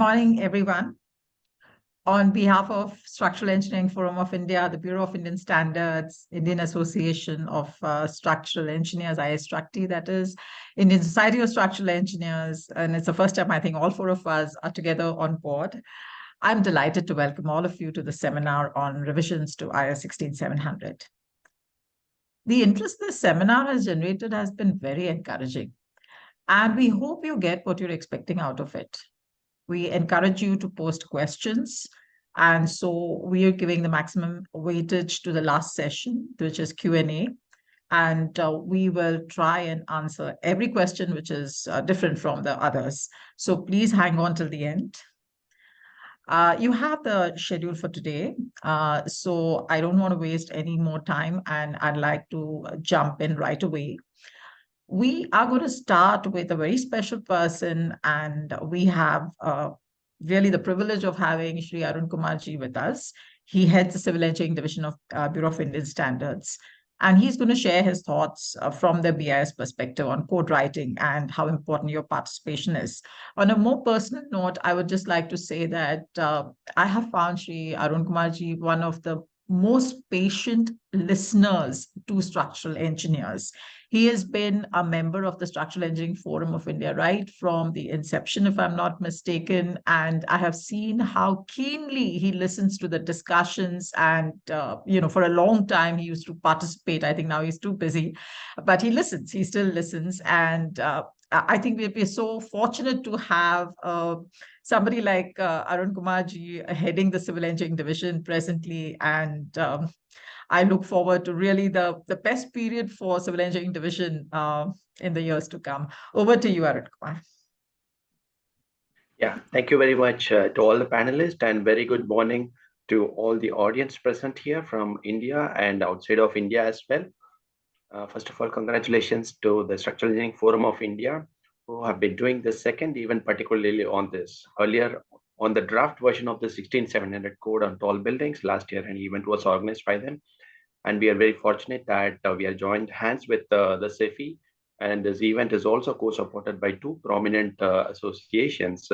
morning, everyone. On behalf of Structural Engineering Forum of India, the Bureau of Indian Standards, Indian Association of Structural Engineers, ISTructE, that is, Indian Society of Structural Engineers, and it's the first time I think all four of us are together on board. I'm delighted to welcome all of you to the seminar on revisions to IS 16700. The interest this seminar has generated has been very encouraging, and we hope you get what you're expecting out of it. We encourage you to post questions. And so we are giving the maximum weightage to the last session, which is Q&A. And we will try and answer every question which is different from the others. So please hang on till the end. You have the schedule for today. So I don't want to waste any more time, and I'd like to jump in right away. We are going to start with a very special person, and we have really the privilege of having Shri Arun Kumarji with us. He heads the Civil Engineering Division of Bureau of Indian Standards, and he's going to share his thoughts from the BIS perspective on code writing and how important your participation is. On a more personal note, I would just like to say that I have found Shri Arun Kumarji one of the most patient listeners to structural engineers. He has been a member of the Structural Engineering Forum of India right from the inception, if I'm not mistaken. And I have seen how keenly he listens to the discussions. And, for a long time, he used to participate. I think now he's too busy, but he listens. He still listens. And I think we're so fortunate to have somebody like Arun Kumarji heading the Civil Engineering Division presently. And I look forward to really the best period for Civil Engineering Division in the years to come. Over to you, Arun Kumar. Yeah, thank you very much to all the panelists, and very good morning to all the audience present here from India and outside of India as well. First of all, congratulations to the Structural Engineering Forum of India, who have been doing the second event particularly on this. Earlier, on the draft version of the 16700 code on tall buildings, last year an event was organized by them. And we are very fortunate that we are joined hands with the SEFI. And this event is also co-supported by two prominent associations,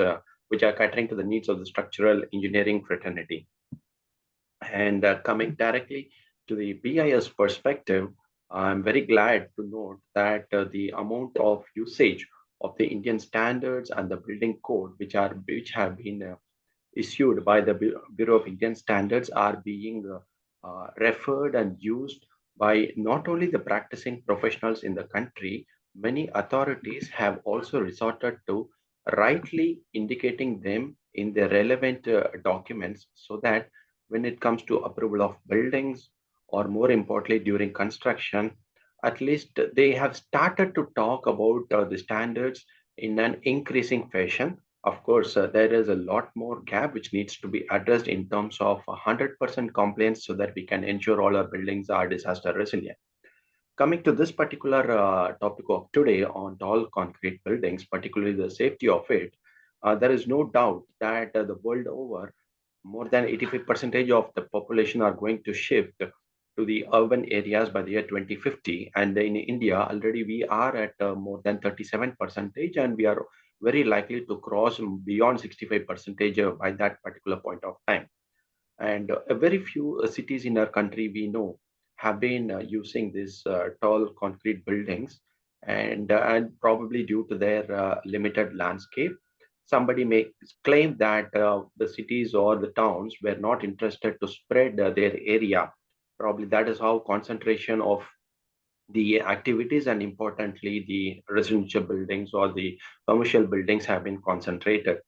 which are catering to the needs of the structural engineering fraternity. And coming directly to the BIS perspective, I'm very glad to note that the amount of usage of the Indian standards and the building code, which have been issued by the Bureau of Indian Standards, are being referred and used by not only the practicing professionals in the country. Many authorities have also resorted to rightly indicating them in the relevant documents, so that when it comes to approval of buildings, or more importantly during construction, at least they have started to talk about the standards in an increasing fashion. Of course, there is a lot more gap which needs to be addressed in terms of 100% compliance, so that we can ensure all our buildings are disaster resilient. Coming to this particular topic of today on tall concrete buildings, particularly the safety of it, there is no doubt that the world over, more than 85% of the population are going to shift to the urban areas by the year 2050. And in India, already we are at more than 37%, and we are very likely to cross beyond 65% by that particular point of time. And a very few cities in our country we know have been using these tall concrete buildings, and probably due to their limited landscape. Somebody may claim that the cities or the towns were not interested to spread their area. Probably that is how concentration of the activities, and importantly the residential buildings or the commercial buildings, have been concentrated.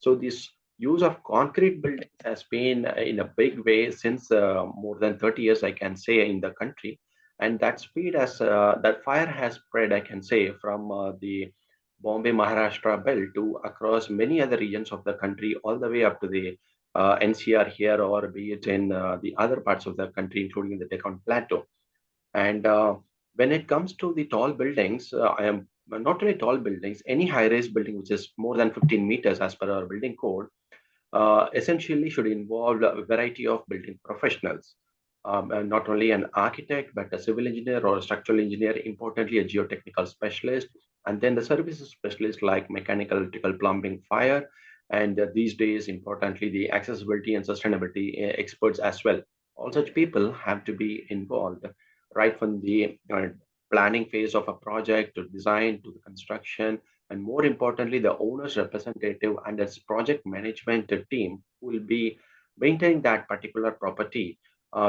So this use of concrete buildings has been in a big way since more than 30 years, I can say, in the country. And that speed has that fire has spread, I can say, from the Bombay Maharashtra belt to across many other regions of the country, all the way up to the NCR here, or be it in the other parts of the country, including the Deccan Plateau. And when it comes to the tall buildings, I am not only tall buildings, any high-rise building which is more than 15 meters as per our building code, essentially should involve a variety of building professionals. And not only an architect, but a civil engineer or a structural engineer, importantly a geotechnical specialist, and then the services specialist like mechanical, electrical, plumbing, fire, and these days, importantly, the accessibility and sustainability experts as well. All such people have to be involved right from the planning phase of a project to design to the construction, and more importantly, the owner's representative and its project management team who will be maintaining that particular property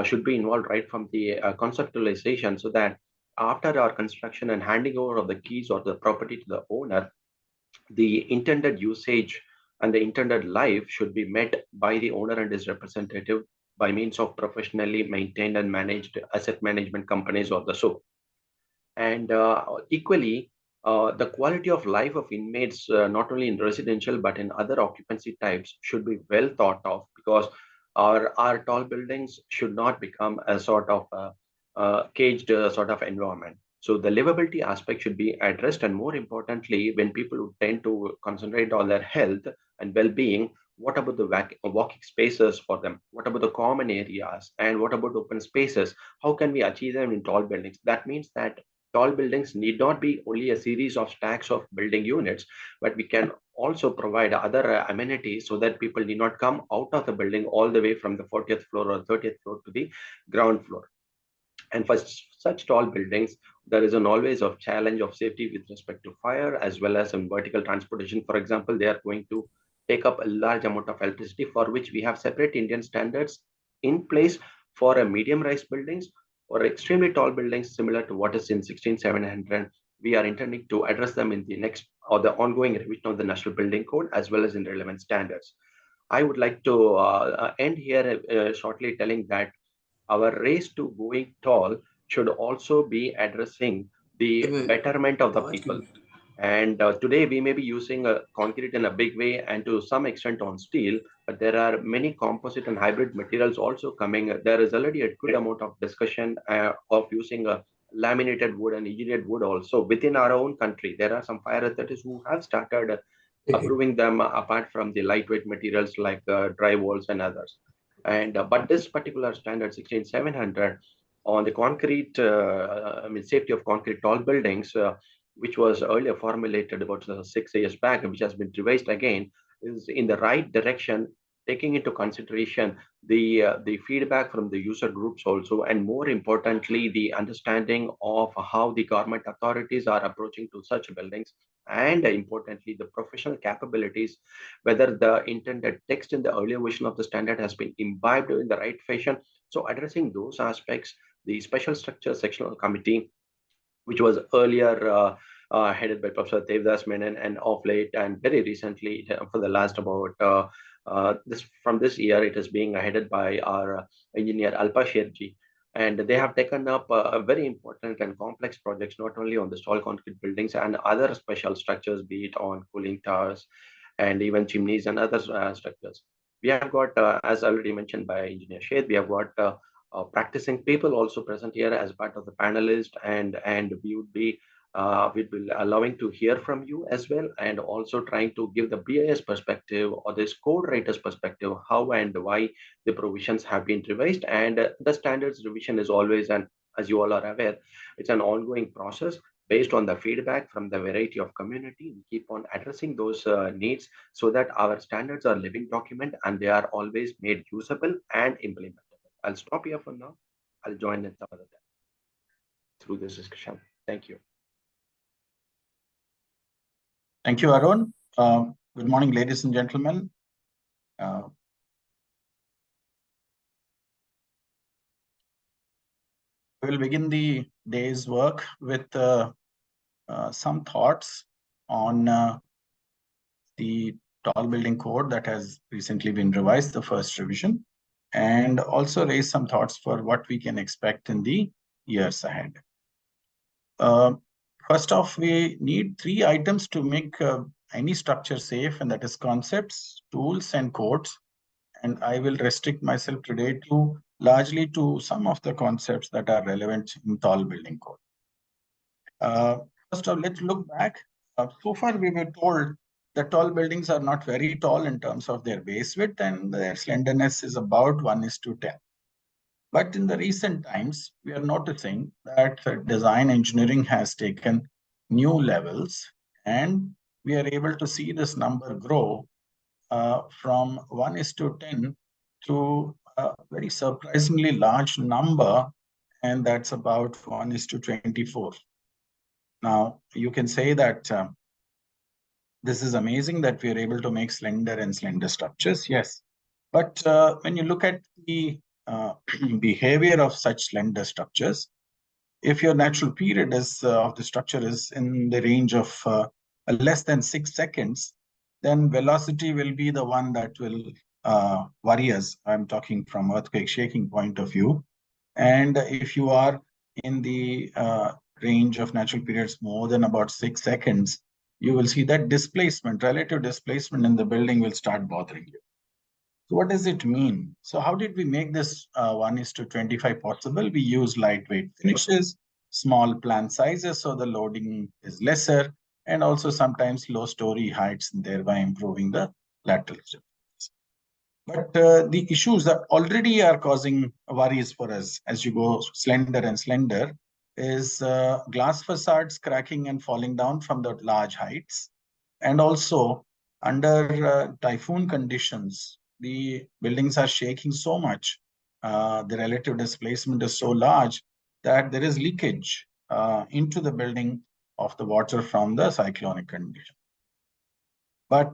should be involved right from the conceptualization, so that after our construction and handing over of the keys or the property to the owner, the intended usage and the intended life should be met by the owner and his representative by means of professionally maintained and managed asset management companies or the so. And equally, the quality of life of inmates, not only in residential but in other occupancy types, should be well thought of, because our tall buildings should not become a sort of caged sort of environment. So the livability aspect should be addressed, and more importantly, when people who tend to concentrate on their health and well-being, what about the walking spaces for them? What about the common areas? And what about open spaces? How can we achieve them in tall buildings? That means that tall buildings need not be only a series of stacks of building units, but we can also provide other amenities so that people need not come out of the building all the way from the 40th floor or 30th floor to the ground floor. And for such tall buildings, there is an always of challenge of safety with respect to fire as well as in vertical transportation. For example, they are going to take up a large amount of electricity, for which we have separate Indian standards in place for a medium-rise buildings or extremely tall buildings similar to what is in 16700. We are intending to address them in the next or the ongoing revision of the National Building Code as well as in relevant standards. I would like to end here shortly telling that our race to going tall should also be addressing the betterment of the people. And today we may be using concrete in a big way and to some extent on steel, but there are many composite and hybrid materials also coming. There is already a good amount of discussion of using laminated wood and engineered wood also within our own country. There are some fire authorities who have started approving them apart from the lightweight materials like dry walls and others. And but this particular standard 16700 on the concrete, safety of concrete tall buildings, which was earlier formulated about 6 years back, and which has been revised again, is in the right direction, taking into consideration the feedback from the user groups also, and more importantly, the understanding of how the government authorities are approaching to such buildings, and importantly, the professional capabilities, whether the intended text in the earlier version of the standard has been imbibed in the right fashion. So addressing those aspects, the special structure sectional committee, which was earlier headed by Professor Devdas Menon, and of late and very recently, for the last about this year, it is being headed by our engineer Alpa Sherji. And they have taken up a very important and complex projects, not only on the tall concrete buildings and other special structures, be it on cooling towers and even chimneys and other structures. We have got, as already mentioned by Engineer Shed, we have got practicing people also present here as part of the panelist, and we'd be allowing to hear from you as well, and also trying to give the BIS perspective or this code writer's perspective, how and why the provisions have been revised. And the standards revision is always, and as you all are aware, it's an ongoing process based on the feedback from the variety of community. We keep on addressing those needs so that our standards are living document and they are always made usable and implementable. I'll stop here for now. I'll join in some other time through this discussion. Thank you. Thank you, Arun. Good morning, ladies and gentlemen. We will begin the day's work with some thoughts on the tall building code that has recently been revised, the first revision, and also raise some thoughts for what we can expect in the years ahead. First off, we need 3 items to make any structure safe, and that is concepts, tools, and codes. And I will restrict myself today to largely to some of the concepts that are relevant in tall building code. First off, let's look back. So far, we were told that tall buildings are not very tall in terms of their base width, and their slenderness is about 1:10. But in the recent times, we are noticing that design engineering has taken new levels, and we are able to see this number grow from 1:10 to a very surprisingly large number, and that's about 1:24. Now, you can say that this is amazing that we are able to make slender and slender structures, yes. But when you look at the behavior of such slender structures, if your natural period is of the structure is in the range of less than 6 seconds, then velocity will be the one that will worry us. I'm talking from earthquake shaking point of view. And if you are in the range of natural periods more than about 6 seconds, you will see that displacement, relative displacement in the building will start bothering you. So what does it mean? So how did we make this 1:25 possible? We use lightweight finishes, small plan sizes, so the loading is lesser, and also sometimes low story heights, thereby improving the lateral stiffness. But the issues that already are causing worries for us as you go slender and slender is glass facades cracking and falling down from the large heights. And also under typhoon conditions, the buildings are shaking so much, the relative displacement is so large that there is leakage into the building of the water from the cyclonic condition. But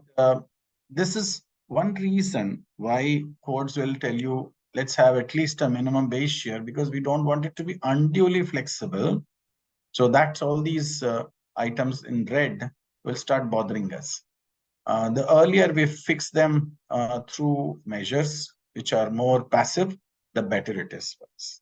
this is one reason why codes will tell you, let's have at least a minimum base shear, because we don't want it to be unduly flexible. So that's all these items in red will start bothering us. The earlier we fix them through measures which are more passive, the better it is for us.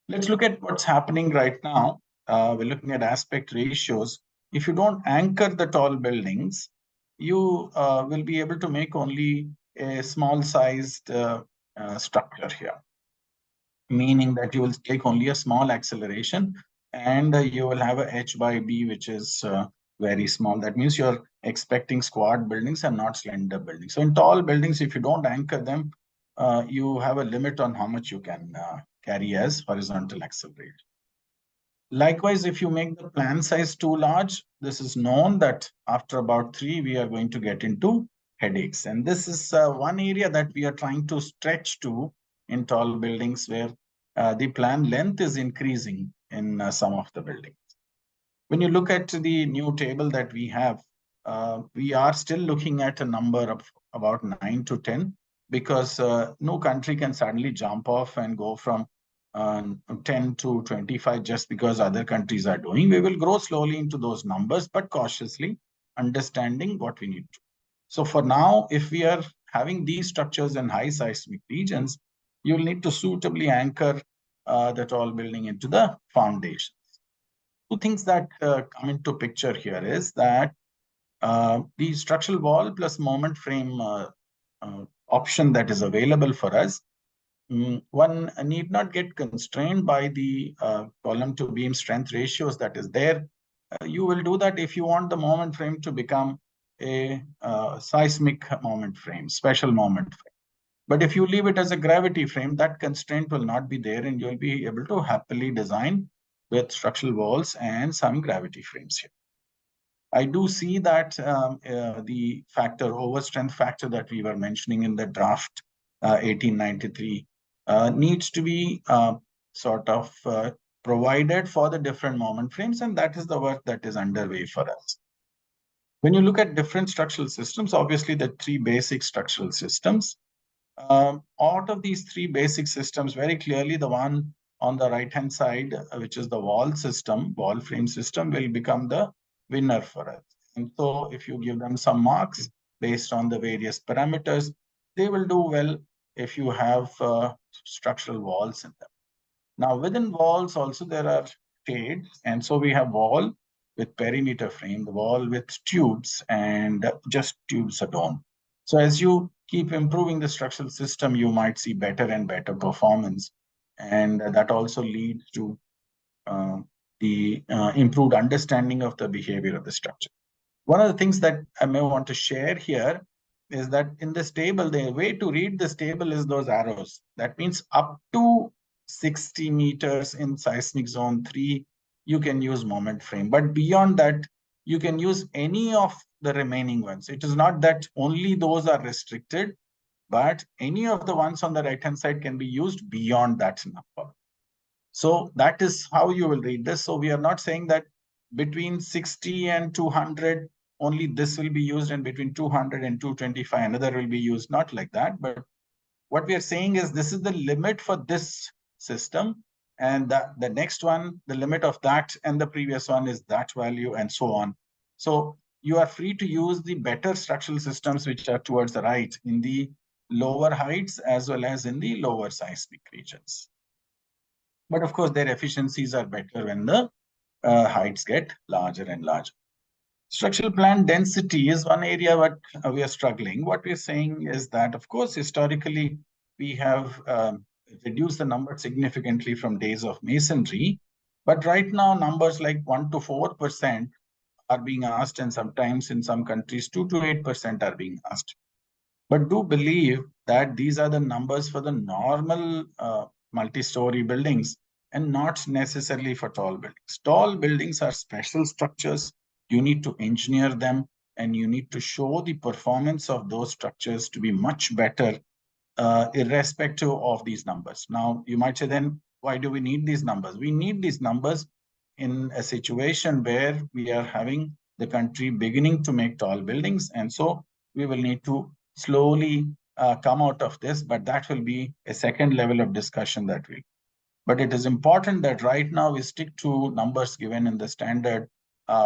Let's look at what's happening right now. We're looking at aspect ratios. If you don't anchor the tall buildings, you will be able to make only a small sized structure here, meaning that you will take only a small acceleration and you will have a h by b, which is very small. That means you're expecting squat buildings and not slender buildings. So in tall buildings, if you don't anchor them, you have a limit on how much you can carry as horizontal acceleration. Likewise, if you make the plan size too large, this is known that after about 3, we are going to get into headaches. And this is one area that we are trying to stretch to in tall buildings where the plan length is increasing in some of the buildings. When you look at the new table that we have, we are still looking at a number of about 9 to 10, because no country can suddenly jump off and go from 10 to 25 just because other countries are doing. We will grow slowly into those numbers, but cautiously, understanding what we need to. So for now, if we are having these structures in high seismic regions, you'll need to suitably anchor the tall building into the foundations. Two things that come into picture here is that the structural wall plus moment frame option that is available for us, one need not get constrained by the column to beam strength ratios that is there. You will do that if you want the moment frame to become a seismic moment frame, special moment frame. But if you leave it as a gravity frame, that constraint will not be there, and you'll be able to happily design with structural walls and some gravity frames here. I do see that the factor, overstrength factor that we were mentioning in the draft 1893 needs to be sort of provided for the different moment frames, and that is the work that is underway for us. When you look at different structural systems, obviously the 3 basic structural systems, out of these 3 basic systems, very clearly the one on the right-hand side, which is the wall system, wall frame system, will become the winner for us. And so if you give them some marks based on the various parameters, they will do well if you have structural walls in them. Now, within walls also there are shades. And so we have wall with perimeter frame, the wall with tubes, and just tubes alone. So as you keep improving the structural system, you might see better and better performance. And that also leads to the improved understanding of the behavior of the structure. One of the things that I may want to share here is that in this table, the way to read this table is those arrows. That means up to 60 meters in seismic zone 3, you can use moment frame. But beyond that, you can use any of the remaining ones. It is not that only those are restricted, but any of the ones on the right-hand side can be used beyond that number. So that is how you will read this. So we are not saying that between 60 and 200, only this will be used, and between 200 and 225, another will be used. Not like that. But what we are saying is this is the limit for this system. And the next one, the limit of that, and the previous one is that value, and so on. So you are free to use the better structural systems which are towards the right in the lower heights as well as in the lower seismic regions. But of course, their efficiencies are better when the heights get larger and larger. Structural plan density is one area what we are struggling. What we are saying is that, of course, historically, we have reduced the number significantly from days of masonry. But right now, numbers like 1 to 4% are being asked, and sometimes in some countries, 2 to 8% are being asked. But do believe that these are the numbers for the normal multi-story buildings and not necessarily for tall buildings. Tall buildings are special structures. You need to engineer them, and you need to show the performance of those structures to be much better, irrespective of these numbers. Now, you might say, then why do we need these numbers? We need these numbers in a situation where we are having the country beginning to make tall buildings. And so we will need to slowly come out of this, but that will be a second level of discussion that will. But it is important that right now we stick to numbers given in the standard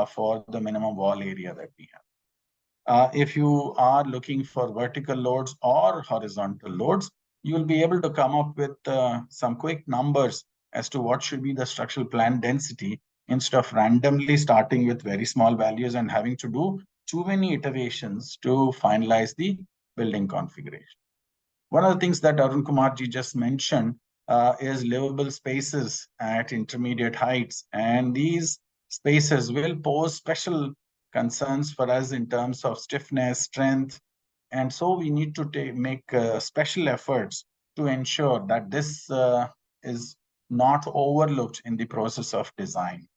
for the minimum wall area that we have. If you are looking for vertical loads or horizontal loads, you will be able to come up with some quick numbers as to what should be the structural plan density, instead of randomly starting with very small values and having to do too many iterations to finalize the building configuration. One of the things that Arun Kumar ji just mentioned is livable spaces at intermediate heights. And these spaces will pose special concerns for us in terms of stiffness, strength. And so we need to make special efforts to ensure that this is not overlooked in the process of design,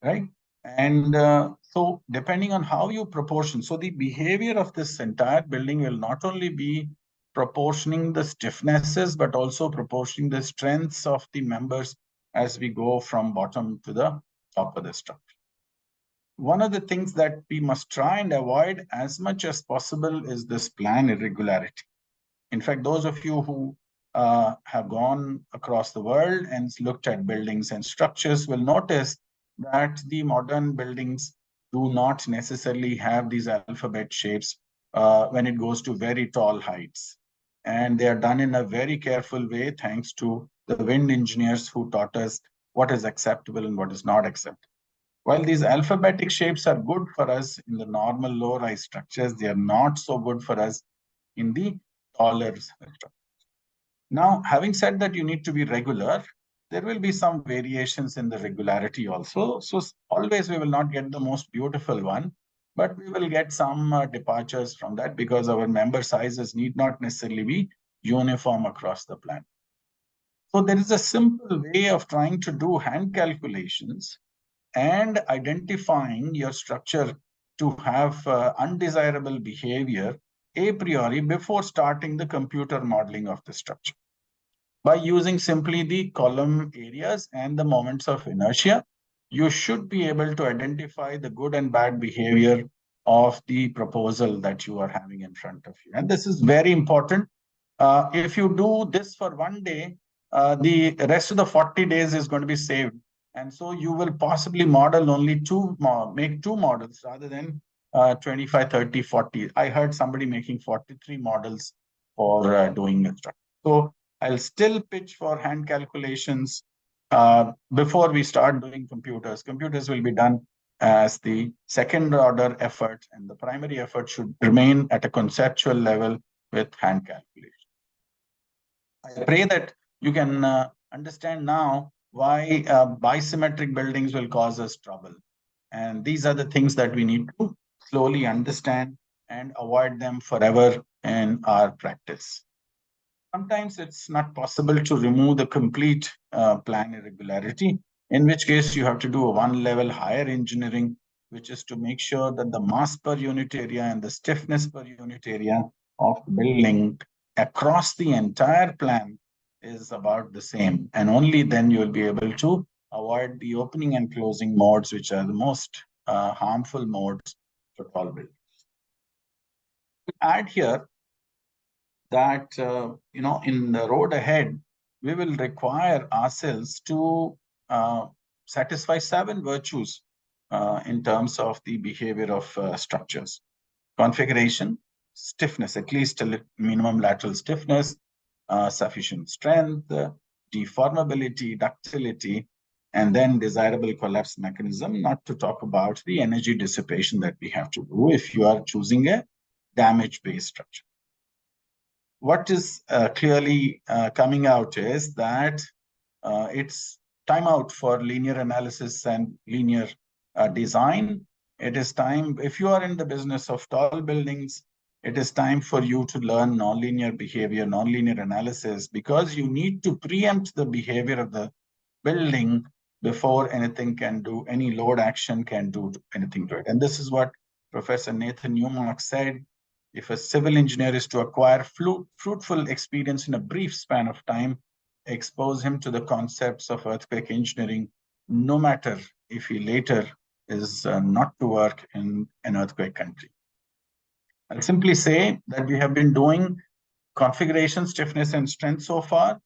right? And so depending on how you proportion, so the behavior of this entire building will not only be proportioning the stiffnesses, but also proportioning the strengths of the members as we go from bottom to the top of the structure. One of the things that we must try and avoid as much as possible is this plan irregularity. In fact, those of you who have gone across the world and looked at buildings and structures will notice that the modern buildings do not necessarily have these alphabet shapes when it goes to very tall heights. And they are done in a very careful way, thanks to the wind engineers who taught us what is acceptable and what is not acceptable. While these alphabetic shapes are good for us in the normal low-rise structures, they are not so good for us in the taller structures. Now, having said that you need to be regular, there will be some variations in the regularity also. So always we will not get the most beautiful one, but we will get some departures from that, because our member sizes need not necessarily be uniform across the plan. So there is a simple way of trying to do hand calculations and identifying your structure to have undesirable behavior a priori before starting the computer modeling of the structure. By using simply the column areas and the moments of inertia, you should be able to identify the good and bad behavior of the proposal that you are having in front of you. And this is very important. If you do this for one day, the rest of the 40 days is going to be saved. And so you will possibly model only make two models rather than 25, 30, 40. I heard somebody making 43 models for doing it. So I'll still pitch for hand calculations before we start doing computers. Computers will be done as the second order effort, and the primary effort should remain at a conceptual level with hand calculation. I pray that you can understand now why bisymmetric buildings will cause us trouble. And these are the things that we need to slowly understand and avoid them forever in our practice. Sometimes it's not possible to remove the complete plan irregularity, in which case you have to do a one level higher engineering which is to make sure that the mass per unit area and the stiffness per unit area of the building across the entire plan is about the same. And only then you will be able to avoid the opening and closing modes, which are the most harmful modes for tall buildings. Add here that, in the road ahead, we will require ourselves to satisfy 7 virtues in terms of the behavior of structures. Configuration, stiffness, at least a minimum lateral stiffness, sufficient strength, deformability, ductility, and then desirable collapse mechanism, not to talk about the energy dissipation that we have to do if you are choosing a damage-based structure. What is clearly coming out is that it's time out for linear analysis and linear design. It is time, if you are in the business of tall buildings, it is time for you to learn nonlinear behavior, nonlinear analysis, because you need to preempt the behavior of the building before anything can do, any load action can do anything to it. And this is what Professor Nathan Newmark said. If a civil engineer is to acquire fruitful experience in a brief span of time, expose him to the concepts of earthquake engineering, no matter if he later is not to work in an earthquake country. I'll simply say that we have been doing configuration, stiffness, and strength so far.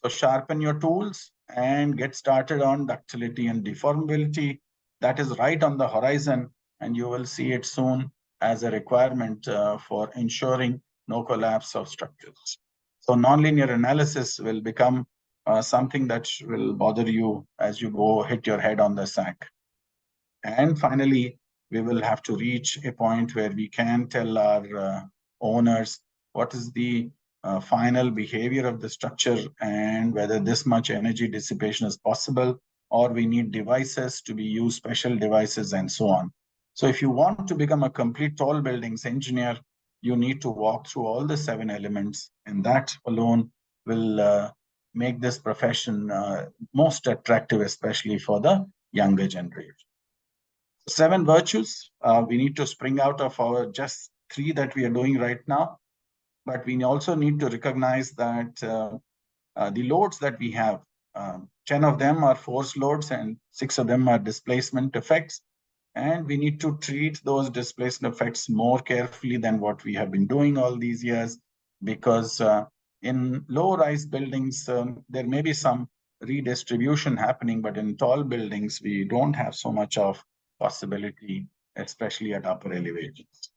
So sharpen your tools and get started on ductility and deformability. That is right on the horizon, and you will see it soon as a requirement for ensuring no collapse of structures. So nonlinear analysis will become something that will bother you as you go hit your head on the sack. And finally, we will have to reach a point where we can tell our owners what is the final behavior of the structure and whether this much energy dissipation is possible, or we need devices to be used, special devices, and so on. So if you want to become a complete tall buildings engineer, you need to walk through all the 7 elements, and that alone will make this profession most attractive, especially for the younger generation. 7 virtues we need to spring out of our just 3 that we are doing right now. But we also need to recognize that the loads that we have, 10 of them are force loads and 6 of them are displacement effects. And we need to treat those displacement effects more carefully than what we have been doing all these years, because in low-rise buildings, there may be some redistribution happening, but in tall buildings, we don't have so much of possibility, especially at upper elevations.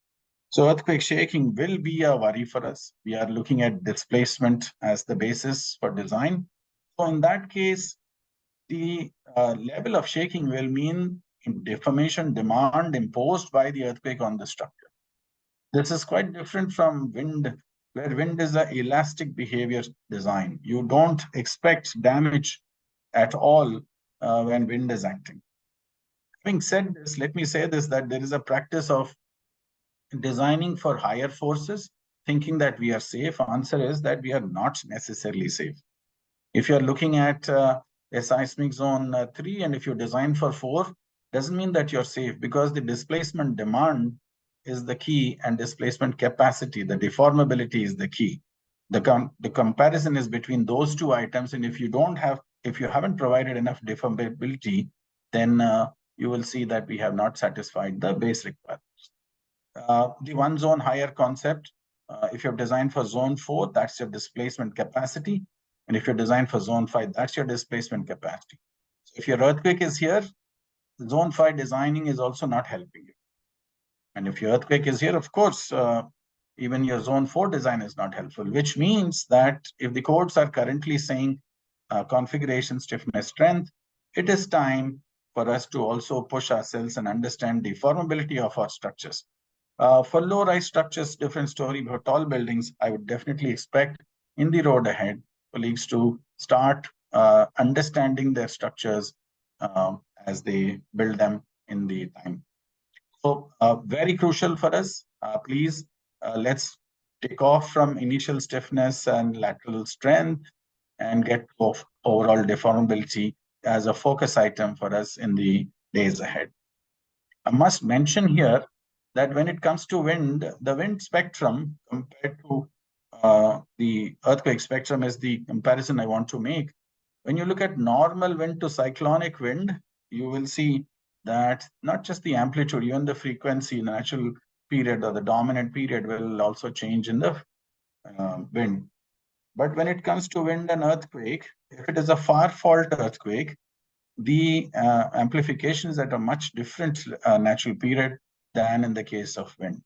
So earthquake shaking will be a worry for us. We are looking at displacement as the basis for design. So in that case, the level of shaking will mean deformation demand imposed by the earthquake on the structure. This is quite different from wind, where wind is an elastic behavior design. You don't expect damage at all when wind is acting. Having said this, let me say this, that there is a practice of designing for higher forces, thinking that we are safe. Answer is that we are not necessarily safe. If you're looking at a seismic zone 3, and if you design for 4, doesn't mean that you're safe, because the displacement demand is the key and displacement capacity, the deformability is the key. The comparison is between those 2 items, and if you haven't provided enough deformability, then you will see that we have not satisfied the base requirements. The one zone higher concept, if you're designed for zone 4, that's your displacement capacity. And if you're designed for zone 5, that's your displacement capacity. So if your earthquake is here, zone 5 designing is also not helping you. And if your earthquake is here, of course, even your zone 4 design is not helpful, which means that if the codes are currently saying configuration, stiffness, strength, it is time for us to also push ourselves and understand the deformability of our structures. For low-rise structures, different story. But tall buildings, I would definitely expect in the road ahead, colleagues to start understanding their structures as they build them in the time. So very crucial for us. Please, let's take off from initial stiffness and lateral strength and get off overall deformability as a focus item for us in the days ahead. I must mention here that when it comes to wind, the wind spectrum compared to the earthquake spectrum is the comparison I want to make. When you look at normal wind to cyclonic wind, you will see that not just the amplitude, even the frequency, the natural period or the dominant period will also change in the wind. But when it comes to wind and earthquake, if it is a far fault earthquake, the amplification is at a much different natural period than in the case of wind.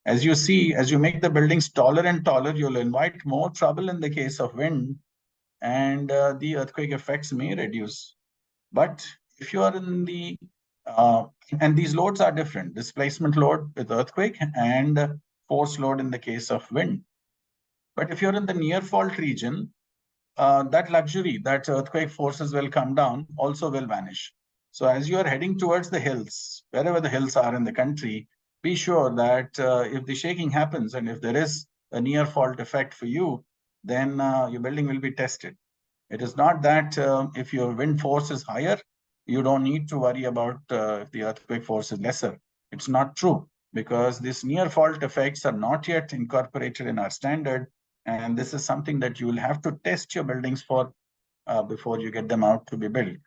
As you see, as you make the buildings taller and taller, you'll invite more trouble in the case of wind, and the earthquake effects may reduce. But if you are in the, and these loads are different, displacement load with earthquake and force load in the case of wind. But if you're in the near fault region, that luxury, that earthquake forces will come down, also will vanish. So as you are heading towards the hills, wherever the hills are in the country, be sure that if the shaking happens and if there is a near fault effect for you, then your building will be tested. It is not that if your wind force is higher, you don't need to worry about if the earthquake force is lesser. It's not true, because these near fault effects are not yet incorporated in our standard. And this is something that you will have to test your buildings for before you get them out to be built.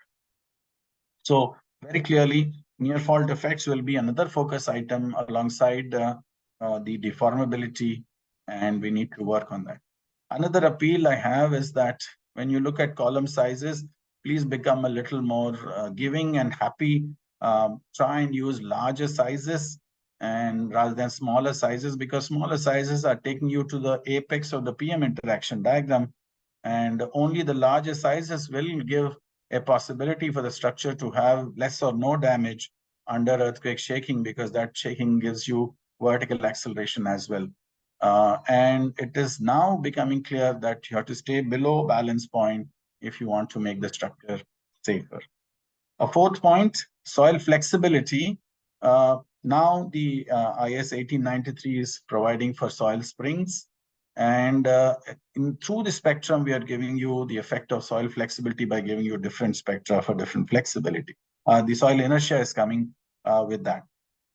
So very clearly, near fault effects will be another focus item alongside the deformability, and we need to work on that. Another appeal I have is that when you look at column sizes, please become a little more giving and happy. Try and use larger sizes and rather than smaller sizes, because smaller sizes are taking you to the apex of the PM interaction diagram, and only the larger sizes will give a possibility for the structure to have less or no damage under earthquake shaking, because that shaking gives you vertical acceleration as well. And it is now becoming clear that you have to stay below balance point if you want to make the structure safer. A fourth point, soil flexibility. Now the IS 1893 is providing for soil springs. And through the spectrum, we are giving you the effect of soil flexibility by giving you different spectra for different flexibility. The soil inertia is coming with that.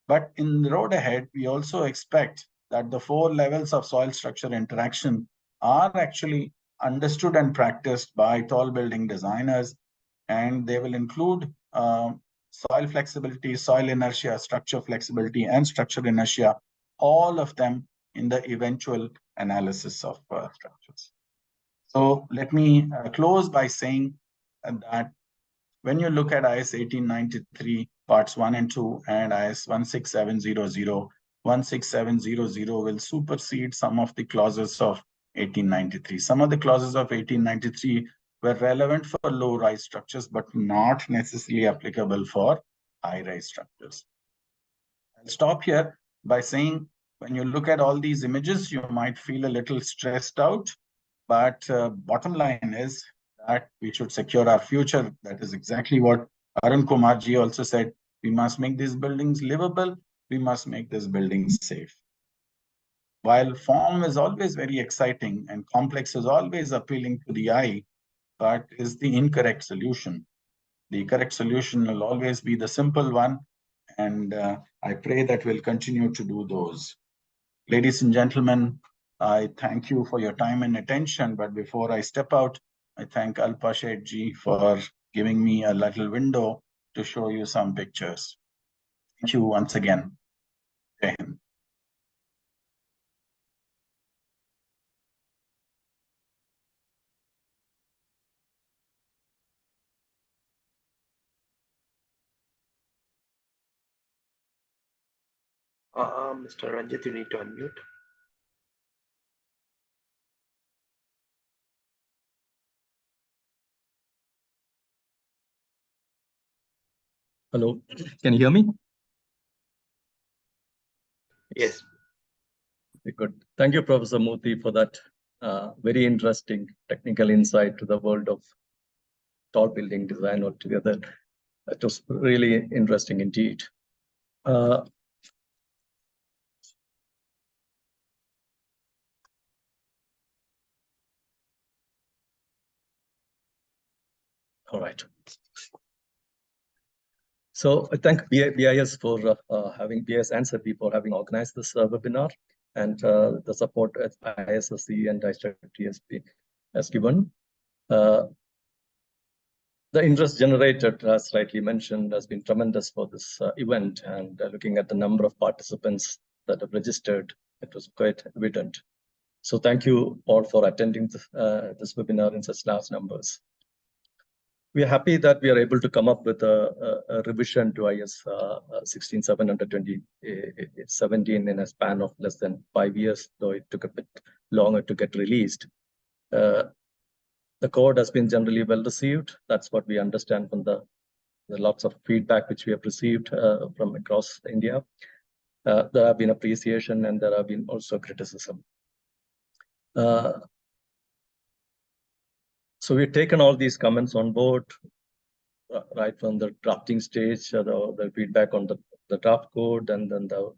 But in the road ahead, we also expect that the 4 levels of soil structure interaction are actually understood and practiced by tall building designers, and they will include soil flexibility, soil inertia, structure flexibility, and structure inertia, all of them in the eventual analysis of structures. So let me close by saying that when you look at IS 1893 parts 1 and 2 and IS 16700, 16700 will supersede some of the clauses of 1893. Some of the clauses of 1893 were relevant for low-rise structures, but not necessarily applicable for high-rise structures. I'll stop here by saying, when you look at all these images, you might feel a little stressed out, but bottom line is that we should secure our future. That is exactly what Arun Kumar ji also said. We must make these buildings livable. We must make these buildings safe. While form is always very exciting and complex is always appealing to the eye, but is the incorrect solution. The correct solution will always be the simple one, and I pray that we'll continue to do those. Ladies and gentlemen, I thank you for your time and attention, but before I step out, I thank Alpa Shetji for giving me a little window to show you some pictures. Thank you once again. Jai Hind. Mr. Ranjit, you need to unmute. Hello, can you hear me? Yes. Good. Thank you, Professor Murthy, for that very interesting technical insight to the world of tall building design altogether. It was really interesting indeed. All right. So I thank BIS for having BIS and SEFI for having organized this webinar, and the support at ISSC and ISSC has given. The interest generated, as rightly mentioned, has been tremendous for this event, and looking at the number of participants that have registered, it was quite evident. So thank you all for attending this webinar in such large numbers. We are happy that we are able to come up with a revision to IS 1672017 in a span of less than 5 years, though it took a bit longer to get released. The code has been generally well received. That's what we understand from the lots of feedback which we have received from across India. There have been appreciation and there have been also criticism. So we've taken all these comments on board, right from the drafting stage, the feedback on the draft code, and then the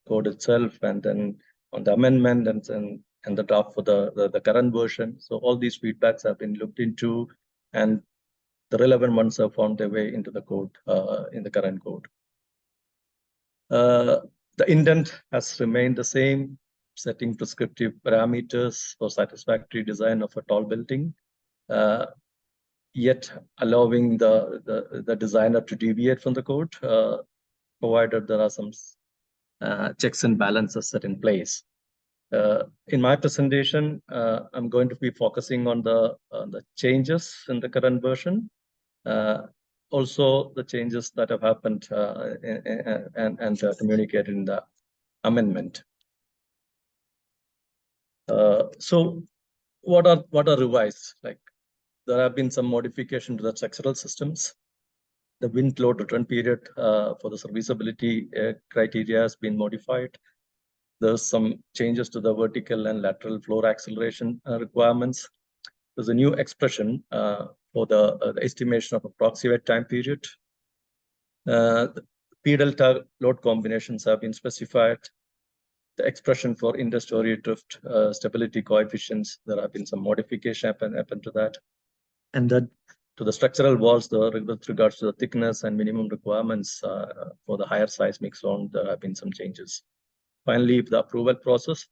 code itself, and then on the amendment, and the draft for the current version. So all these feedbacks have been looked into, and the relevant ones have found their way into the code, in the current code. The intent has remained the same, setting prescriptive parameters for satisfactory design of a tall building, yet allowing the designer to deviate from the code, provided there are some checks and balances set in place. In my presentation, I'm going to be focusing on the changes in the current version, also the changes that have happened and communicated in the amendment. So what are revised? Like, there have been some modification to the structural systems. The wind load return period for the serviceability criteria has been modified. There's some changes to the vertical and lateral floor acceleration requirements. There's a new expression for the estimation of approximate time period. The P delta load combinations have been specified. The expression for interstory drift stability coefficients, there have been some modification happened to that. And then to the structural walls, with regards to the thickness and minimum requirements for the higher seismic zone, there have been some changes. Finally, the approval process,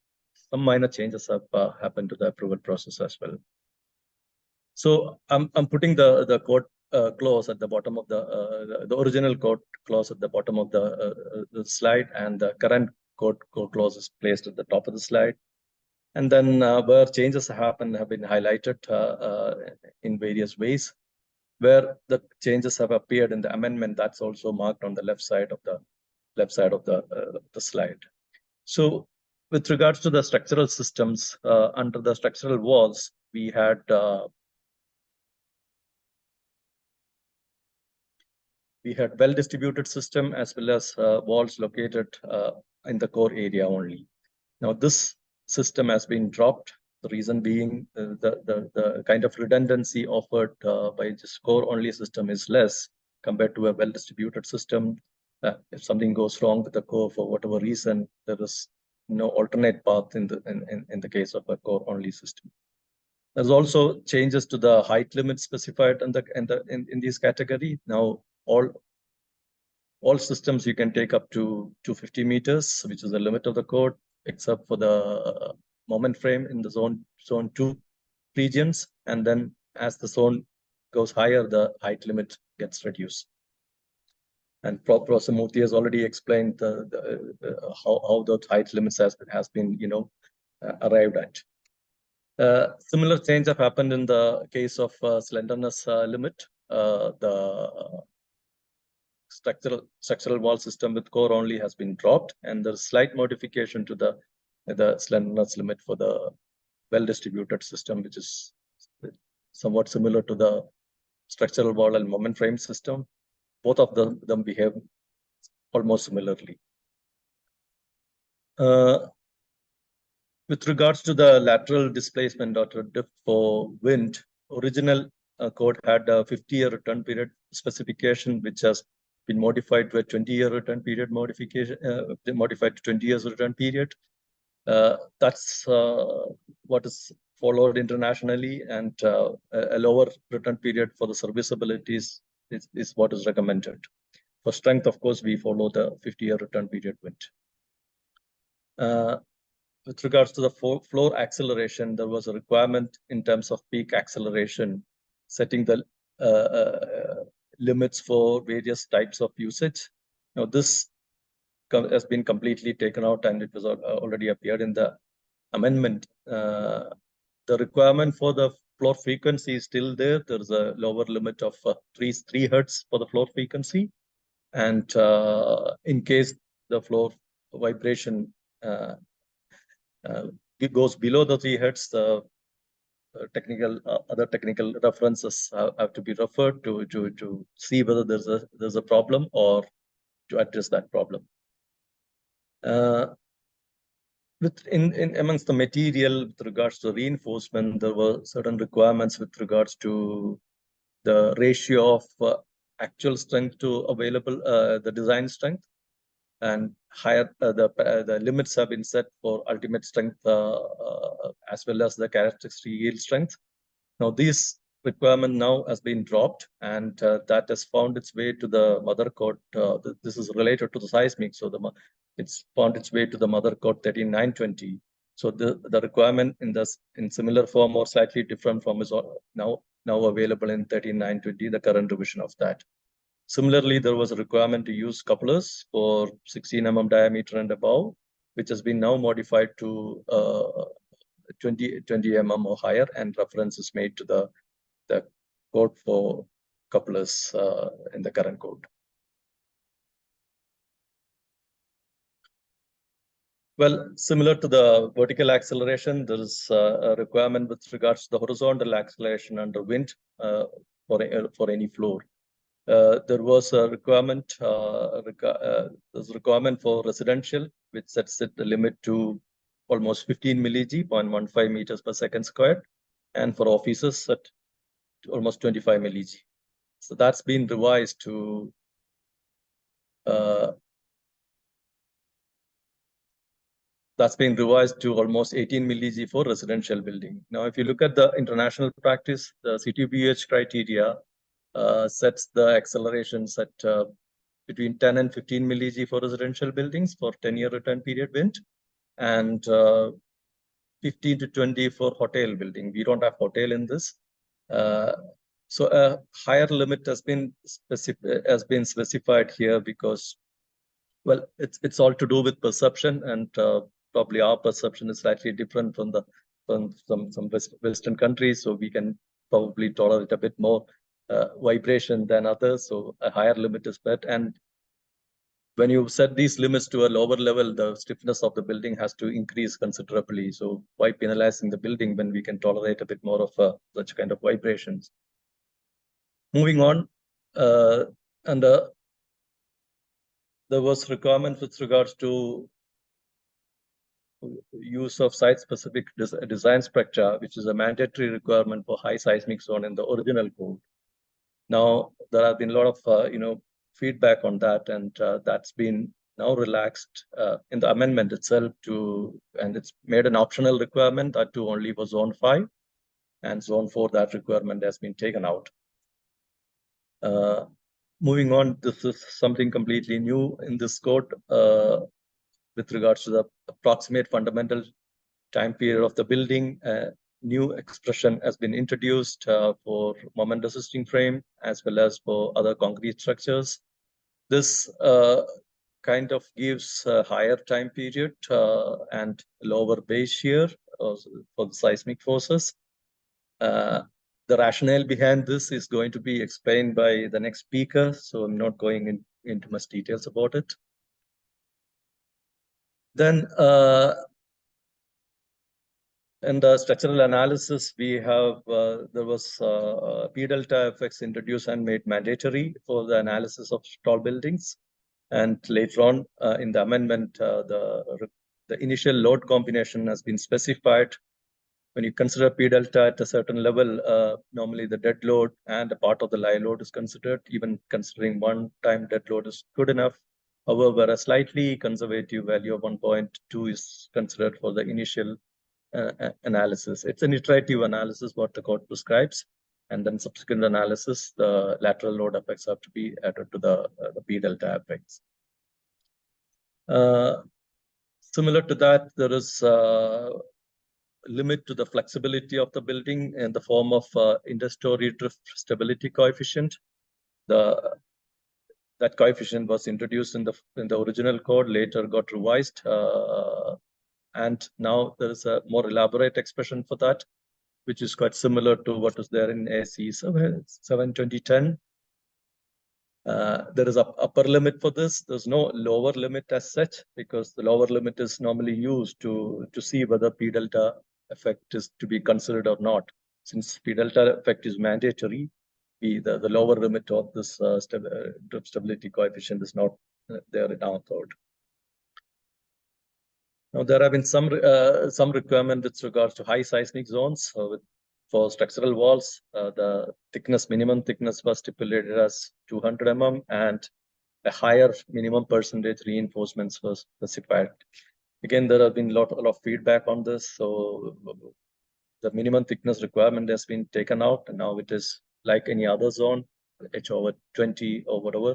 some minor changes have happened to the approval process as well. So I'm putting the code clause at the bottom of the original code clause at the bottom of the slide, and the current code clause is placed at the top of the slide. And then where changes have been highlighted in various ways. Where the changes have appeared in the amendment, that's also marked on the left side of the slide. So with regards to the structural systems, under the structural walls, we had well-distributed system as well as walls located in the core area only. Now this system has been dropped. The reason being the kind of redundancy offered by this core-only system is less compared to a well-distributed system. If something goes wrong with the core for whatever reason, there is no alternate path in the case of a core-only system. There's also changes to the height limit specified in this category. Now all systems you can take up to 250 meters, which is the limit of the code, except for the moment frame in the zone 2 regions. And then as the zone goes higher, the height limit gets reduced. And Professor Murthy has already explained how the height limits has been arrived at. Similar change have happened in the case of slenderness limit. The structural wall system with core only has been dropped, and there's slight modification to the slenderness limit for the well-distributed system, which is somewhat similar to the structural wall and moment frame system. Both of them behave almost similarly. With regards to the lateral displacement or drift for wind, original code had a 50-year return period specification, which has been modified to a 20-year return period modification, modified to 20 years return period. That's what is followed internationally, and a lower return period for the serviceabilities is what is recommended. For strength, of course, we follow the 50-year return period wind. With regards to the floor acceleration, there was a requirement in terms of peak acceleration, setting the limits for various types of usage. Now, this has been completely taken out, and it was already appeared in the amendment. The requirement for the floor frequency is still there. There's a lower limit of 3 Hertz for the floor frequency. And in case the floor vibration it goes below the 3 Hertz, the other technical references have to be referred to see whether there's a problem or to address that problem. Amongst the material with regards to reinforcement, there were certain requirements with regards to the ratio of actual strength to available the design strength, and higher the limits have been set for ultimate strength as well as the characteristic yield strength. Now, this requirement now has been dropped, and that has found its way to the mother code. This is related to the seismic, so it's found its way to the mother code 13920. So the requirement in similar form or slightly different form is now available in 13920, the current revision of that. Similarly, there was a requirement to use couplers for 16 mm diameter and above, which has been now modified to 20 mm or higher, and reference is made to the code for couplers in the current code. Well, similar to the vertical acceleration, there is a requirement with regards to the horizontal acceleration under wind for any floor. There was a requirement, there's a requirement for residential, which sets it the limit to almost 15 milli-G, 0.15 meters per second squared, and for offices at almost 25 milli-G. So that's been revised to almost 18 milli-G for residential building. Now, if you look at the international practice, the CTBH criteria sets the accelerations at between 10 and 15 milli-G for residential buildings for 10-year return period wind, and 15 to 20 for hotel building. We don't have hotel in this. So a higher limit has been specified here because, well, it's all to do with perception, and probably our perception is slightly different from some Western countries, so we can probably tolerate a bit more vibration than others. So a higher limit is better, and when you set these limits to a lower level, the stiffness of the building has to increase considerably. So why penalizing the building when we can tolerate a bit more of such kind of vibrations? Moving on, and there was requirement with regards to use of site-specific design spectra, which is a mandatory requirement for high seismic zone in the original code. Now, there have been a lot of feedback on that, and that's been now relaxed in the amendment itself and it's made an optional requirement that to only for zone 5, and zone 4, that requirement has been taken out. Moving on, this is something completely new in this code with regards to the approximate fundamental time period of the building. New expression has been introduced for moment resisting frame as well as for other concrete structures. This kind of gives a higher time period and lower base shear for the seismic forces. The rationale behind this is going to be explained by the next speaker, so I'm not going into much details about it. Then in the structural analysis, we have there was P delta effects introduced and made mandatory for the analysis of tall buildings. And later on in the amendment, the initial load combination has been specified. When you consider P delta at a certain level, normally the dead load and a part of the live load is considered. Even considering one-time dead load is good enough. However, a slightly conservative value of 1.2 is considered for the initial analysis. It's an iterative analysis what the code prescribes. and then subsequent analysis, the lateral load effects have to be added to the P delta effects. Similar to that, there is a limit to the flexibility of the building in the form of inter-story drift stability coefficient. That coefficient was introduced in the original code, later got revised, and now there is a more elaborate expression for that, which is quite similar to what is there in ASCE 7/2010. There is an upper limit for this. There's no lower limit as such, because the lower limit is normally used to see whether P delta effect is to be considered or not. Since P delta effect is mandatory, the lower limit of this drift stability coefficient is not there in our code. Now, there have been some requirement with regards to high seismic zones. For structural walls, the minimum thickness was stipulated as 200 mm, and a higher minimum percentage reinforcements was specified. Again, there have been a lot of feedback on this, so the minimum thickness requirement has been taken out, and now it is like any other zone, H over 20 or whatever.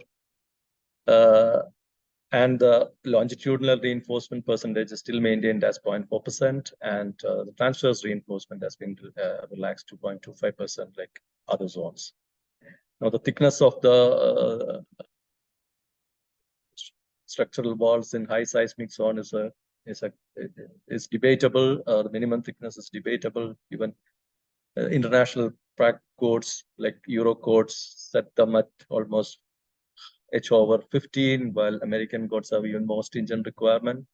And the longitudinal reinforcement percentage is still maintained as 0.4%, and the transverse reinforcement has been relaxed to 0.25%, like other zones. Now, the thickness of the structural walls in high seismic zone is debatable. The minimum thickness is debatable. Even international prac codes like Euro codes set them at almost H over 15, while American codes have even more stringent requirement.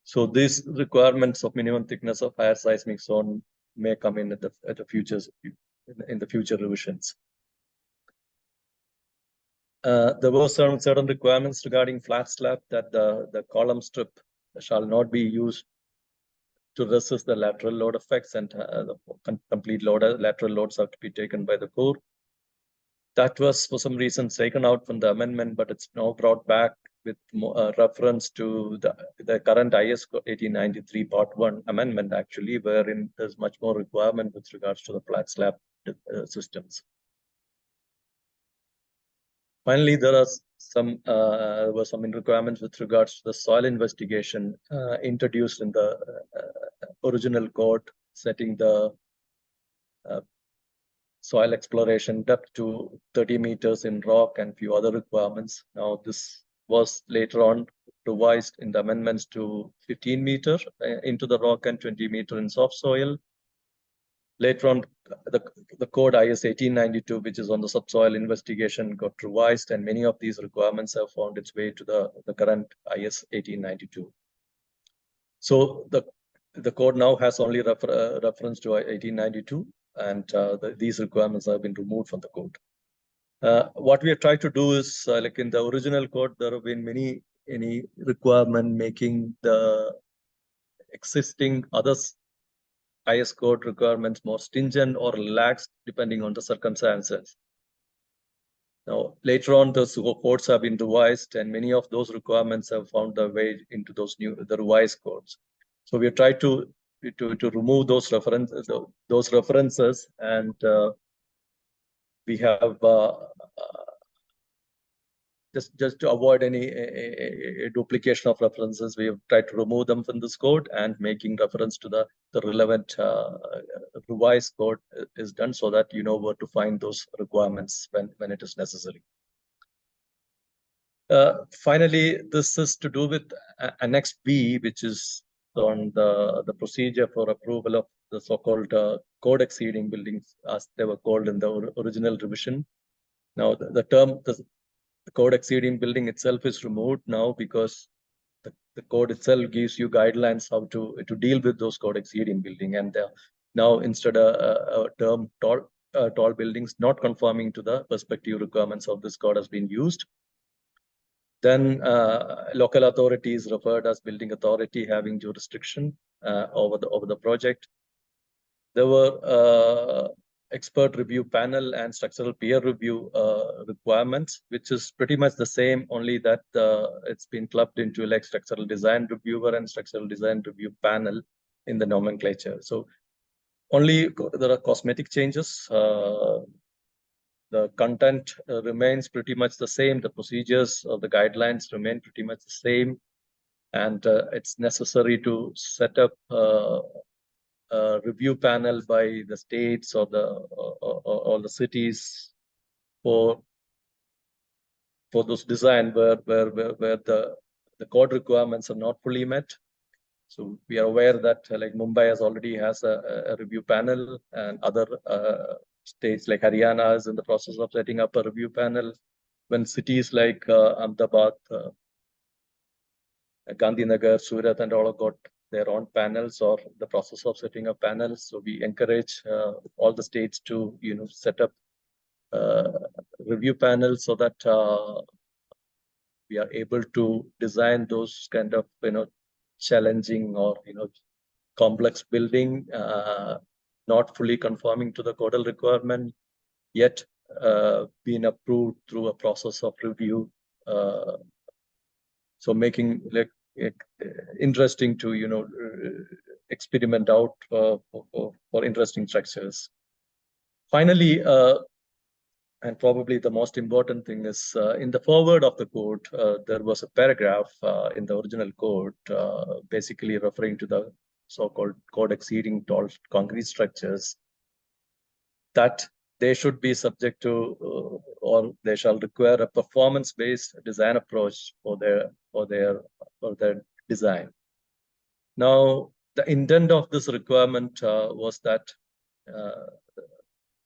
So these requirements of minimum thickness of higher seismic zone may come in in the future revisions. There were certain requirements regarding flat slab, that the column strip shall not be used to resist the lateral load effects, and the complete lateral loads have to be taken by the core. That was for some reason taken out from the amendment, but it's now brought back with reference to the current IS 1893 Part 1 amendment, actually, wherein there's much more requirement with regards to the flat slab systems. Finally, there are some requirements with regards to the soil investigation introduced in the original code, setting the soil exploration depth to 30 meters in rock and few other requirements. Now, this was later on revised in the amendments to 15 meters into the rock and 20 meters in soft soil. Later on, the code IS 1892, which is on the subsoil investigation, got revised, and many of these requirements have found its way to the current IS 1892. So the code now has only reference to 1892, and these requirements have been removed from the code. What we have tried to do is, like in the original code, there have been any requirement making the existing others IS code requirements more stringent or relaxed depending on the circumstances. Now, later on, those codes have been revised, and many of those requirements have found their way into the revised codes. So we have tried to remove those references, and we have just to avoid any duplication of references, we have tried to remove them from this code, and making reference to the relevant revised code is done, so that you know where to find those requirements when it is necessary. Finally, this is to do with Annex B, which is on the procedure for approval of the so-called code exceeding buildings, as they were called in the original revision. Now, the term the code exceeding building itself is removed now, because the code itself gives you guidelines how to deal with those code exceeding building, and now instead a term tall buildings not conforming to the perspective requirements of this code has been used. Then local authority is referred as building authority having jurisdiction over the project. There were expert review panel and structural peer review requirements, which is pretty much the same, only that it's been clubbed into like structural design reviewer and structural design review panel in the nomenclature. So Only there are cosmetic changes. The content remains pretty much the same. The procedures or the guidelines remain pretty much the same. And it's necessary to set up a review panel by the states or the cities for those design where the code requirements are not fully met. So we are aware that like Mumbai has a review panel, and other states like Haryana is in the process of setting up a review panel. When cities like Ahmedabad, Gandhinagar, Surat, and all have got their own panels or the process of setting up panels. So we encourage all the states to set up review panels so that we are able to design those kind of challenging or complex building, not fully conforming to the codal requirement, yet being approved through a process of review. So making like interesting to experiment out for interesting structures. Finally, and probably the most important thing is in the foreword of the code, there was a paragraph in the original code basically referring to the so-called code exceeding tall concrete structures, that they should be subject to or they shall require a performance-based design approach for their design. Now, the intent of this requirement was that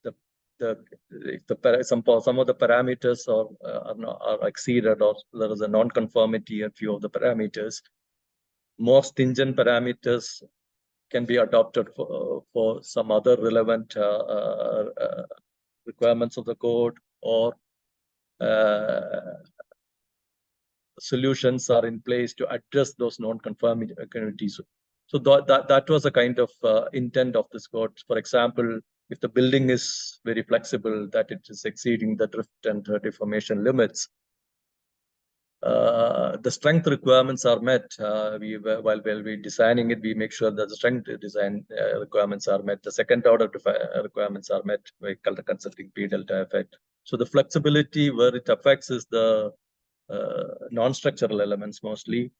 if some of the parameters are exceeded, or there is a non-conformity in few of the parameters, more stringent parameters can be adopted for some other relevant requirements of the code, or solutions are in place to address those non-conformities. So that was a kind of intent of this code. For example, if the building is very flexible, that it is exceeding the drift and deformation limits, the strength requirements are met. While we're designing it, we make sure that the strength design requirements are met. The second order requirements are met by the consulting P delta effect. So the flexibility where it affects is the non-structural elements mostly.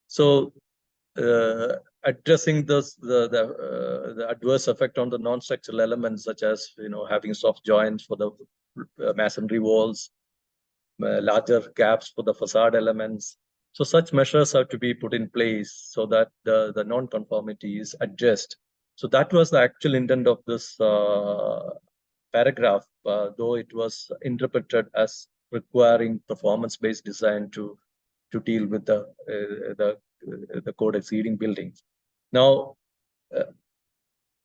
So addressing the adverse effect on the non-structural elements, such as having soft joints for the masonry walls, larger gaps for the facade elements. So such measures have to be put in place so that the non-conformity is addressed. So that was the actual intent of this paragraph, though it was interpreted as requiring performance-based design to deal with the code exceeding buildings. Now,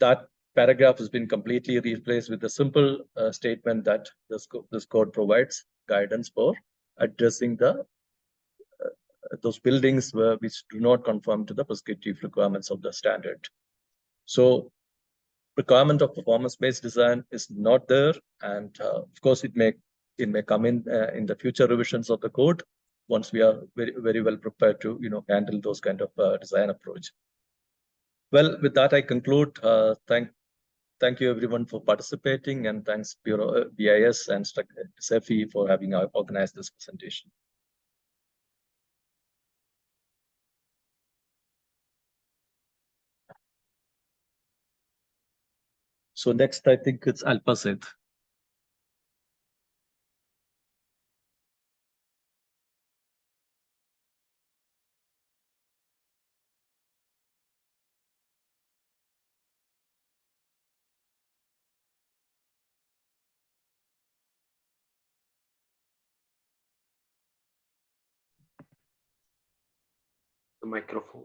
that paragraph has been completely replaced with a simple statement that this code provides guidance for addressing those buildings which do not conform to the prescriptive requirements of the standard. So requirement of performance-based design is not there, and of course it may come in the future revisions of the code once we are very, very well prepared to handle those kind of design approach. Well, with that I conclude. Thank you everyone for participating, and thanks Bureau BIS and SEFI for having organized this presentation. So next, I think it's Alpasid. The microphone.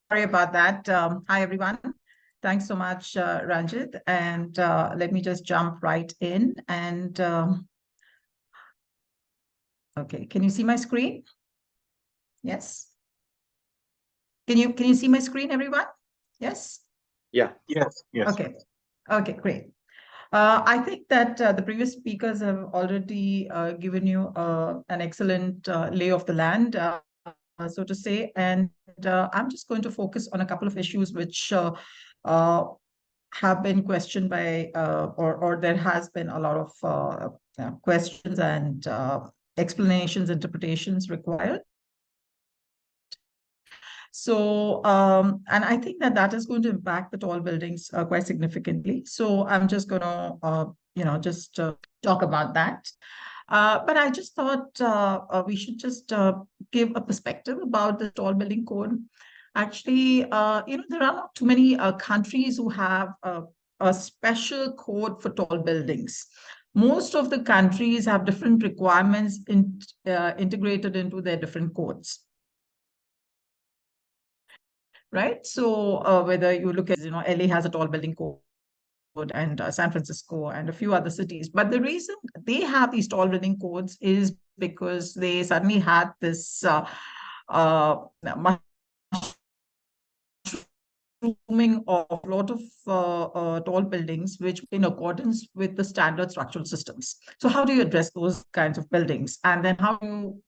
Sorry about that. Hi, everyone. Thanks so much, Ranjit. And let me just jump right in. And okay, can you see my screen? Yes. Can you see my screen, everyone? Yes? Yeah. Yes. Okay. Okay, great. I think that the previous speakers have already given you an excellent lay of the land, so to say, and I'm just going to focus on a couple of issues which have been questioned by, or there has been a lot of questions and explanations, interpretations required. So, and I think that that is going to impact the tall buildings quite significantly. So I'm just going to, just talk about that. But I just thought we should just give a perspective about the tall building code. Actually, there are not too many countries who have a special code for tall buildings. Most of the countries have different requirements integrated into their different codes. Right? So whether you look at, LA has a tall building code and San Francisco and a few other cities. But the reason they have these tall building codes is because they suddenly had this mushrooming of a lot of tall buildings, which in accordance with the standard structural systems. So how do you address those kinds of buildings? And then how do you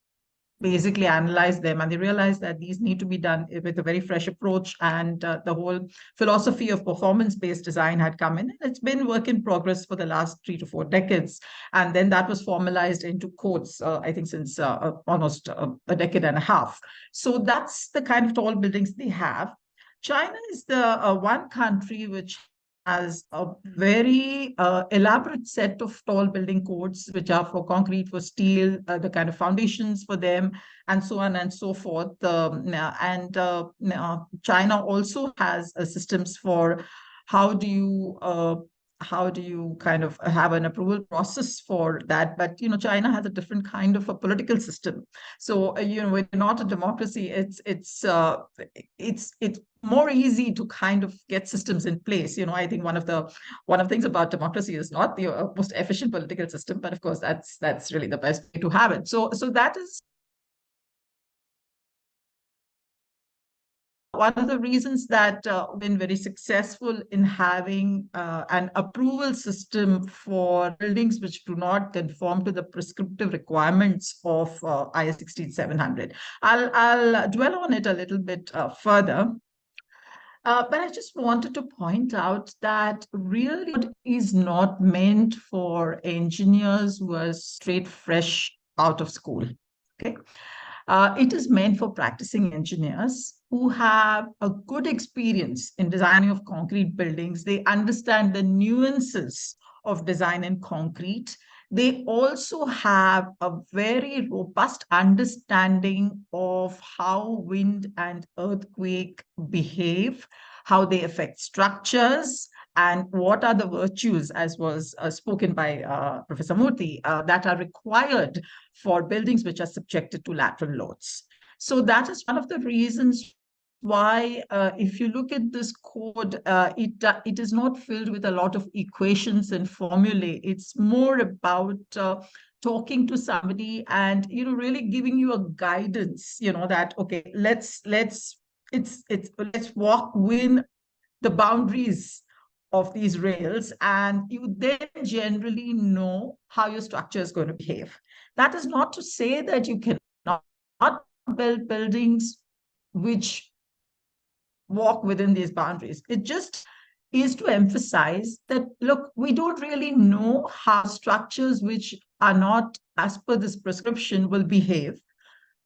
basically analyze them, and they realize that these need to be done with a very fresh approach, and the whole philosophy of performance-based design had come in. It's been work in progress for the last 3 to 4 decades, and then that was formalized into codes, I think since almost a decade and a half. So that's the kind of tall buildings they have. China is the one country which has a very elaborate set of tall building codes, which are for concrete, for steel, the kind of foundations for them, and so on and so forth. China also has systems for how do you kind of have an approval process for that. But China has a different kind of a political system. So we're not a democracy. It's more easy to kind of get systems in place. I think one of the things about democracy is not the most efficient political system, but of course that's really the best way to have it. So that is one of the reasons that we've been very successful in having an approval system for buildings which do not conform to the prescriptive requirements of IS 16700. I'll dwell on it a little bit further. But I just wanted to point out that really it is not meant for engineers who are straight fresh out of school. Okay. It is meant for practicing engineers who have a good experience in designing of concrete buildings. They understand the nuances of design in concrete. They also have a very robust understanding of how wind and earthquake behave, how they affect structures, and what are the virtues, as was spoken by Professor Murthy, that are required for buildings which are subjected to lateral loads. So that is one of the reasons why, if you look at this code, it is not filled with a lot of equations and formulae. It's more about talking to somebody and really giving you a guidance. That okay, let's walk within the boundaries of these rails, and you then generally know how your structure is going to behave. That is not to say that you cannot build buildings which walk within these boundaries. It just is to emphasize that, look, we don't really know how structures which are not as per this prescription will behave.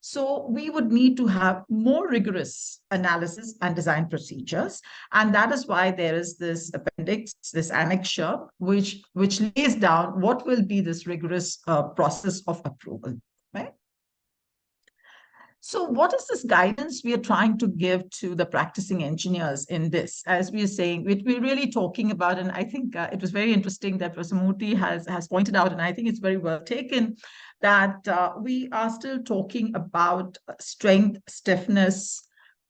So we would need to have more rigorous analysis and design procedures. And that is why there is this appendix, this annexure, which lays down what will be this rigorous process of approval, right? So what is this guidance we are trying to give to the practicing engineers in this? As we are saying, we're really talking about, and I think it was very interesting that Professor Murthy has pointed out, and I think it's very well taken, that we are still talking about strength, stiffness,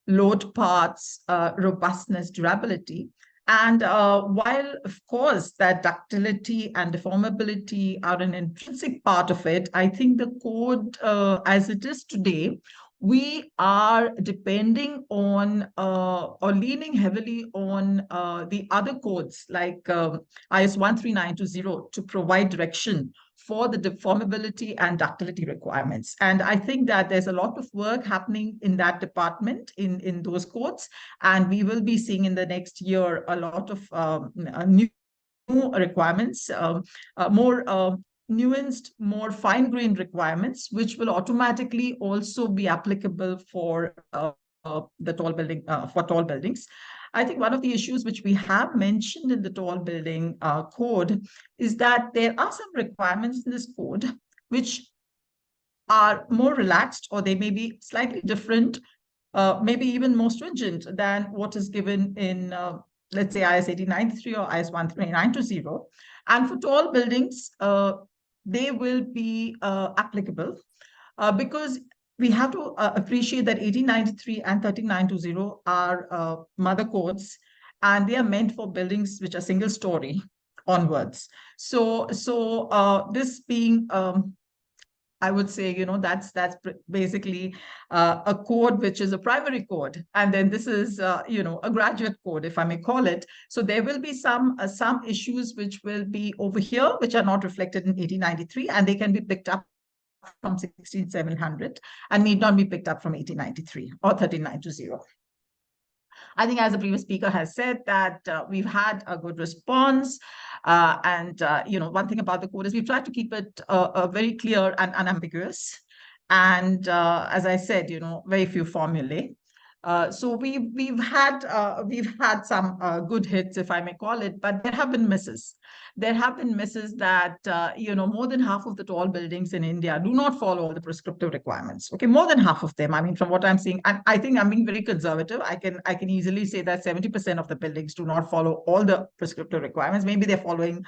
load paths, robustness, durability. And while, of course, that ductility and deformability are an intrinsic part of it, I think the code as it is today we are depending on or leaning heavily on the other codes like IS 13920 to provide direction for the deformability and ductility requirements. And I think that there's a lot of work happening in that department in those codes. And we will be seeing in the next year a lot of new requirements, more nuanced, more fine-grained requirements, which will automatically also be applicable for the tall building for tall buildings. I think one of the issues which we have mentioned in the tall building code is that there are some requirements in this code which are more relaxed, or they may be slightly different, maybe even more stringent than what is given in let's say IS 1893 or IS 13920. And for tall buildings, they will be applicable because we have to appreciate that 1893 and 13920 are mother codes, and they are meant for buildings which are single story onwards. So this being I would say, that's basically a code which is a primary code, and then this is a graduate code, if I may call it. So there will be some issues which will be over here, which are not reflected in 1893, and they can be picked up from 16700 and need not be picked up from 1893 or 13920. I think, as the previous speaker has said, that we've had a good response. One thing about the code is we've tried to keep it very clear and unambiguous. And as I said, very few formulae. So we've had some good hits, if I may call it, but there have been misses. There have been misses that more than half of the tall buildings in India do not follow all the prescriptive requirements. Okay, more than half of them. I mean, from what I'm seeing, and I think I'm being very conservative. I can easily say that 70% of the buildings do not follow all the prescriptive requirements. Maybe they're following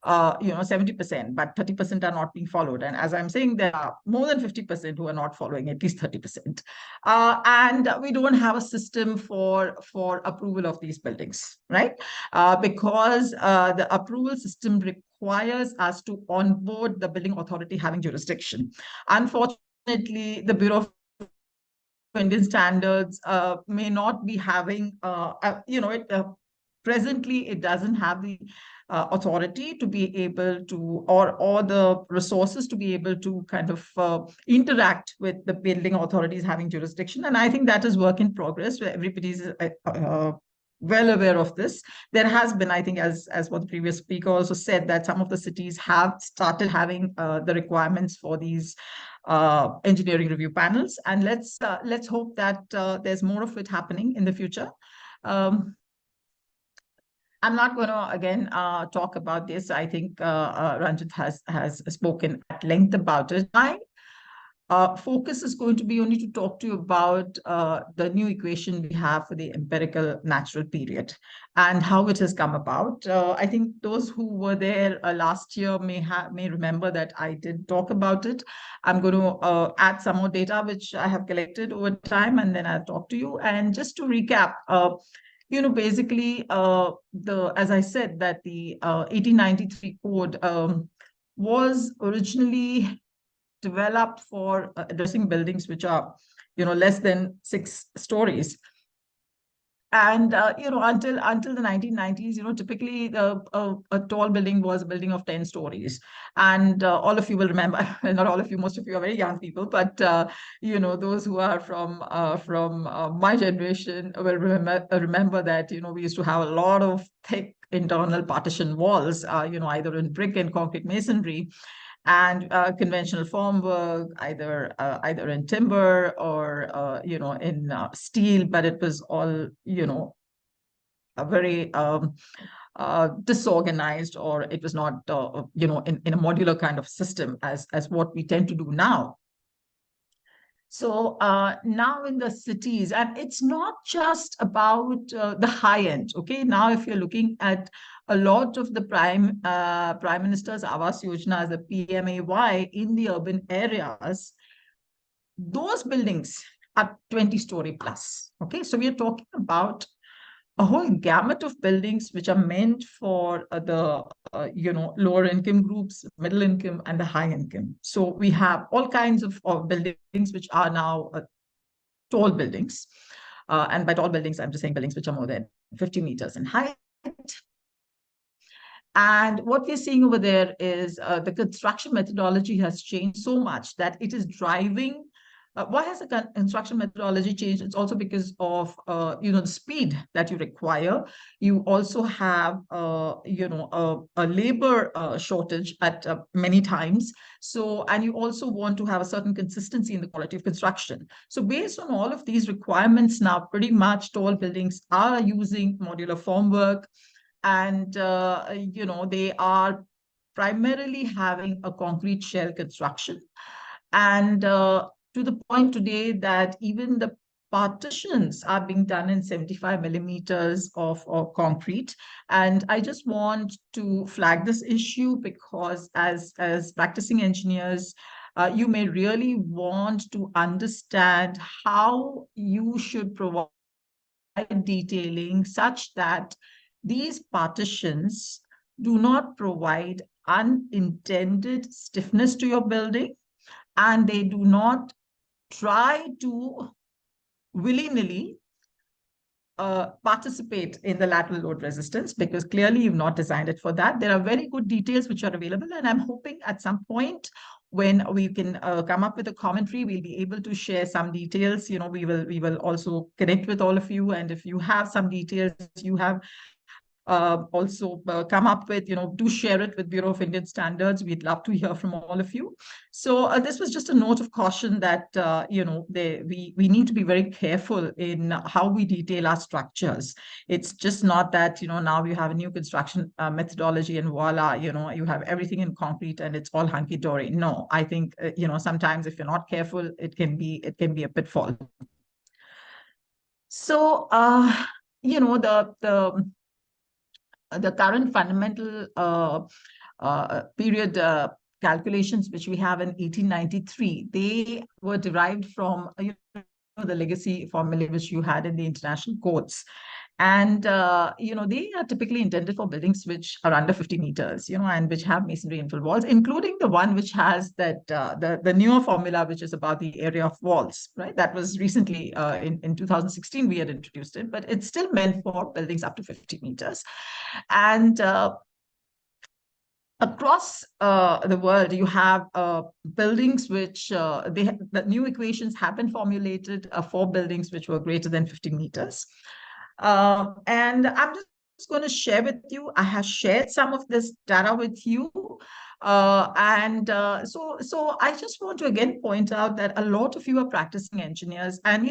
70%, but 30% are not being followed. And as I'm saying, there are more than 50% who are not following at least 30%. And we don't have a system for approval of these buildings, right? Because the approval system requires us to onboard the building authority having jurisdiction. Unfortunately, the Bureau of Indian Standards may not be having, presently it doesn't have the authority to be able to, or the resources to be able to kind of interact with the building authorities having jurisdiction. And I think that is work in progress, where everybody's well aware of this. There has been, I think, as what the previous speaker also said, that some of the cities have started having the requirements for these engineering review panels. And let's hope that there's more of it happening in the future. I'm not going to, again, talk about this. I think Ranjit has spoken at length about it. My focus is going to be only to talk to you about the new equation we have for the empirical natural period and how it has come about. I think those who were there last year may remember that I did talk about it. I'm going to add some more data which I have collected over time, and then I'll talk to you. And just to recap, basically, as I said, that the 1893 code was originally developed for addressing buildings which are, less than 6 stories. And, until the 1990s, typically a tall building was a building of 10 stories. And all of you will remember, not all of you, most of you are very young people, but, those who are from my generation will remember that, we used to have a lot of thick internal partition walls, either in brick and concrete masonry, and conventional formwork, either in timber or in steel, but it was all a very disorganized, or it was not in a modular kind of system as what we tend to do now. So now in the cities, and it's not just about the high end. Okay, now if you're looking at a lot of the Prime Minister's Awas Yojana, the PMAY in the urban areas, those buildings are 20-story plus. Okay, so we are talking about a whole gamut of buildings which are meant for the lower income groups, middle income, and the high income. So we have all kinds of buildings which are now tall buildings. And by tall buildings, I'm just saying buildings which are more than 50 meters in height. And what we're seeing over there is the construction methodology has changed so much that it is driving. Why has the construction methodology changed? It's also because of the speed that you require. You also have a labor shortage at many times. So, and you also want to have a certain consistency in the quality of construction. So based on all of these requirements now, pretty much tall buildings are using modular formwork. And, they are primarily having a concrete shell construction. And to the point today that even the partitions are being done in 75 millimeters of concrete. And I just want to flag this issue because as practicing engineers, you may really want to understand how you should provide detailing such that these partitions do not provide unintended stiffness to your building, and they do not try to willy-nilly participate in the lateral load resistance, because clearly you've not designed it for that. There are very good details which are available, and I'm hoping at some point when we can come up with a commentary, we'll be able to share some details. We will also connect with all of you, and if you have some details you have also come up with, do share it with Bureau of Indian Standards. We'd love to hear from all of you. So this was just a note of caution that, we need to be very careful in how we detail our structures. It's just not that, now you have a new construction methodology and voila, you have everything in concrete and it's all hunky-dory. No, I think, sometimes if you're not careful, it can be a pitfall. So, the current fundamental period calculations which we have in 1893, they were derived from the legacy formula which you had in the international codes. And, they are typically intended for buildings which are under 50 meters, and which have masonry infill walls, including the one which has that, the newer formula, which is about the area of walls, right? That was recently, in 2016, we had introduced it, but it's still meant for buildings up to 50 meters. And across the world, you have buildings which the new equations have been formulated for buildings which were greater than 50 meters. And I'm just going to share with you. I have shared some of this data with you. So I just want to again point out that a lot of you are practicing engineers, and,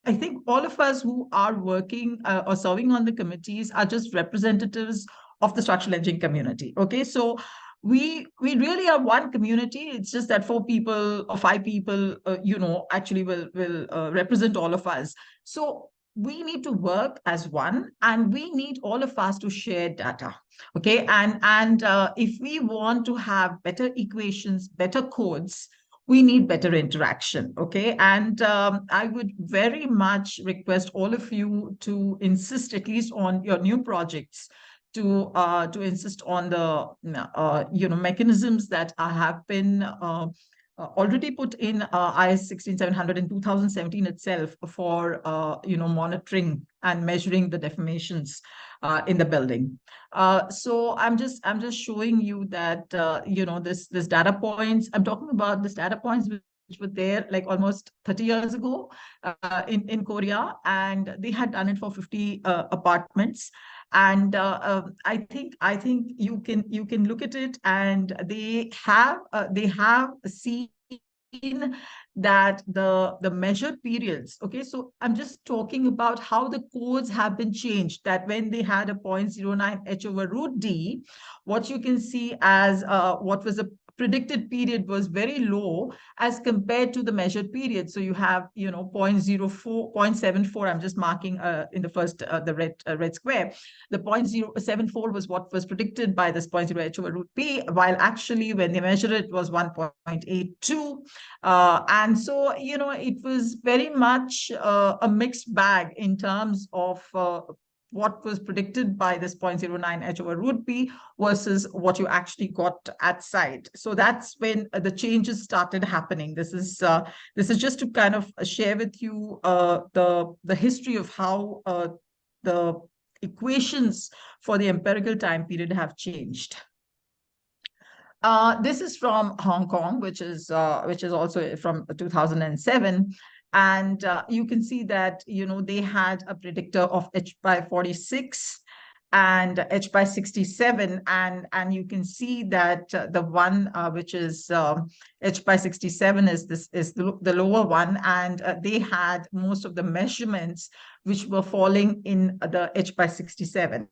I think all of us who are working or serving on the committees are just representatives of the structural engineering community. Okay, so we really are one community. It's just that 4 people or 5 people, actually will represent all of us. So we need to work as one, and we need all of us to share data. Okay, and if we want to have better equations, better codes, we need better interaction. Okay, and I would very much request all of you to insist, at least on your new projects, to insist on the mechanisms that have been already put in IS 16700 in 2017 itself for monitoring and measuring the deformations in the building. So I'm just showing you that this data points. I'm talking about this data points which were there like almost 30 years ago in Korea, and they had done it for 50 apartments. And I think you can look at it, and they have seen that the measured periods. Okay, so I'm just talking about how the codes have been changed, that when they had a 0.09 h over root d, what you can see as what was a predicted period was very low as compared to the measured period. So you have 0.04, 0.74. I'm just marking in the first the red square. The 0.074 was what was predicted by this 0.0 h over root p, while actually when they measured it was 1.82. And so it was very much a mixed bag in terms of what was predicted by this 0.09 H over root B versus what you actually got at site. So that's when the changes started happening. This is just to kind of share with you the history of how the equations for the empirical time period have changed. This is from Hong Kong, which is also from 2007. And you can see that, they had a predictor of H by 46 and H by 67. And you can see that the one which is H by 67 is the lower one. And they had most of the measurements which were falling in the H by 67.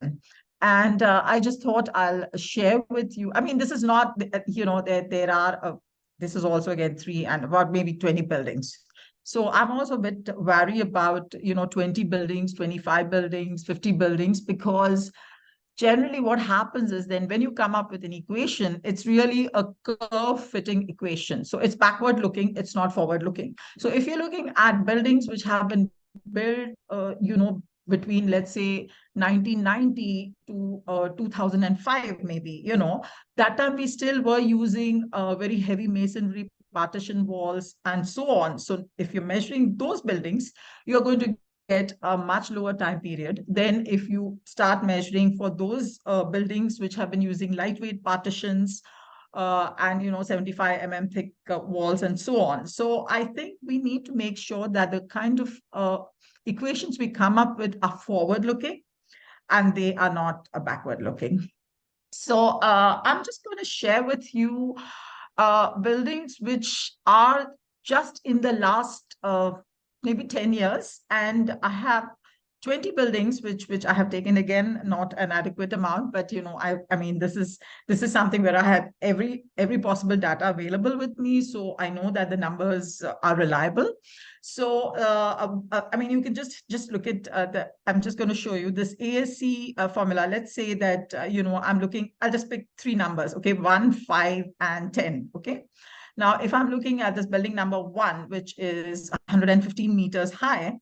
And I just thought I'll share with you. I mean, this is not, there are, this is also again 3 and about maybe 20 buildings. So I'm also a bit wary about, 20 buildings, 25 buildings, 50 buildings, because generally what happens is then when you come up with an equation, it's really a curve fitting equation. So it's backward looking, it's not forward looking. So if you're looking at buildings which have been built, between, let's say, 1990 to 2005, maybe, that time we still were using very heavy masonry partition walls and so on. So if you're measuring those buildings, you're going to get a much lower time period than if you start measuring for those buildings which have been using lightweight partitions and 75 mm thick walls and so on. So I think we need to make sure that the kind of equations we come up with are forward looking and they are not backward looking. So I'm just going to share with you buildings which are just in the last maybe 10 years. And I have 20 buildings which I have taken, again, not an adequate amount, but I mean this is something where I have every possible data available with me, so I know that the numbers are reliable. So I mean, you can just look at I'm just going to show you this ASC formula. Let's say that I'll just pick 3 numbers, okay, 1, 5, and 10. Okay, now if I'm looking at this building number 1, which is 115 meters high,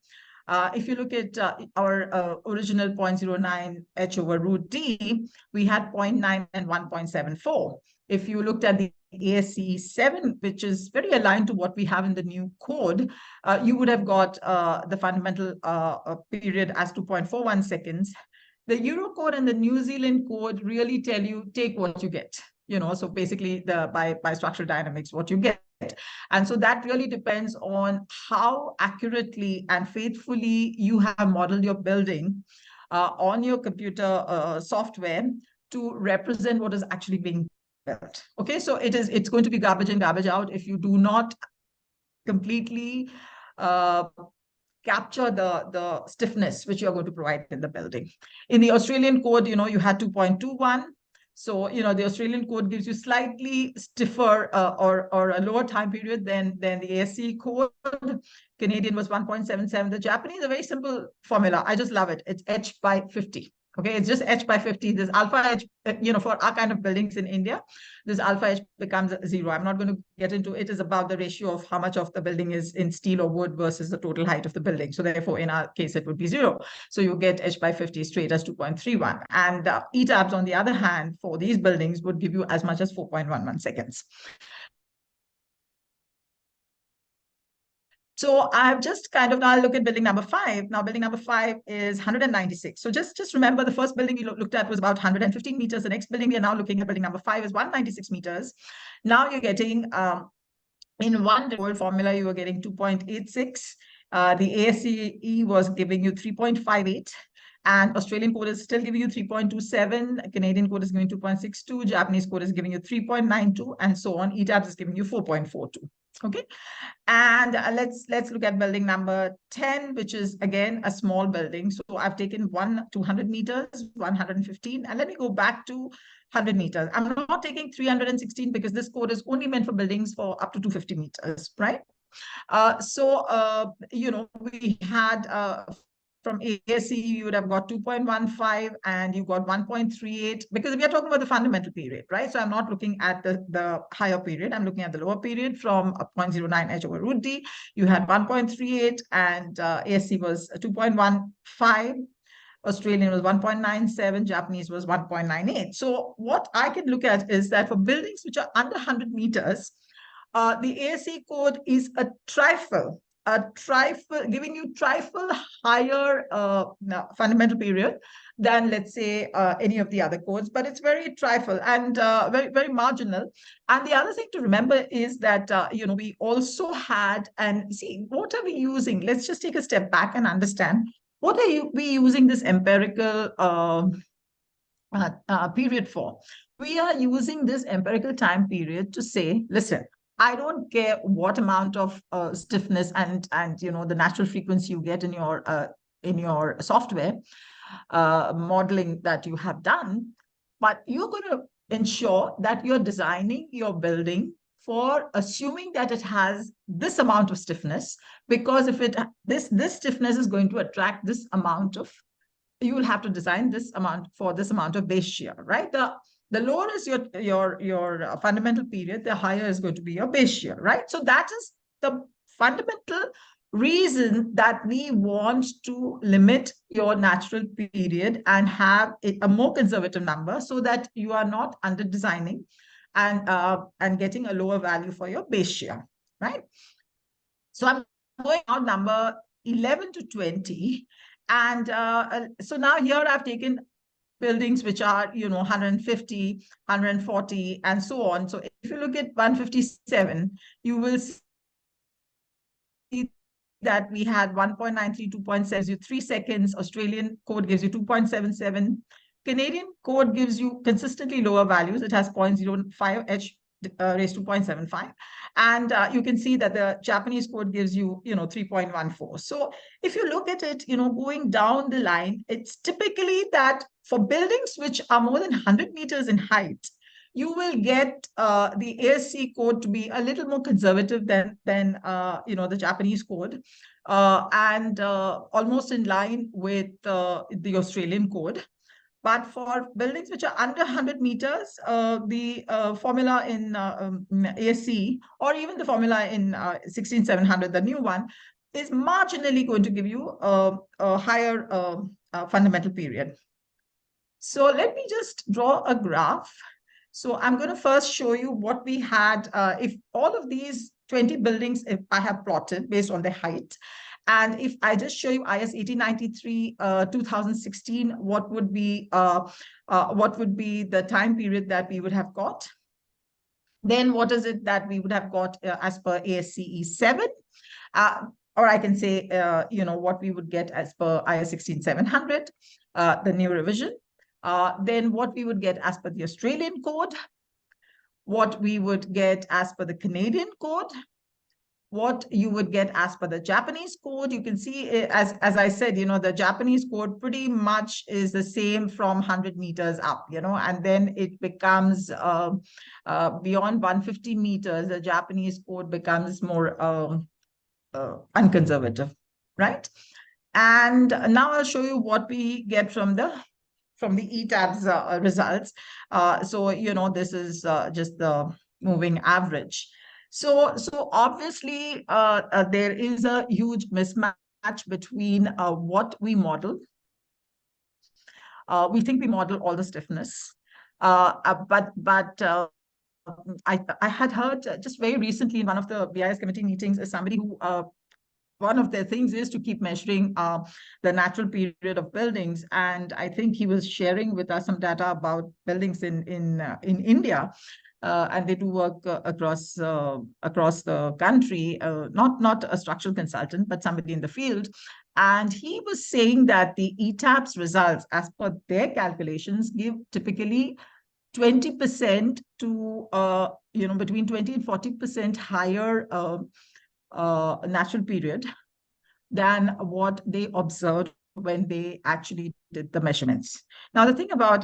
if you look at our original 0.09 H over root D, we had 0.9 and 1.74. If you looked at the ASCE 7, which is very aligned to what we have in the new code, you would have got the fundamental period as 2.41 seconds. The Eurocode and the New Zealand code really tell you, take what you get. So basically by structural dynamics, what you get. And so that really depends on how accurately and faithfully you have modeled your building on your computer software to represent what is actually being built. Okay, so it's going to be garbage in, garbage out if you do not completely capture the stiffness which you're going to provide in the building. In the Australian code, you had 2.21. So, the Australian code gives you slightly stiffer or a lower time period than the ASC code. Canadian was 1.77. The Japanese, a very simple formula. I just love it. It's H by 50. Okay, it's just H by 50. This alpha H, for our kind of buildings in India, this alpha H becomes 0. I'm not going to get into it. Is about the ratio of how much of the building is in steel or wood versus the total height of the building. So therefore, in our case, it would be 0. So you get H by 50 straight as 2.31. And ETABS, on the other hand, for these buildings would give you as much as 4.11 seconds. So I've just kind of now look at building number 5. Now building number 5 is 196. So just remember, the first building we looked at was about 115 meters. The next building we are now looking at, building number 5, is 196 meters. Now you're getting, in one word formula, you were getting 2.86. The ASCE was giving you 3.58. And Australian code is still giving you 3.27. Canadian code is giving 2.62. Japanese code is giving you 3.92, and so on. ETABS is giving you 4.42. Okay, and let's look at building number 10, which is again a small building. So I've taken 200 meters, 115, and let me go back to 100 meters. I'm not taking 316 because this code is only meant for buildings for up to 250 meters, right? We had from ASCE, you would have got 2.15 and you got 1.38, because we are talking about the fundamental period, right? So I'm not looking at the higher period. I'm looking at the lower period from 0.09 H over root D. You had 1.38 and ASCE was 2.15. Australian was 1.97, Japanese was 1.98. So what I can look at is that for buildings which are under 100 meters, the ASC code is a trifle, giving you trifle higher fundamental period than, let's say, any of the other codes, but it's very trifle and very, very marginal. And the other thing to remember is that, we also had, and see, what are we using? Let's just take a step back and understand, what are we using this empirical period for? We are using this empirical time period to say, listen, I don't care what amount of stiffness and the natural frequency you get in your software modeling that you have done, but you're going to ensure that you're designing your building for assuming that it has this amount of stiffness, because if this stiffness is going to attract this amount of, you will have to design this amount for this amount of base shear, right? The lower is your fundamental period, the higher is going to be your base shear, right? So that is the fundamental reason that we want to limit your natural period and have a more conservative number, so that you are not under designing and getting a lower value for your base shear, right? So I'm going on number 11 to 20. And so now here I've taken buildings which are, 150, 140, and so on. So if you look at 157, you will see that we had 1.93, 2.7, you 3 seconds. Australian code gives you 2.77. Canadian code gives you consistently lower values. It has 0.05 H raised to 0.75. And you can see that the Japanese code gives you, 3.14. So if you look at it, going down the line, it's typically that for buildings which are more than 100 meters in height, you will get the ASC code to be a little more conservative than the Japanese code, and almost in line with the Australian code. But for buildings which are under 100 meters, the formula in ASC, or even the formula in 16700, the new one, is marginally going to give you a higher fundamental period. So let me just draw a graph. So I'm going to first show you what we had if all of these 20 buildings, if I have plotted based on their height. And if I just show you IS 1893, 2016, what would be the time period that we would have got? Then what is it that we would have got as per ASCE 7? Or I can say, what we would get as per IS 16700, the new revision. Then what we would get as per the Australian code, what we would get as per the Canadian code, what you would get as per the Japanese code. You can see, as I said, the Japanese code pretty much is the same from 100 meters up, and then it becomes beyond 150 meters, the Japanese code becomes more unconservative, right? And now I'll show you what we get from the ETABS results. So, this is just the moving average. So obviously, there is a huge mismatch between what we model. We think we model all the stiffness, but I had heard just very recently in one of the BIS committee meetings as somebody who one of their things is to keep measuring the natural period of buildings, and I think he was sharing with us some data about buildings in India. And they do work across the country, not a structural consultant, but somebody in the field. And he was saying that the ETABS results, as per their calculations, give typically 20% to, between 20 and 40% higher natural period than what they observed when they actually did the measurements. Now, the thing about,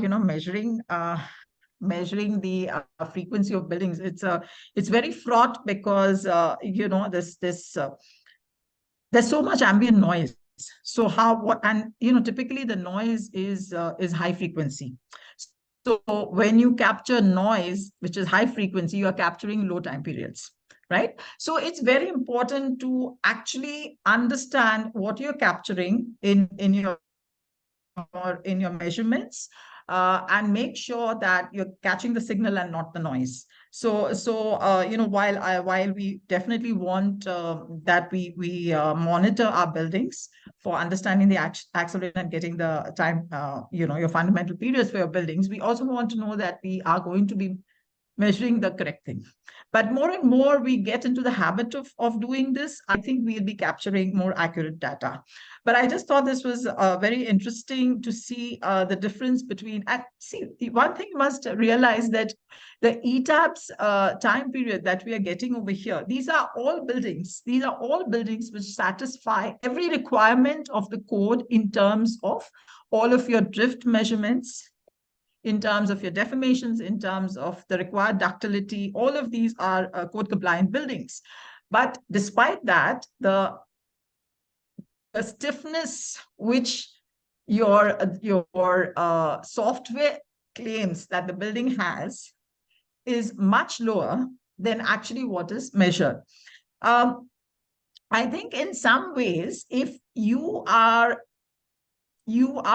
measuring the frequency of buildings, it's very fraught because there's so much ambient noise. So typically the noise is high frequency. So when you capture noise, which is high frequency, you are capturing low time periods, right? So it's very important to actually understand what you're capturing in your your measurements, and make sure that you're catching the signal and not the noise. So while we definitely want that we monitor our buildings for understanding the acceleration and getting the time, your fundamental periods for your buildings, we also want to know that we are going to be measuring the correct thing. But more and more we get into the habit of doing this, I think we'll be capturing more accurate data. But I just thought this was very interesting to see the difference between, and see, the one thing you must realize that the ETABS time period that we are getting over here, these are all buildings which satisfy every requirement of the code in terms of all of your drift measurements, in terms of your deformations, in terms of the required ductility. All of these are code compliant buildings. But despite that, the stiffness which your software claims that the building has is much lower than actually what is measured. I think in some ways, if you are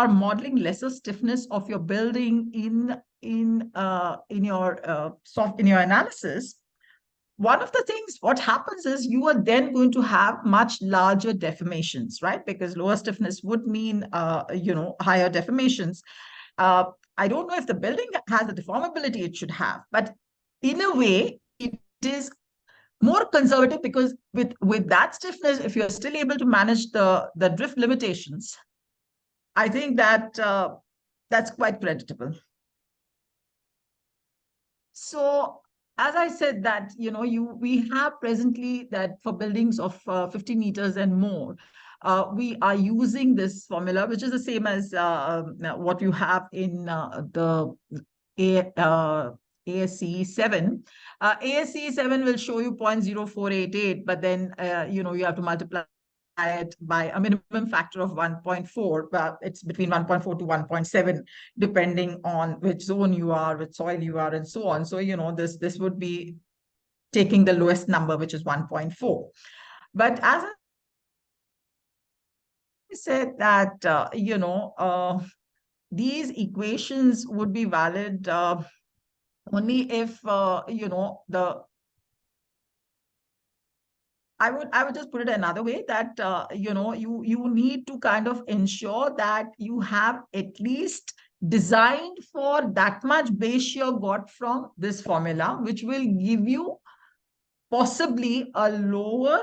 modeling lesser stiffness of your building in your analysis, one of the things, what happens is you are then going to have much larger deformations, right? Because lower stiffness would mean higher deformations. I don't know if the building has the deformability it should have, but in a way it is more conservative, because with that stiffness, if you're still able to manage the drift limitations, I think that that's quite creditable. So as I said that, we have presently that for buildings of 50 meters and more, we are using this formula, which is the same as what you have in the ASCE 7. ASCE 7 will show you 0.0488, but then, you have to multiply it by a minimum factor of 1.4. It's between 1.4 to 1.7, depending on which zone you are, which soil you are, and so on. So, this would be taking the lowest number, which is 1.4. But as I said that, these equations would be valid only if, I would just put it another way, that you need to kind of ensure that you have at least designed for that much base shear got from this formula, which will give you possibly a lower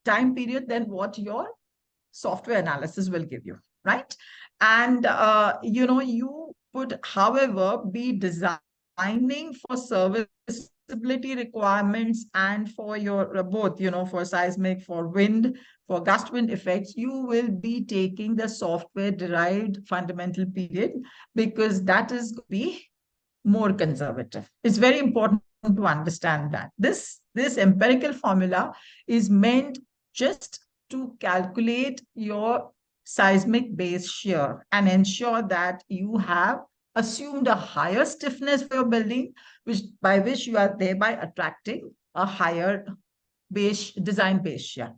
time period than what your software analysis will give you, right? And you would, however, be designing for serviceability requirements and for your both, for seismic, for wind, for gust wind effects. You will be taking the software derived fundamental period, because that is going to be more conservative. It's very important to understand that this empirical formula is meant just to calculate your seismic base shear and ensure that you have assumed a higher stiffness for your building, by which you are thereby attracting a higher design base shear.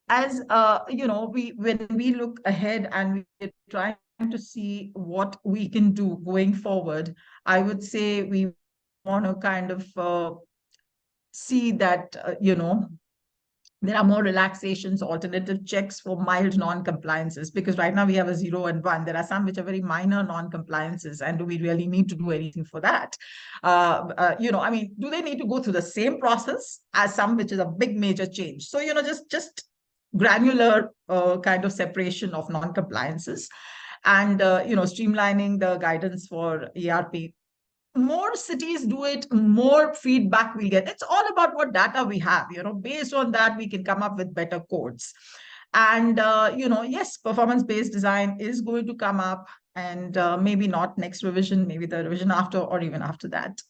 As when we look ahead and we're trying to see what we can do going forward, I would say we want to kind of see that there are more relaxations, alternative checks for mild non-compliances, because right now we have a 0 and 1. There are some which are very minor non-compliances, and do we really need to do anything for that? I mean, do they need to go through the same process as some which is a big major change? So, just granular kind of separation of non-compliances, and streamlining the guidance for ERP. More cities do it, more feedback we get. It's all about what data we have. Based on that, we can come up with better codes. And yes, performance-based design is going to come up, and maybe not next revision, maybe the revision after, or even after that.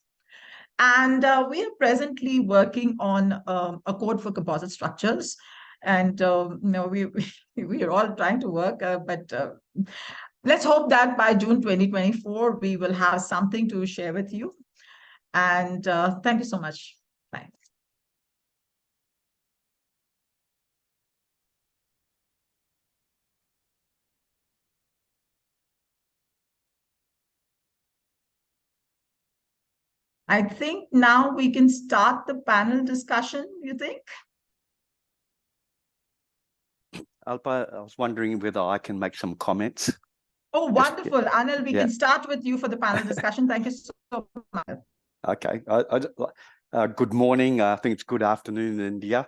And we are presently working on a code for composite structures. And we are all trying to work, but let's hope that by June 2024, we will have something to share with you. And thank you so much. Bye. I think now we can start the panel discussion, you think? Alpa, I was wondering whether I can make some comments. Oh, wonderful. Anil, we yeah. can start with you for the panel discussion. Thank you so much. Okay. Good morning. I think it's good afternoon in India,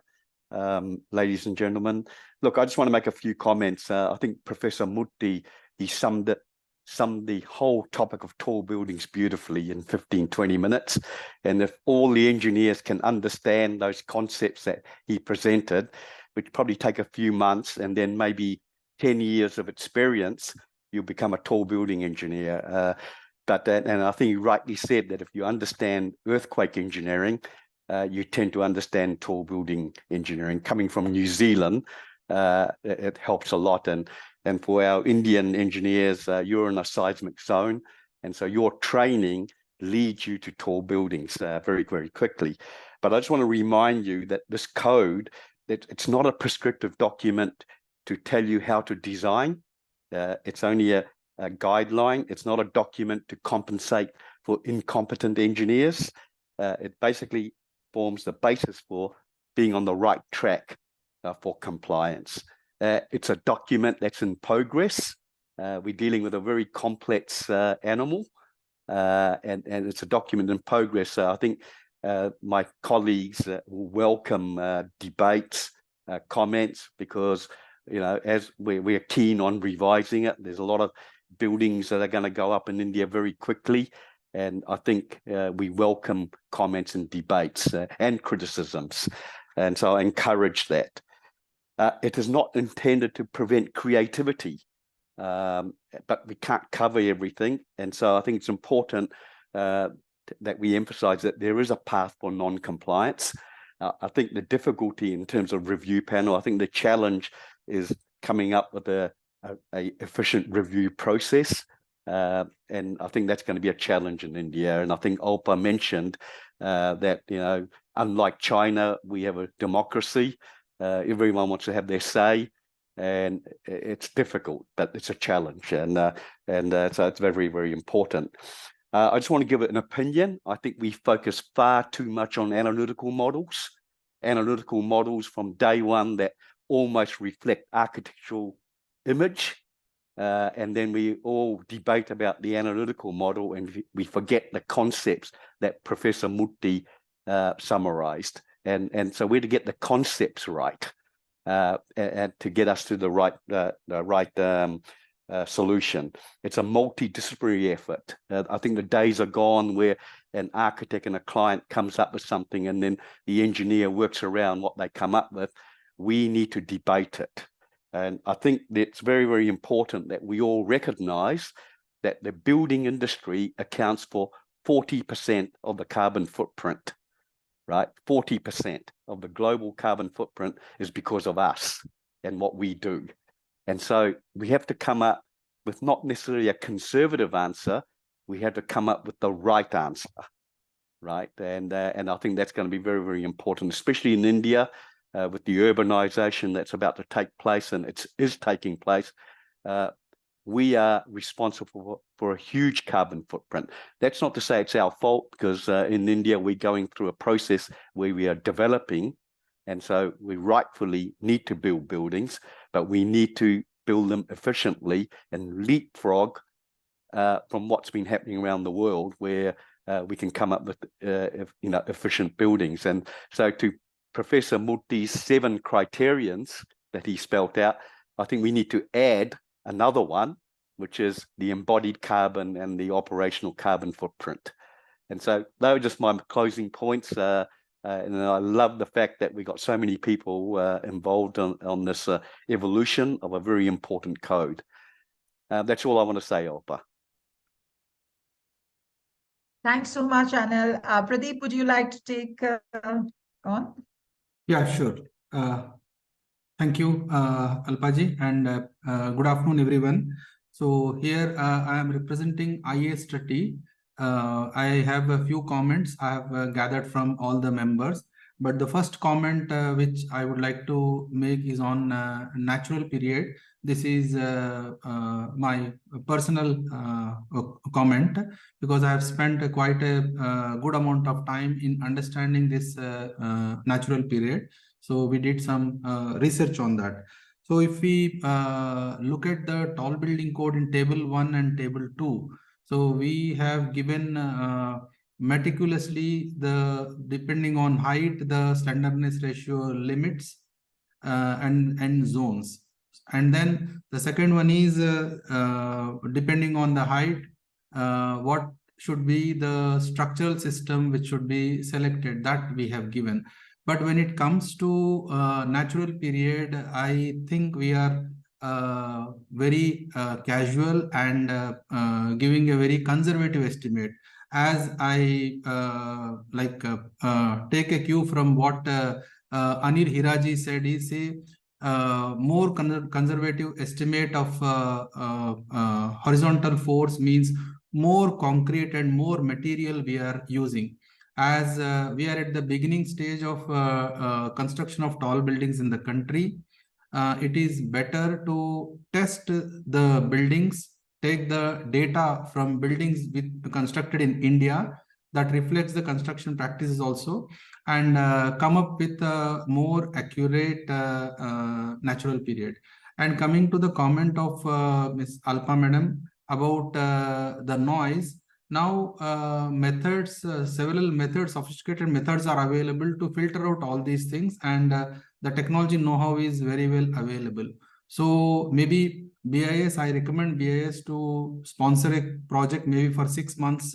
ladies and gentlemen. Look, I just want to make a few comments. I think Professor Murthy, he summed the whole topic of tall buildings beautifully in 15, 20 minutes. And if all the engineers can understand those concepts that he presented, which probably take a few months and then maybe 10 years of experience, you'll become a tall building engineer. And I think you rightly said that if you understand earthquake engineering, you tend to understand tall building engineering. Coming from New Zealand, it helps a lot. And for our Indian engineers, you're in a seismic zone. And so your training leads you to tall buildings very, very quickly. But I just want to remind you that this code, it's not a prescriptive document to tell you how to design. It's only a guideline. It's not a document to compensate for incompetent engineers. It basically forms the basis for being on the right track for compliance. It's a document that's in progress. We're dealing with a very complex animal, and it's a document in progress. So I think my colleagues will welcome debates, comments, because as we're keen on revising it. There's a lot of buildings that are going to go up in India very quickly. And I think we welcome comments and debates and criticisms. And so I encourage that. It is not intended to prevent creativity, but we can't cover everything. And so I think it's important that we emphasize that there is a path for non-compliance. I think the difficulty in terms of review panel, I think the challenge is coming up with a efficient review process. And I think that's going to be a challenge in India. And I think Alpa mentioned that, unlike China, we have a democracy. Everyone wants to have their say, and it's difficult, but it's a challenge. And so it's very, very important. I just want to give it an opinion. I think we focus far too much on analytical models from day one that almost reflect architectural image. And then we all debate about the analytical model, and we forget the concepts that Professor Murthy summarized. And so we're to get the concepts right, and to get us to the right solution. It's a multidisciplinary effort. I think the days are gone where an architect and a client comes up with something and then the engineer works around what they come up with. We need to debate it. And I think it's very, very important that we all recognize that the building industry accounts for 40% of the carbon footprint, right? 40% of the global carbon footprint is because of us and what we do. And so we have to come up with not necessarily a conservative answer. We have to come up with the right answer, right? And I think that's going to be very, very important, especially in India, with the urbanization that's about to take place, and it is taking place. We are responsible for a huge carbon footprint. That's not to say it's our fault, because in India, we're going through a process where we are developing. And so we rightfully need to build buildings, but we need to build them efficiently and leapfrog from what's been happening around the world, where we can come up with efficient buildings. And so to Professor Murthy's 7 criterions that he spelled out, I think we need to add another one, which is the embodied carbon and the operational carbon footprint. And so those are just my closing points. And I love the fact that we got so many people involved on this evolution of a very important code. That's all I want to say, Alpa. Thanks so much, Anil. Pradeep, would you like to take on? Yeah, sure. Thank you, Alpaji, and good afternoon, everyone. So here I am representing IAS30. I have a few comments I have gathered from all the members. But the first comment which I would like to make is on natural period. This is my personal comment, because I have spent quite a good amount of time in understanding this natural period. So we did some research on that. So if we look at the tall building code in table 1 and table 2, so we have given meticulously depending on height, the slenderness ratio limits and zones. And then the second one is depending on the height, what should be the structural system which should be selected, that we have given. But when it comes to natural period, I think we are very casual and giving a very conservative estimate. As I take a cue from what Anil Hiraji said, he say more conservative estimate of horizontal force means more concrete and more material we are using. As we are at the beginning stage of construction of tall buildings in the country, it is better to test the buildings, take the data from buildings constructed in India that reflects the construction practices also, and come up with a more accurate natural period. And coming to the comment of Ms. Alpa Madam about the noise, now several methods, sophisticated methods are available to filter out all these things, and the technology know-how is very well available. So maybe BIS, I recommend BIS to sponsor a project maybe for 6 months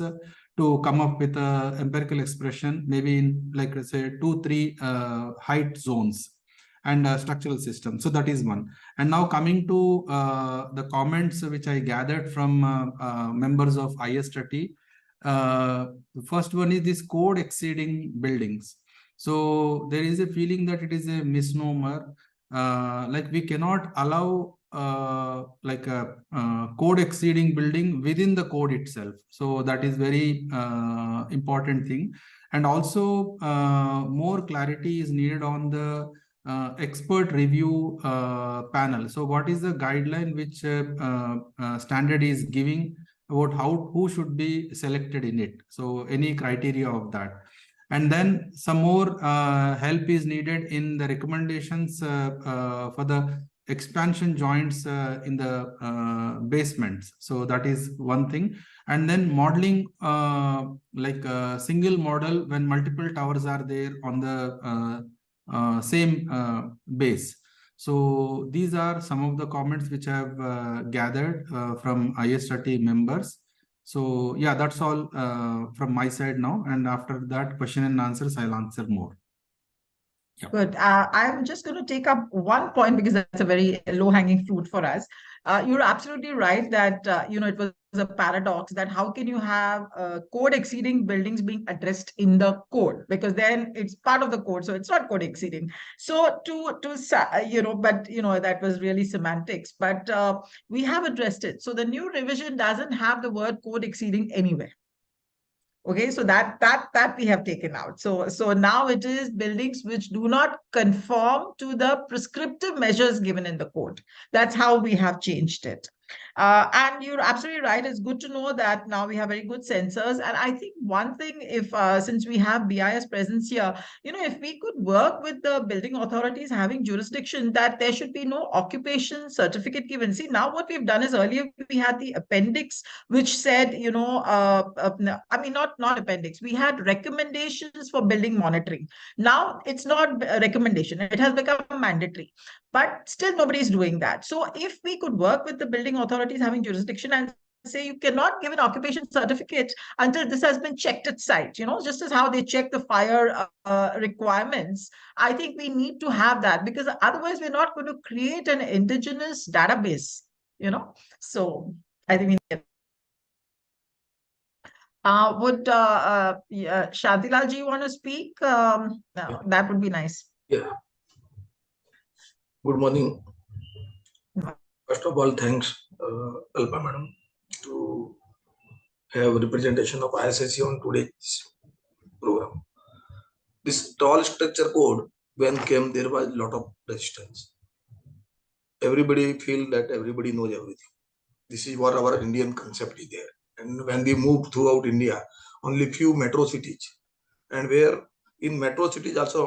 to come up with a empirical expression, maybe in like let's say 2-3 height zones and structural system. So that is one. And now coming to the comments which I gathered from members of IS30. The first one is this code exceeding buildings. So there is a feeling that it is a misnomer. Like we cannot allow like a code exceeding building within the code itself. So that is very important thing. And also more clarity is needed on the expert review panel. So what is the guideline which standard is giving about who should be selected in it? So any criteria of that. And then some more help is needed in the recommendations for the expansion joints in the basements. So that is one thing. And then modeling like a single model when multiple towers are there on the same base. So these are some of the comments which I have gathered from IS30 members. So yeah, that's all from my side now. And after that, question and answers, I'll answer more. Yeah. Good. I'm just going to take up one point because that's a very low-hanging fruit for us. You're absolutely right that it was a paradox that how can you have code exceeding buildings being addressed in the code, because then it's part of the code, so it's not code exceeding. So but that was really semantics. But we have addressed it. So the new revision doesn't have the word code exceeding anywhere. Okay, so that we have taken out. So now it is buildings which do not conform to the prescriptive measures given in the code. That's how we have changed it. And you're absolutely right. It's good to know that now we have very good sensors. And I think one thing, if since we have BIS presence here, if we could work with the building authorities having jurisdiction, that there should be no occupation certificate given. See, now what we've done is earlier we had the appendix, which said, not appendix. We had recommendations for building monitoring. Now it's not a recommendation. It has become mandatory. But still nobody is doing that. So if we could work with the building authorities having jurisdiction and say you cannot give an occupation certificate until this has been checked at site, just as how they check the fire requirements, I think we need to have that, because otherwise we're not going to create an indigenous database, So I think we need. Would Shadilal ji want to speak? No, that would be nice. Yeah. Good morning. First of all, thanks, Alpa Madam, to have representation of ISSC on today's program. this tall structure code, when came, there was a lot of resistance. Everybody feel that everybody knows everything. This is what our Indian concept is there. And when we moved throughout India, only few metro cities, and where in metro cities also,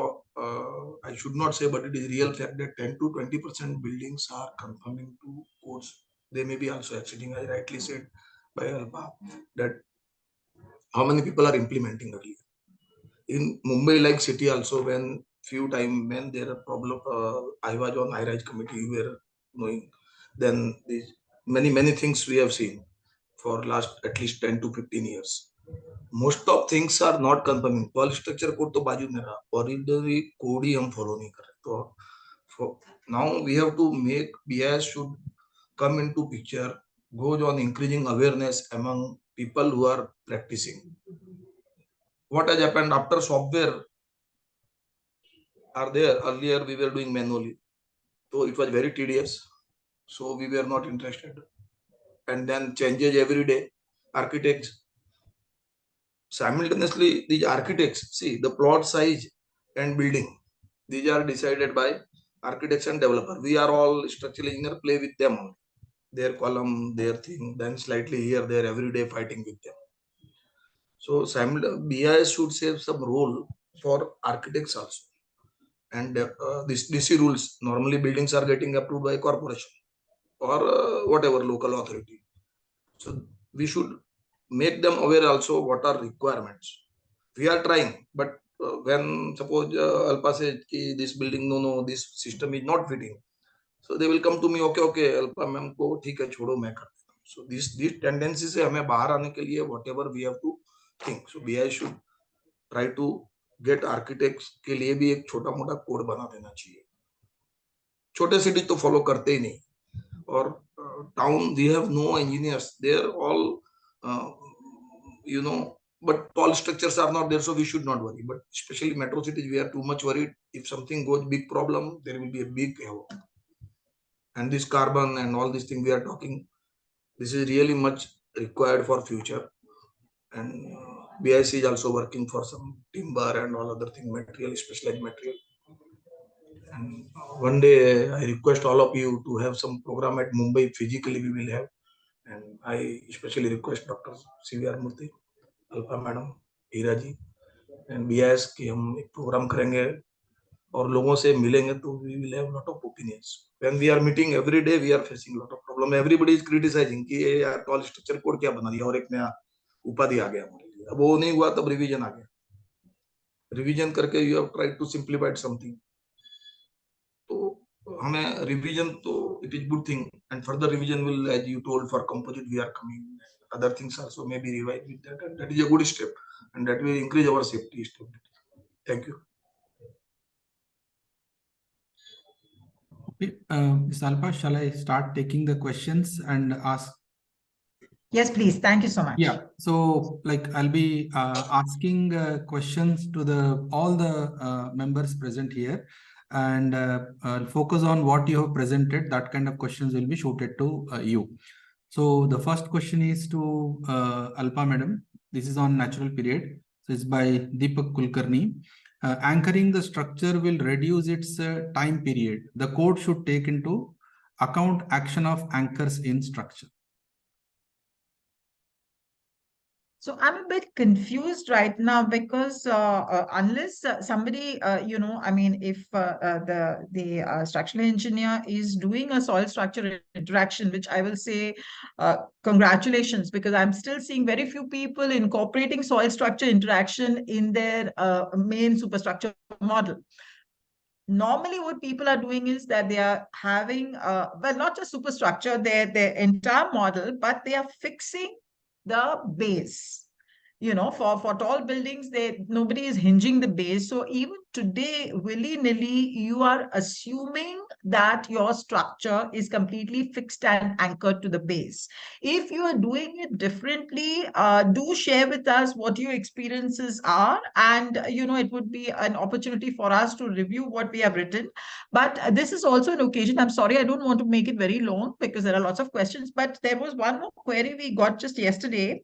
I should not say, but it is real fact that 10 to 20% buildings are conforming to codes. They may be also exceeding, as rightly said by Alpa, that how many people are implementing earlier. In Mumbai, like city also, when few time when there are problem, I was on high-rise committee, you were knowing, then these many things we have seen for last at least 10 to 15 years. Most of things are not confirming. Wall structure code तो बाजू में रहा, ordinary code ही हम follow नहीं कर रहे. तो for now we have to make BIS should come into picture, goes on increasing awareness among people who are practicing. What has happened after software are there? Earlier we were doing manually, so it was very tedious. So we were not interested. And then changes every day. Architects simultaneously, these architects see the plot size and building. These are decided by architects and developer. We are all structural engineer, play with them only. Their column, their thing, then slightly here, there, every day fighting with them. So BIS should save some role for architects also. And this DC rules, normally buildings are getting approved by corporation or whatever local authority. So we should make them aware also what are requirements. We are trying, but when suppose Alpa says this building, no, this system is not fitting. So they will come to me, okay, Alpa ma'am को ठीक है छोड़ो मैं कर देता हूँ. So this tendency से हमें बाहर आने के लिए whatever we have to think. So BI should try to get architects के लिए भी एक छोटा मोटा कोड बना देना चाहिए. छोटे सिटी तो फॉलो करते ही नहीं. और town we have no engineers. They are all but tall structures are not there, so we should not worry. But especially metro cities, we are too much worried. If something goes big problem, there will be a big havoc. And this carbon and all these things we are talking, this is really much required for future. And BIC is also working for some timber and all other thing, material, specialized material. And one day I request all of you to have some program at Mumbai. Physically we will have. And I especially request Dr. C.V.R. Murthy, Alpa madam, Heera ji and BIS की हम एक programme करेंगे और लोगों से मिलेंगे तो we will have lot of opinions. When we are meeting every day, we are facing lot of problem. Everybody is criticizing कि ये यार टॉल स्ट्रक्चर कोड क्या बना दिया और एक नया उपाधि आ गया हमारे लिए. अब वो नहीं हुआ तब रिवीजन आ गया. रिवीजन करके you have tried to simplify something. तो हमें रिवीजन तो it is good thing and further revision will, as you told, for composite we are coming. Other things also may be revised with that, and that is a good step, and that will increase our safety stability. Thank you. Ms. Alpa, shall I start taking the questions and ask? Yes, please. Thank you so much. Yeah. So, like, I'll be asking questions to all the members present here, and I'll focus on what you have presented. That kind of questions will be shooted to you. So the first question is to Alpa Madam. This is on natural period. So it's by Deepak Kulkarni. Anchoring the structure will reduce its time period. The code should take into account action of anchors in structure. So I'm a bit confused right now because unless somebody, if the structural engineer is doing a soil structure interaction, which I will say congratulations, because I'm still seeing very few people incorporating soil structure interaction in their main superstructure model. Normally what people are doing is that they are having, not just superstructure, their entire model, but they are fixing the base. For tall buildings, nobody is hinging the base. So even today, willy-nilly, you are assuming that your structure is completely fixed and anchored to the base. If you are doing it differently, do share with us what your experiences are. And, it would be an opportunity for us to review what we have written. But this is also an occasion. I'm sorry, I don't want to make it very long because there are lots of questions. But there was one more query we got just yesterday.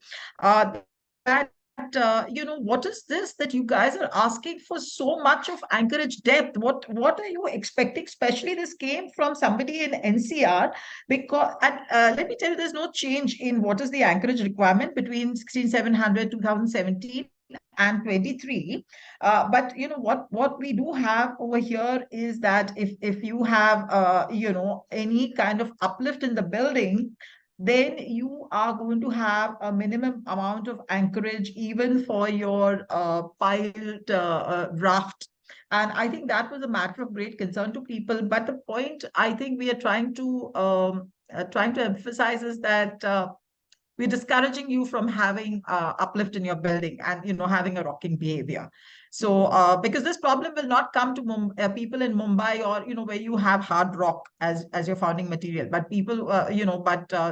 That what is this that you guys are asking for so much of anchorage depth? What are you expecting? Especially this came from somebody in NCR, because let me tell you, there's no change in what is the anchorage requirement between 16700, 2017 and 23. But what we do have over here is that if you have any kind of uplift in the building, then you are going to have a minimum amount of anchorage even for your piled raft. And I think that was a matter of great concern to people. But the point I think we are trying to emphasize is that we're discouraging you from having uplift in your building and having a rocking behavior. So because this problem will not come to people in Mumbai or where you have hard rock as your founding material, but people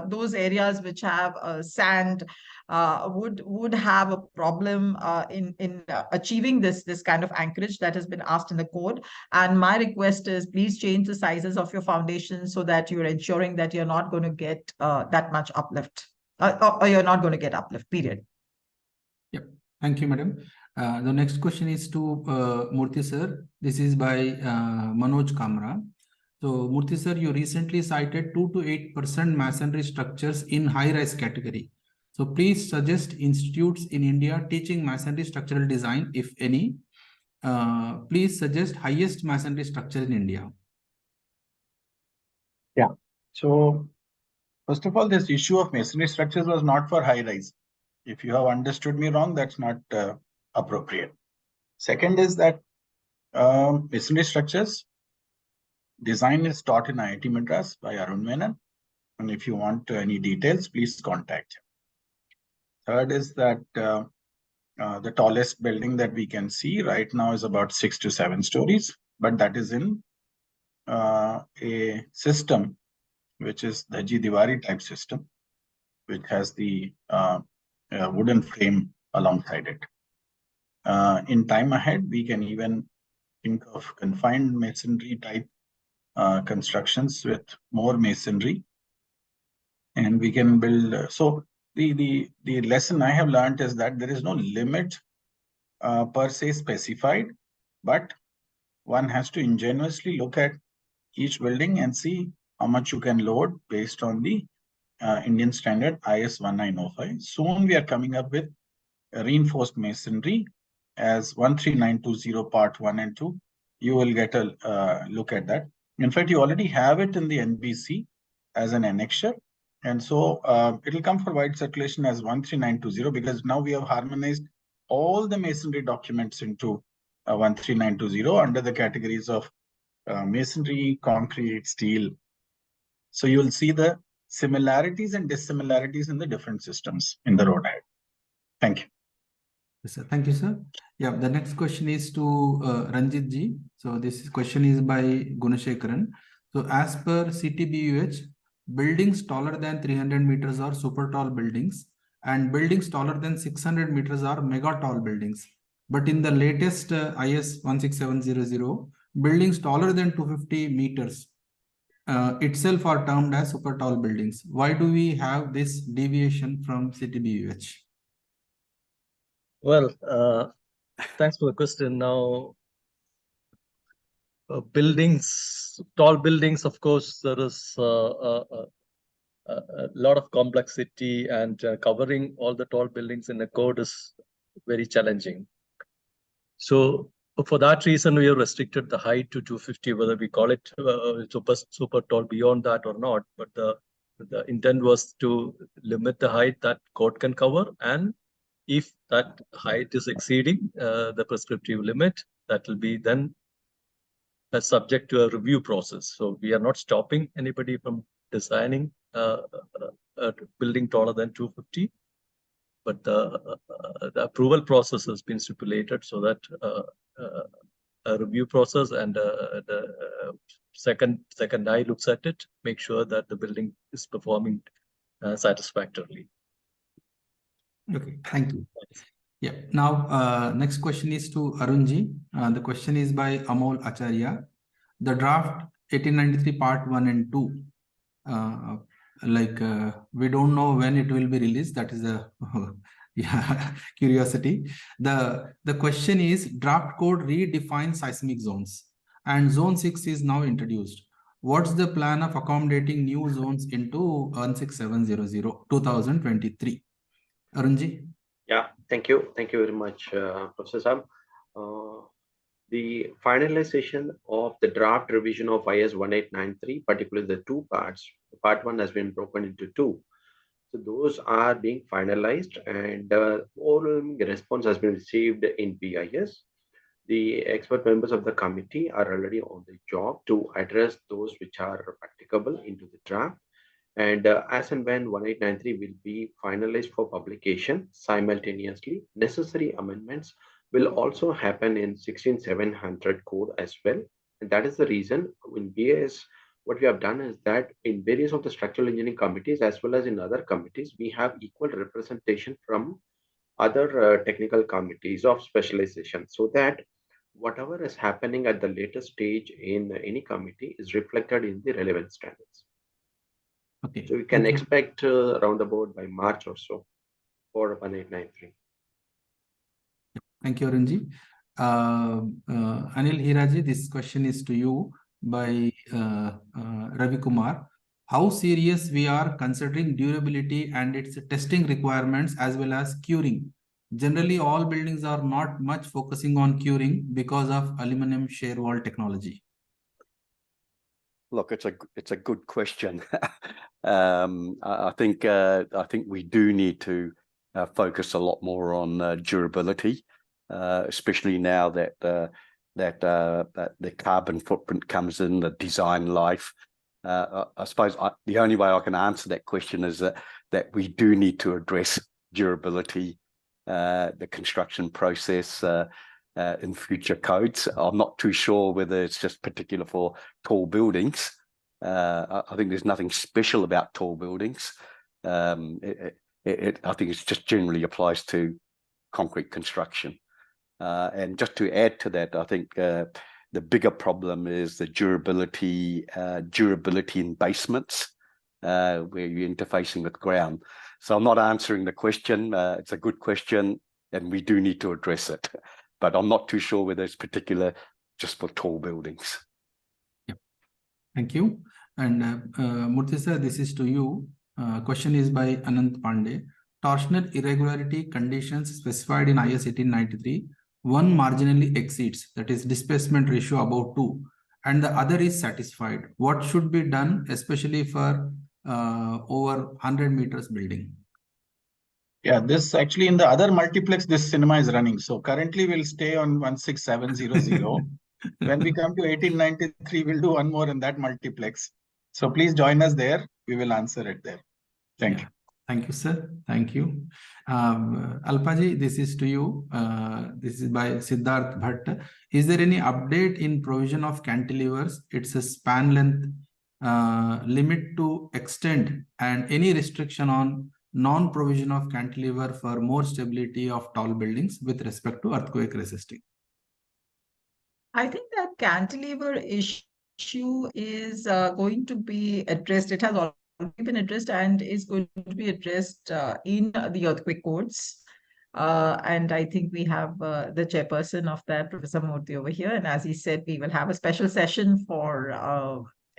those areas which have sand would have a problem in achieving this kind of anchorage that has been asked in the code. And my request is, please change the sizes of your foundation so that you're ensuring that you're not going to get that much uplift. Or you're not going to get uplift, period. Yep. Thank you, madam. The next question is to Murthy sir. This is by Manoj Kamra. So Murthy sir, you recently cited 2 to 8% masonry structures in high-rise category. So please suggest institutes in India teaching masonry structural design, if any. Please suggest highest masonry structure in India. Yeah. So first of all, this issue of masonry structures was not for high rise. If you have understood me wrong, that's not appropriate. Second is that masonry structures design is taught in IIT Madras by Arun Menon. And if you want any details, please contact him. Third is that the tallest building that we can see right now is about 6 to 7 stories, but that is in a system which is the Diwari type system, which has the wooden frame alongside it. In time ahead, we can even think of confined masonry type constructions with more masonry, and we can build. So the lesson I have learned is that there is no limit per se specified, but one has to ingenuously look at each building and see how much you can load based on the Indian standard IS 1905. Soon we are coming up with reinforced masonry as 13920 part 1 and 2. You will get a look at that. In fact, you already have it in the NBC as an annexure. And so it will come for wide circulation as 13920, because now we have harmonized all the masonry documents into 13920 under the categories of masonry, concrete, steel. So you will see the similarities and dissimilarities in the different systems in the road ahead. Thank you. Yes, sir. Thank you, sir. Yeah, the next question is to Ranjit ji. So this question is by Gunashekaran. So as per CTBUH, buildings taller than 300 meters are super tall buildings, and buildings taller than 600 meters are mega tall buildings. But in the latest IS 16700, buildings taller than 250 meters itself are termed as super tall buildings. Why do we have this deviation from CTBUH? Well, thanks for the question. Now, buildings, tall buildings, of course, there is a lot of complexity, and covering all the tall buildings in the code is very challenging. So for that reason, we have restricted the height to 250, whether we call it super tall beyond that or not. But the intent was to limit the height that code can cover, and if that height is exceeding the prescriptive limit, that will be then subject to a review process. So we are not stopping anybody from designing a building taller than 250, but the approval process has been stipulated so that a review process and the second eye looks at it, make sure that the building is performing satisfactorily. Okay, thank you. Yeah. Now, next question is to Arunji. The question is by Amol Acharya. The draft 1893 part 1 and 2. We don't know when it will be released. That is the Yeah, curiosity. The question is, draft code redefines seismic zones, and zone 6 is now introduced. What's the plan of accommodating new zones into 16700 2023? Arunji? Yeah, thank you. Thank you very much, Professor Sam. The finalization of the draft revision of IS 1893, particularly the two parts, part one has been broken into two. So those are being finalized, and oral response has been received in BIS. The expert members of the committee are already on the job to address those which are practicable into the draft. And as and when 1893 will be finalized for publication simultaneously, necessary amendments will also happen in 16700 code as well. And that is the reason in BIS, what we have done is that in various of the structural engineering committees as well as in other committees, we have equal representation from other technical committees of specialization, so that whatever is happening at the later stage in any committee is reflected in the relevant standards. Okay. So we can expect roundabout by March or so for 1893. Thank you, Arunji. Anil Hiraji, this question is to you by Ravi Kumar. How serious we are considering durability and its testing requirements as well as curing? Generally, all buildings are not much focusing on curing because of aluminum shear wall technology. Look, it's a good question. I think we do need to focus a lot more on durability, especially now that the carbon footprint comes in, the design life. I suppose the only way I can answer that question is that we do need to address durability, the construction process in future codes. I'm not too sure whether it's just particular for tall buildings. I think there's nothing special about tall buildings. I think it just generally applies to concrete construction. And just to add to that, I think the bigger problem is the durability in basements where you're interfacing with ground. So I'm not answering the question. It's a good question, and we do need to address it. But I'm not too sure whether it's particular just for tall buildings. Yep. Thank you. And Murthy, this is to you. Question is by Anant Pandey. Torsional irregularity conditions specified in IS 1893, one marginally exceeds, that is displacement ratio above 2, and the other is satisfied. What should be done, especially for over 100 meters building? Yeah, this actually in the other multiplex, this cinema is running. So currently we'll stay on 16700. When we come to 1893, we'll do one more in that multiplex. So please join us there. We will answer it there. Thank you. Thank you, sir. Thank you. Alpaji, this is to you. This is by Siddharth Bhatt. Is there any update in provision of cantilevers? It's a span length limit to extend, and any restriction on non-provision of cantilever for more stability of tall buildings with respect to earthquake resisting? I think that cantilever issue is going to be addressed. It has already been addressed and is going to be addressed in the earthquake codes. And I think we have the chairperson of that, Professor Murthy, over here. And as he said, we will have a special session for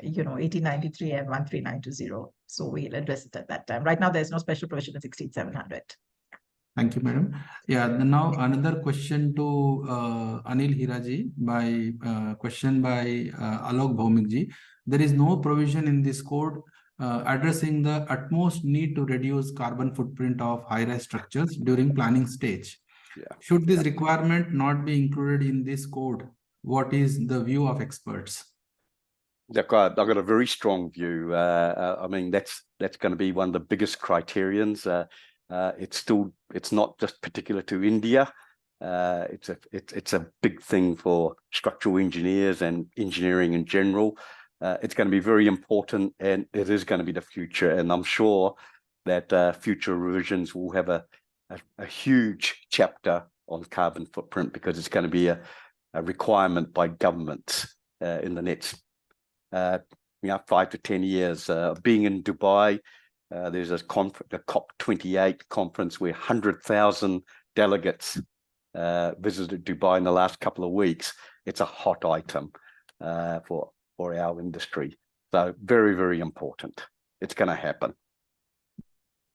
1893 and 13920. So we'll address it at that time. Right now, there's no special provision in 16700. Thank you, madam. Yeah, now another question to Anil Hiraji by question by Alok Bhaumikji. There is no provision in this code addressing the utmost need to reduce carbon footprint of high-rise structures during planning stage. Yeah. Should this requirement not be included in this code? What is the view of experts? I've got a very strong view. I mean, that's going to be one of the biggest criterions. It's not just particular to India. It's a big thing for structural engineers and engineering in general. It's going to be very important, and it is going to be the future. And I'm sure that future revisions will have a huge chapter on carbon footprint, because it's going to be a requirement by governments in the next 5 to 10 years. Being in Dubai, There's a COP28 conference where 100,000 delegates visited Dubai in the last couple of weeks. It's a hot item for our industry. So very, very important. It's going to happen.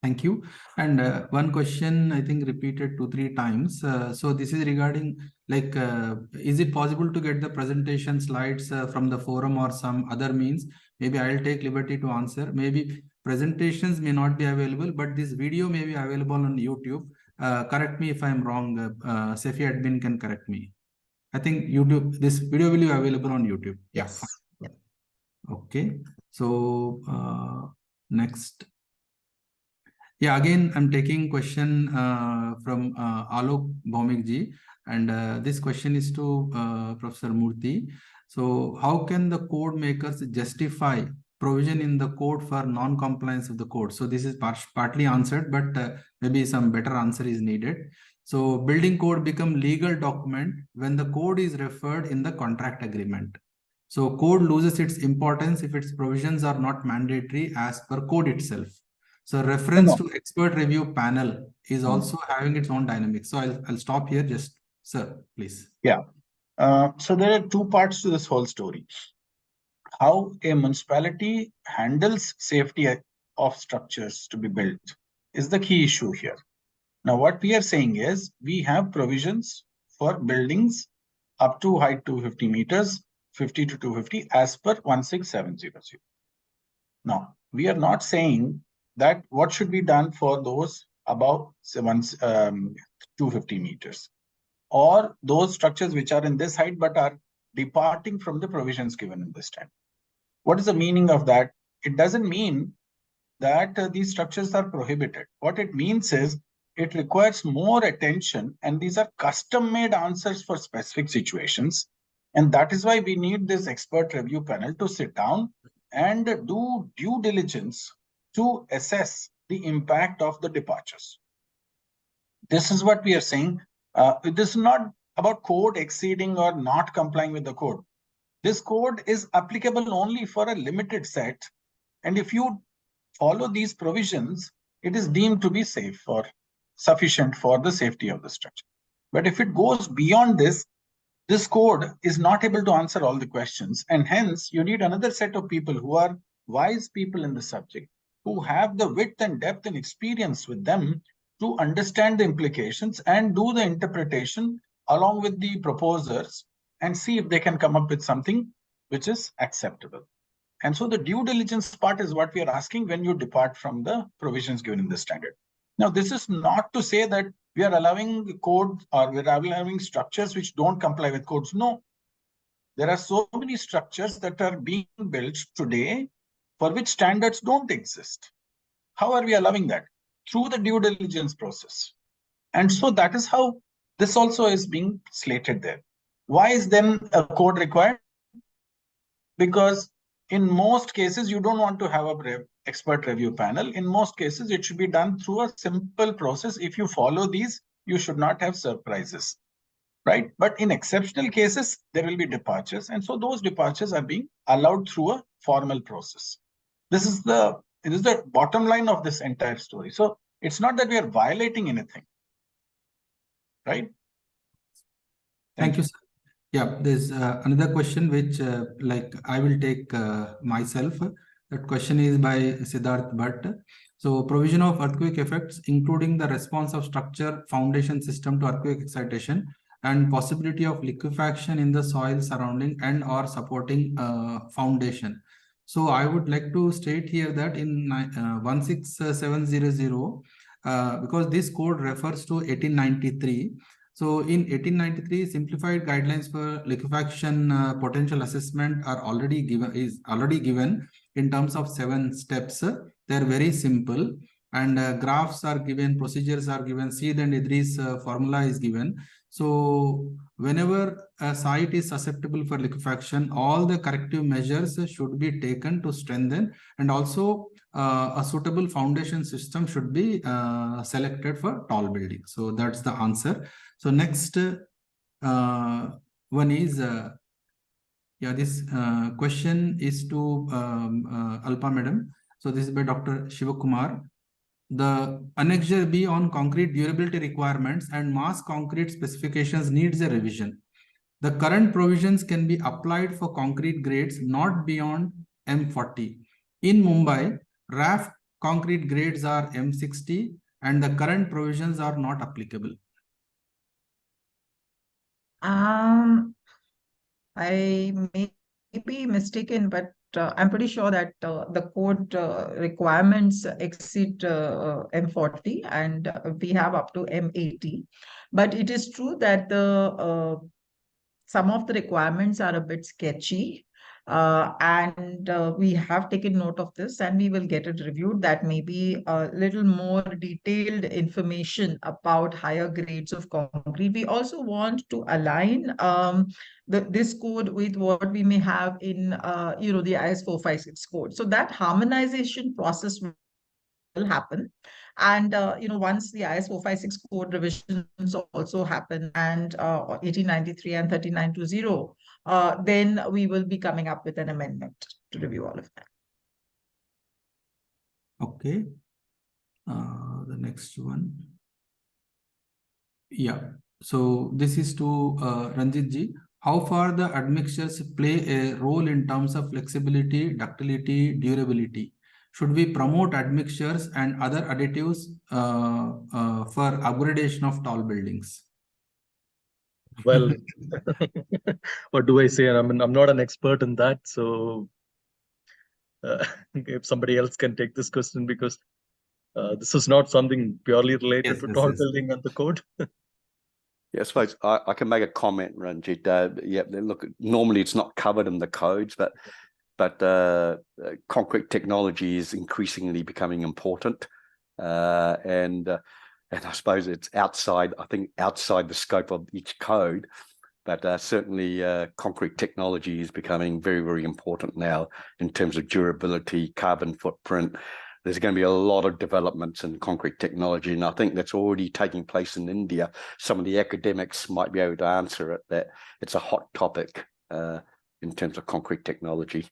Thank you. And one question I think repeated 2-3 times. So this is regarding like, is it possible to get the presentation slides from the forum or some other means? Maybe I'll take liberty to answer. Maybe presentations may not be available, but this video may be available on YouTube. Correct me if I'm wrong. SEFI admin can correct me. I think YouTube, this video will be available on YouTube. Yes. Yeah. Okay. So next. Yeah, again, I'm taking question from Alok Bhaumik-ji, and this question is to Professor Murthy. So how can the code makers justify provision in the code for non-compliance of the code? So this is partly answered, but maybe some better answer is needed. So building code become legal document when the code is referred in the contract agreement. So code loses its importance if its provisions are not mandatory as per code itself. So reference to expert review panel is also having its own dynamics. So I'll stop here. Just, sir, please. Yeah. So there are two parts to this whole story. How a municipality handles safety of structures to be built is the key issue here. Now, what we are saying is we have provisions for buildings up to height 250 meters, 50 to 250 as per 16700. Now, we are not saying that what should be done for those above 250 meters or those structures which are in this height but are departing from the provisions given in this time. What is the meaning of that? It doesn't mean that these structures are prohibited. What it means is it requires more attention, and these are custom-made answers for specific situations. And that is why we need this expert review panel to sit down and do due diligence to assess the impact of the departures. This is what we are saying. This is not about code exceeding or not complying with the code. This code is applicable only for a limited set. And if you follow these provisions, it is deemed to be safe or sufficient for the safety of the structure. But if it goes beyond this, this code is not able to answer all the questions. And hence, you need another set of people who are wise people in the subject, who have the width and depth and experience with them to understand the implications and do the interpretation along with the proposers and see if they can come up with something which is acceptable. And so the due diligence part is what we are asking when you depart from the provisions given in the standard. Now, this is not to say that we are allowing code or we're allowing structures which don't comply with codes. No, there are so many structures that are being built today for which standards don't exist. How are we allowing that? Through the due diligence process. And so that is how this also is being slated there. Why is then a code required? Because in most cases, you don't want to have an expert review panel. In most cases, it should be done through a simple process. If you follow these, you should not have surprises, right? But in exceptional cases, there will be departures. And so those departures are being allowed through a formal process. It is the bottom line of this entire story. So it's not that we are violating anything, right? Thank you, sir. Yeah, there's another question which like I will take myself. That question is by Siddharth Bhatt. So provision of earthquake effects, including the response of structure foundation system to earthquake excitation and possibility of liquefaction in the soil surrounding and or supporting foundation. So I would like to state here that in 16700, because this code refers to 1893. So in 1893, simplified guidelines for liquefaction potential assessment are already given in terms of 7 steps. They're very simple, and graphs are given, procedures are given, Seed and Idris formula is given. So whenever a site is susceptible for liquefaction, all the corrective measures should be taken to strengthen, and also a suitable foundation system should be selected for tall building. So that's the answer. So next one is, this question is to Alpa Madam. So this is by Dr. Shivakumar. The Annexure B on concrete durability requirements and mass concrete specifications needs a revision. The current provisions can be applied for concrete grades not beyond M40. In Mumbai, raft concrete grades are M60 and the current provisions are not applicable. I may be mistaken, but I'm pretty sure that the code requirements exceed M40 and we have up to M80. But it is true that the some of the requirements are a bit sketchy. And we have taken note of this and we will get it reviewed. That may be a little more detailed information about higher grades of concrete. We also want to align this code with what we may have in the IS 456 code. So that harmonization process will happen. And once the IS 456 code revisions also happen and 1893 and 3920, then we will be coming up with an amendment to review all of that. Okay. The next one. Yeah. So this is to Ranjit ji. How far the admixtures play a role in terms of flexibility, ductility, durability? Should we promote admixtures and other additives for upgradation of tall buildings? Well, what do I say? I mean, I'm not an expert in that, so if somebody else can take this question, because this is not something purely related to tall building and the code. Yeah, I suppose I can make a comment, Ranjit. Yeah, look, normally it's not covered in the codes, but concrete technology is increasingly becoming important, and I suppose it's outside the scope of each code, but certainly concrete technology is becoming very, very important now in terms of durability, carbon footprint. There's going to be a lot of developments in concrete technology, and I think that's already taking place in India. Some of the academics might be able to answer it, that it's a hot topic in terms of concrete technology.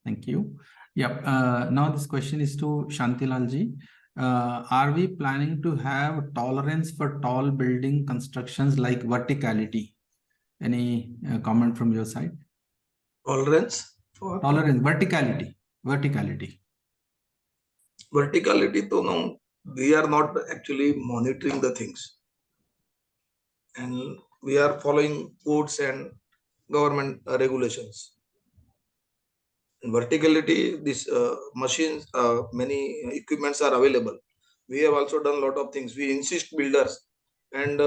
Thank you. Yeah. Now this question is to Shantilal ji. Are we planning to have tolerance for tall building constructions like verticality? Any comment from your side? Tolerance for Tolerance, verticality. Verticality. Verticality, to no, we are not actually monitoring the things, and we are following codes and government regulations. In verticality, these machines, many equipments are available. We have also done a lot of things. We insist builders and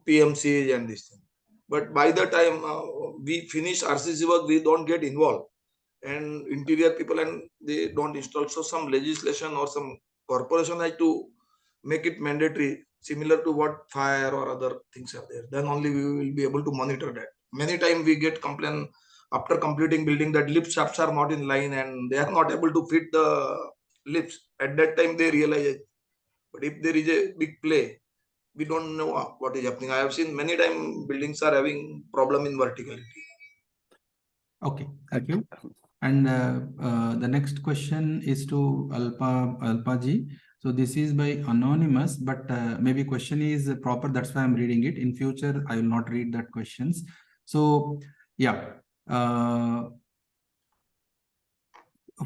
PMCs and this thing. But by the time we finish RCC work, we don't get involved. And interior people, and they don't install. So some legislation or some corporation has to make it mandatory, similar to what fire or other things are there. Then only we will be able to monitor that. Many times we get complaint after completing building that lift shafts are not in line and they are not able to fit the lifts. At that time they realize it. But if there is a big play, we don't know what is happening. I have seen many times buildings are having problem in verticality. Okay, thank you. And the next question is to Alpa ji. So this is by anonymous, but maybe question is proper. That's why I'm reading it. In future, I will not read that questions. So yeah.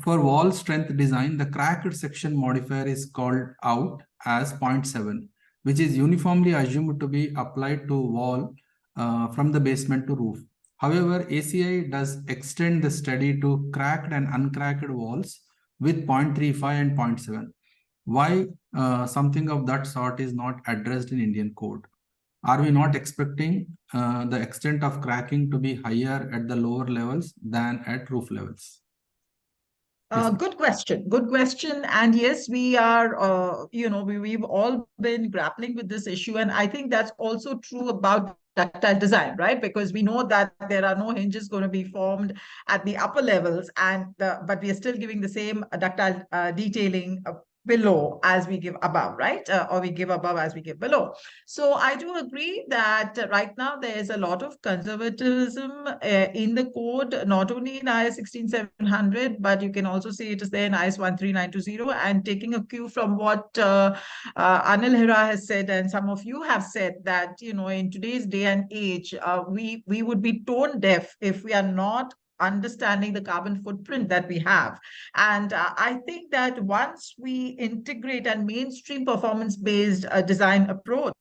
For wall strength design, the cracked section modifier is called out as 0.7, which is uniformly assumed to be applied to wall from the basement to roof. However, ACI does extend the study to cracked and uncracked walls with 0.35 and 0.7. Why something of that sort is not addressed in Indian code? Are we not expecting the extent of cracking to be higher at the lower levels than at roof levels? Good question. Good question. And yes, we are, we've all been grappling with this issue. And I think that's also true about ductile design, right? Because we know that there are no hinges going to be formed at the upper levels, but we are still giving the same ductile detailing below as we give above, right? Or we give above as we give below. So I do agree that right now there is a lot of conservatism in the code, not only in IS 16700, but you can also see it is there in IS 13920. And taking a cue from what Anil Hira has said, and some of you have said, that, you know, in today's day and age, we would be tone deaf if we are not understanding the carbon footprint that we have. And I think that once we integrate and mainstream performance-based design approach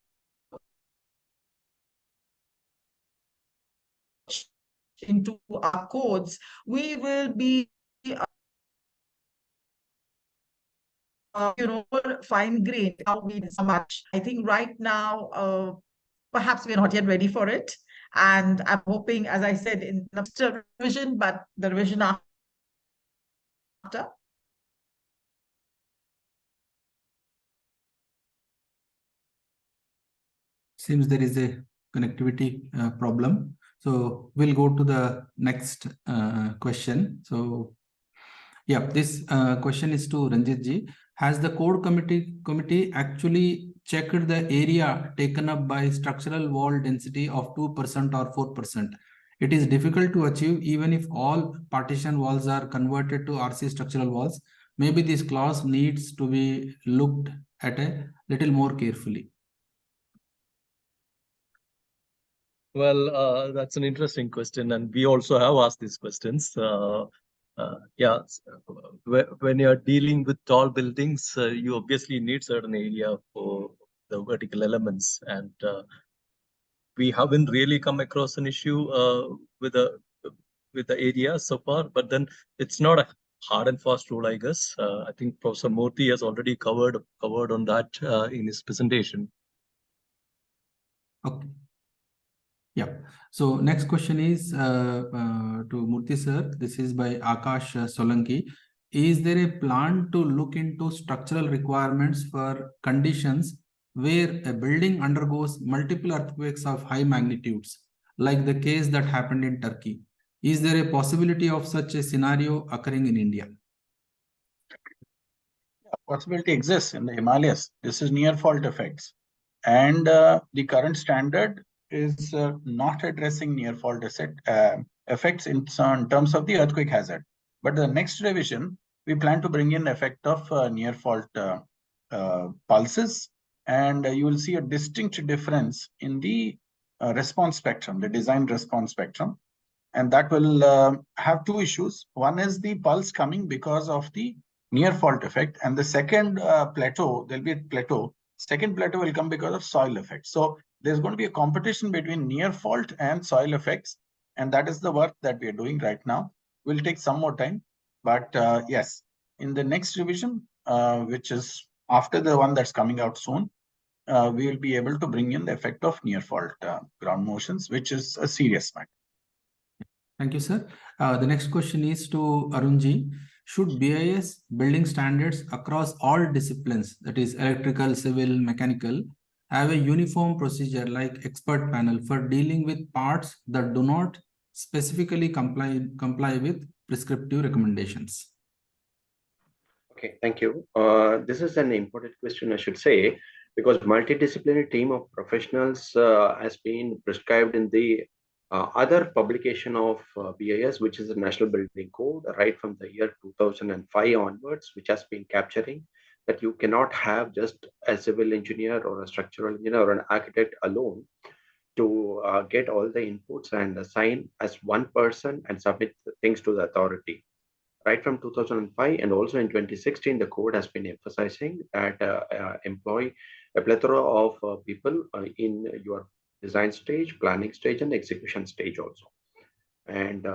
into our codes, we will be, fine-grained how we so much. I think right now, perhaps we're not yet ready for it. And I'm hoping, as I said, in the revision, but the revision after. Seems there is a connectivity problem. So we'll go to the next question. So yeah, this question is to Ranjit ji. Has the code committee actually checked the area taken up by structural wall density of 2% or 4%? It is difficult to achieve even if all partition walls are converted to RC structural walls. Maybe this clause needs to be looked at a little more carefully. Well, that's an interesting question, and we also have asked these questions. When you're dealing with tall buildings, you obviously need certain area for the vertical elements, and we haven't really come across an issue with the area so far. But then it's not a hard and fast rule, I guess. I think Professor Murthy has already covered on that in his presentation. Okay. Yeah. So next question is to Murthy sir. This is by Akash Solanki. Is there a plan to look into structural requirements for conditions where a building undergoes multiple earthquakes of high magnitudes, like the case that happened in Turkey? Is there a possibility of such a scenario occurring in India? Yeah, possibility exists in the Himalayas. This is near fault effects. And the current standard is not addressing near fault effects in terms of the earthquake hazard. But the next revision, we plan to bring in effect of near fault pulses, and you will see a distinct difference in the response spectrum, the design response spectrum. And that will have two issues. One is the pulse coming because of the near fault effect, and the second plateau, there'll be a plateau. Second plateau will come because of soil effects. So there's going to be a competition between near fault and soil effects, and that is the work that we are doing right now. Will take some more time, but yes, in the next revision, which is after the one that's coming out soon, we will be able to bring in the effect of near fault ground motions, which is a serious matter. Thank you, sir. The next question is to Arunji. Should BIS building standards across all disciplines, that is electrical, civil, mechanical, have a uniform procedure like expert panel for dealing with parts that do not specifically comply with prescriptive recommendations? Okay, thank you. This is an important question, I should say, because multidisciplinary team of professionals has been prescribed in the other publication of BIS, which is the National Building Code, right from the year 2005 onwards, which has been capturing that you cannot have just a civil engineer or a structural engineer or an architect alone to get all the inputs and assign as one person and submit things to the authority. Right from 2005 and also in 2016, the code has been emphasizing that employ a plethora of people in your design stage, planning stage, and execution stage also. And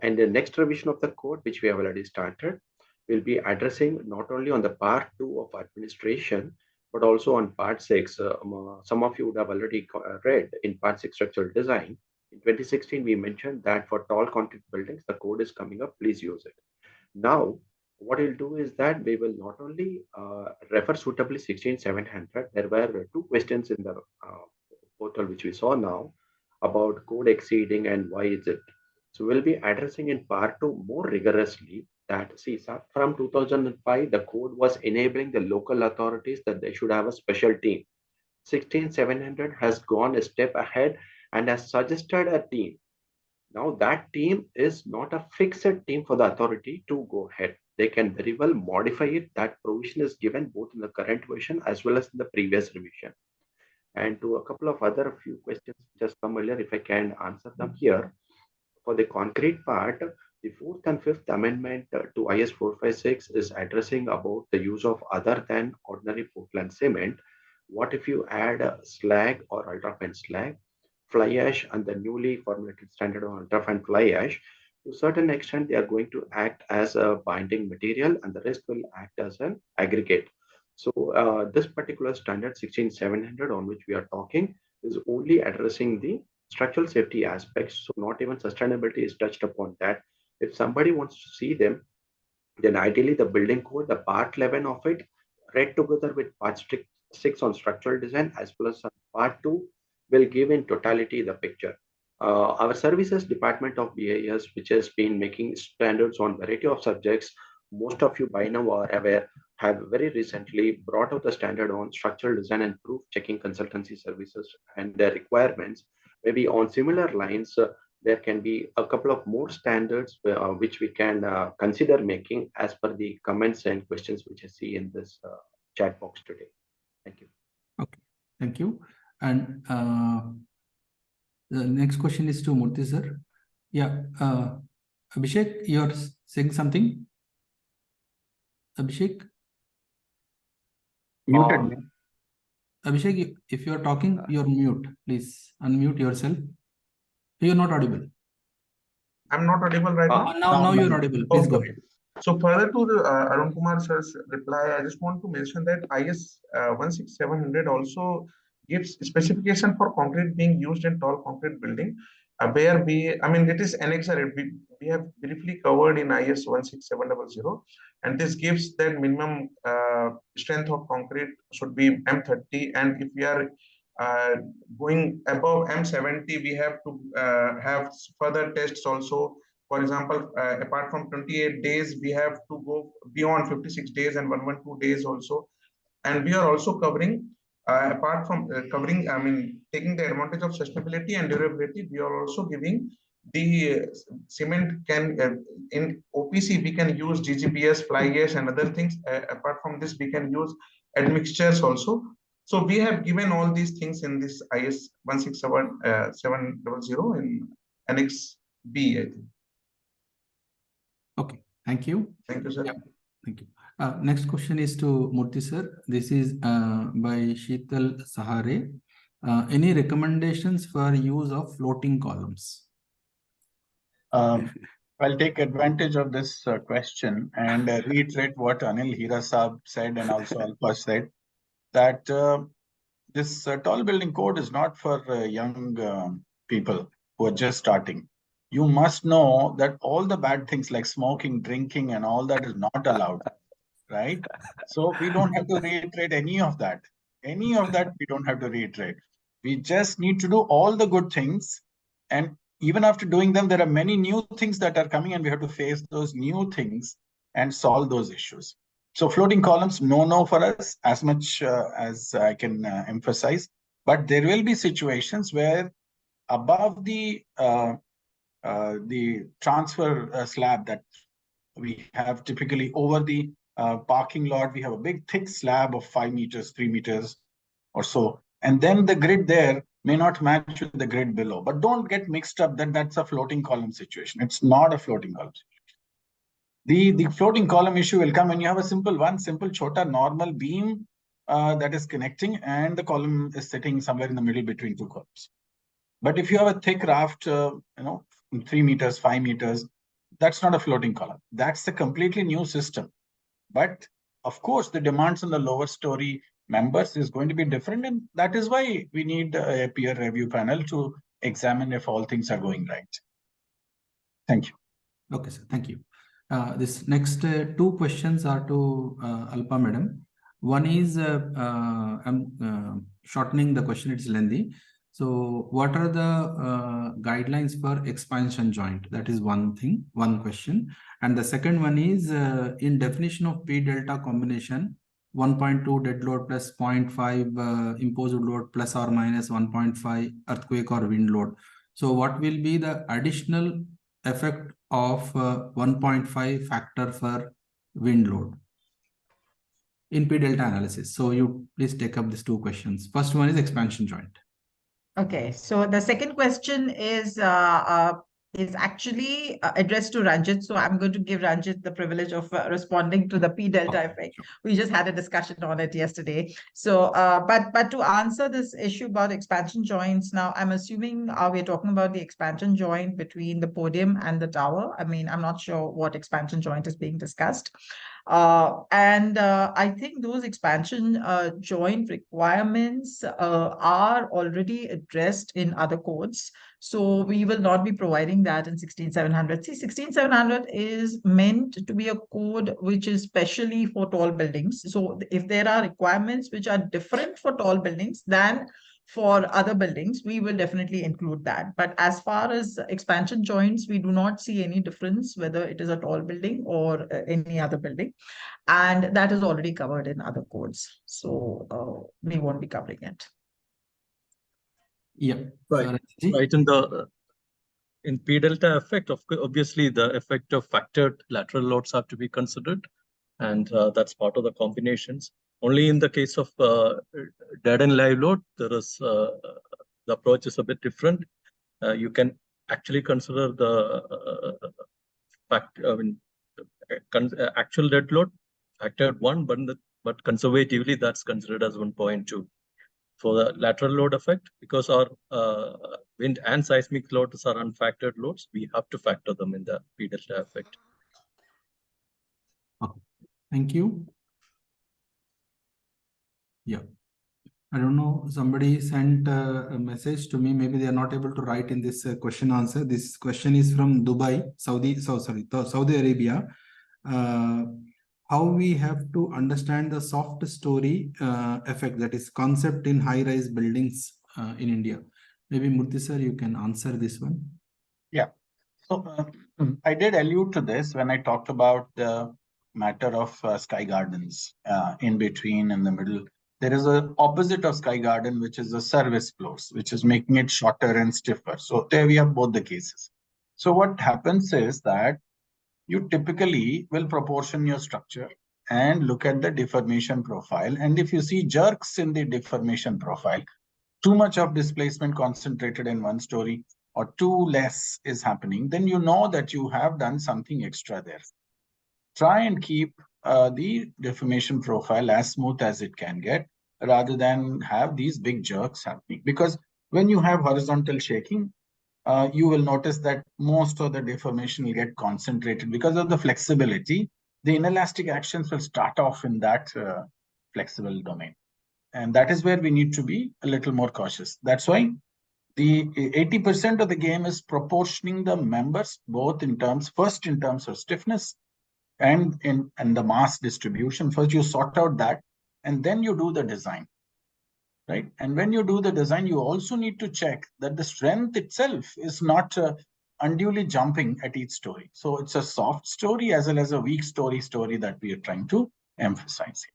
and the next revision of the code, which we have already started, will be addressing not only on the part 2 of administration, but also on part 6. Some of you would have already read in part 6 structural design. In 2016, we mentioned that for tall concrete buildings, the code is coming up, please use it. Now, what we'll do is that we will not only refer suitably 16700, there were two questions in the portal which we saw now about code exceeding and why is it. So we'll be addressing in part 2 more rigorously that, see, from 2005, the code was enabling the local authorities that they should have a special team. 16700 has gone a step ahead and has suggested a team. Now that team is not a fixed team for the authority to go ahead. They can very well modify it. That provision is given both in the current version as well as in the previous revision. And to a couple of other few questions just come earlier, if I can answer them here. For the concrete part, the fourth and fifth amendment to IS 456 is addressing about the use of other than ordinary Portland cement. What if you add slag or ultra-fine slag, fly ash, and the newly formulated standard on ultra-fine fly ash? To a certain extent, they are going to act as a binding material, and the rest will act as an aggregate. So this particular standard 16700 on which we are talking is only addressing the structural safety aspects. So not even sustainability is touched upon that. If somebody wants to see them, then ideally the building code, the part 11 of it, read together with part 6 on structural design as well as part 2 will give in totality the picture. Our services department of BIS, which has been making standards on variety of subjects, most of you by now are aware, have very recently brought out the standard on structural design and proof checking consultancy services and their requirements. Maybe on similar lines, there can be a couple of more standards which we can consider making as per the comments and questions which I see in this chat box today. Thank you. Okay, thank you. And the next question is to Murthy sir. Yeah, Abhishek, you're saying something? Abhishek? Muted. Abhishek, if you're talking, you're mute. Please unmute yourself. You're not audible. I'm not audible right now. Now you're audible. Please go ahead. So further to the Arun Kumar sir's reply, I just want to mention that IS 16700 also gives specification for concrete being used in tall concrete building, where it is annexed. We have briefly covered in IS 16700, and this gives that minimum strength of concrete should be M30, and if we are going above M70, we have to have further tests also. For example, apart from 28 days, we have to go beyond 56 days and 112 days also. And we are also covering, apart from taking the advantage of sustainability and durability, we are also giving the cement can, in OPC, we can use GGBS, fly ash and other things. Apart from this, we can use admixtures also. So we have given all these things in this IS 16700 in Annex B, I think. Okay, thank you. Thank you, sir. Yeah, thank you. Next question is to Murthy sir. This is by Sheetal Sahare. Any recommendations for use of floating columns? I'll take advantage of this question and reiterate what Anil Hira Saab said and also Alpa said, that this tall building code is not for young people who are just starting. You must know that all the bad things like smoking, drinking, and all that is not allowed, right? So we don't have to reiterate any of that. Any of that we don't have to reiterate. We just need to do all the good things. And even after doing them, there are many new things that are coming and we have to face those new things and solve those issues. So floating columns, no for us, as much as I can emphasize. But there will be situations where above the transfer slab that we have typically over the parking lot, we have a big thick slab of 5 meters, 3 meters or so. And then the grid there may not match with the grid below. But don't get mixed up that that's a floating column situation. It's not a floating column situation. The floating column issue will come when you have a simple chota normal beam that is connecting and the column is sitting somewhere in the middle between two columns. But if you have a thick raft, 3 meters, 5 meters, that's not a floating column. That's a completely new system. But of course, the demands on the lower story members is going to be different. And that is why we need a peer review panel to examine if all things are going right. Thank you. Okay, sir. Thank you. This next two questions are to Alpa madam. One is, I'm shortening the question, it's lengthy. So what are the guidelines for expansion joint? That is one thing, one question. And the second one is in definition of P delta combination, 1.2 dead load plus 0.5 imposed load plus or minus 1.5 earthquake or wind load. So what will be the additional effect of 1.5 factor for wind load in P delta analysis? So you please take up these two questions. First one is expansion joint. Okay, so the second question is actually addressed to Ranjit. So I'm going to give Ranjit the privilege of responding to the P delta effect. We just had a discussion on it yesterday. So, but to answer this issue about expansion joints, now I'm assuming we're talking about the expansion joint between the podium and the tower. I mean, I'm not sure what expansion joint is being discussed. I think those expansion joint requirements are already addressed in other codes. So we will not be providing that in 16700. See, 16700 is meant to be a code which is specially for tall buildings. So if there are requirements which are different for tall buildings than for other buildings, we will definitely include that. But as far as expansion joints, we do not see any difference whether it is a tall building or any other building. And that is already covered in other codes. So we won't be covering it. Yeah. Right. Right. In P delta effect, obviously the effect of factored lateral loads have to be considered. And that's part of the combinations. Only in the case of dead and live load, there is the approach is a bit different. You can actually consider the actual dead load factored 1, but conservatively that's considered as 1.2. For the lateral load effect, because our wind and seismic loads are unfactored loads, we have to factor them in the P delta effect. Okay. Thank you. Yeah. I don't know, somebody sent a message to me. Maybe they are not able to write in this question answer. This question is from Dubai, Saudi Arabia. How we have to understand the soft story effect, that is concept in high-rise buildings in India. Maybe Murthy sir, you can answer this one. Yeah. So I did allude to this when I talked about the matter of sky gardens in between and the middle. There is an opposite of sky garden, which is the service floors, which is making it shorter and stiffer. So there we have both the cases. So what happens is that you typically will proportion your structure and look at the deformation profile. And if you see jerks in the deformation profile, too much of displacement concentrated in one story or too less is happening, then you know that you have done something extra there. Try and keep the deformation profile as smooth as it can get, rather than have these big jerks happening. Because when you have horizontal shaking, you will notice that most of the deformation will get concentrated because of the flexibility. The inelastic actions will start off in that flexible domain. And that is where we need to be a little more cautious. That's why the 80% of the game is proportioning the members, both in terms of stiffness and in the mass distribution. First, you sort out that, and then you do the design. Right. And when you do the design, you also need to check that the strength itself is not unduly jumping at each story. So it's a soft story as well as a weak story that we are trying to emphasize here.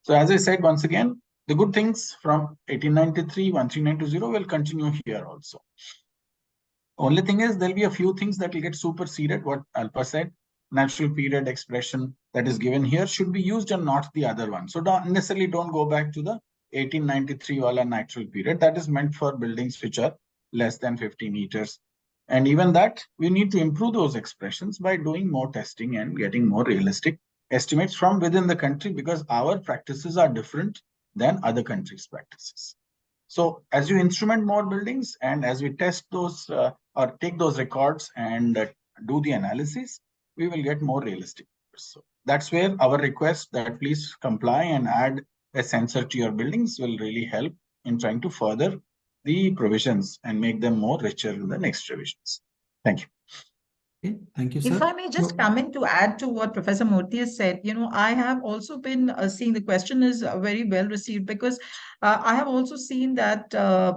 So as I said, once again, the good things from 1893, 13920 will continue here also. Only thing is, there'll be a few things that will get superseded. What Alpa said, natural period expression that is given here should be used and not the other one. So don't go back to the 1893 wala natural period. That is meant for buildings which are less than 50 meters. And even that, we need to improve those expressions by doing more testing and getting more realistic estimates from within the country, because our practices are different than other countries' practices. So as you instrument more buildings and as we test those or take those records and do the analysis, we will get more realistic. So that's where our request that please comply and add a sensor to your buildings will really help in trying to further the provisions and make them more richer in the next revisions. Thank you. Okay, thank you, sir. If I may just come in to add to what Professor Murthy has said, I have also been seeing the question is very well received, because I have also seen that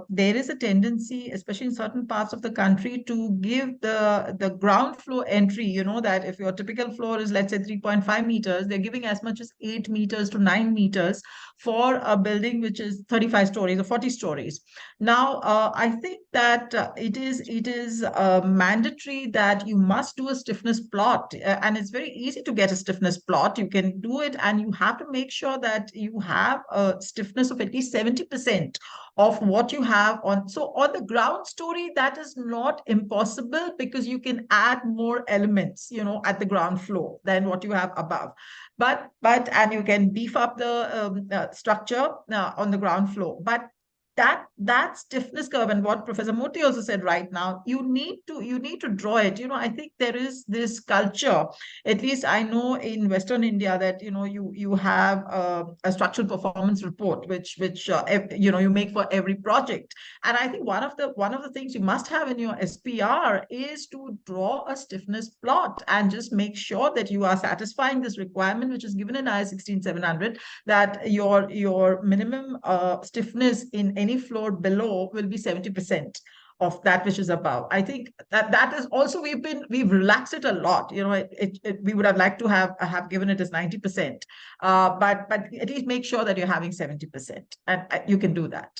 there is a tendency, especially in certain parts of the country, to give the ground floor entry, that if your typical floor is, let's say, 3.5 meters, they're giving as much as 8 meters to 9 meters for a building which is 35 stories or 40 stories. Now, I think that it is mandatory that you must do a stiffness plot, and it's very easy to get a stiffness plot. You can do it, and you have to make sure that you have a stiffness of at least 70% of what you have on. So on the ground story, that is not impossible, because you can add more elements, at the ground floor than what you have above. And you can beef up the structure on the ground floor. But that stiffness curve, and what Professor Murthy also said right now, you need to draw it. I think there is this culture, at least I know in Western India, that you have a structural performance report which you make for every project. And I think one of the things you must have in your SPR is to draw a stiffness plot and just make sure that you are satisfying this requirement, which is given in IS 16700, that your minimum stiffness in any floor below will be 70% of that which is above. I think that is also, we've relaxed it a lot. We would have liked to have given it as 90%, but at least make sure that you're having 70%, and you can do that.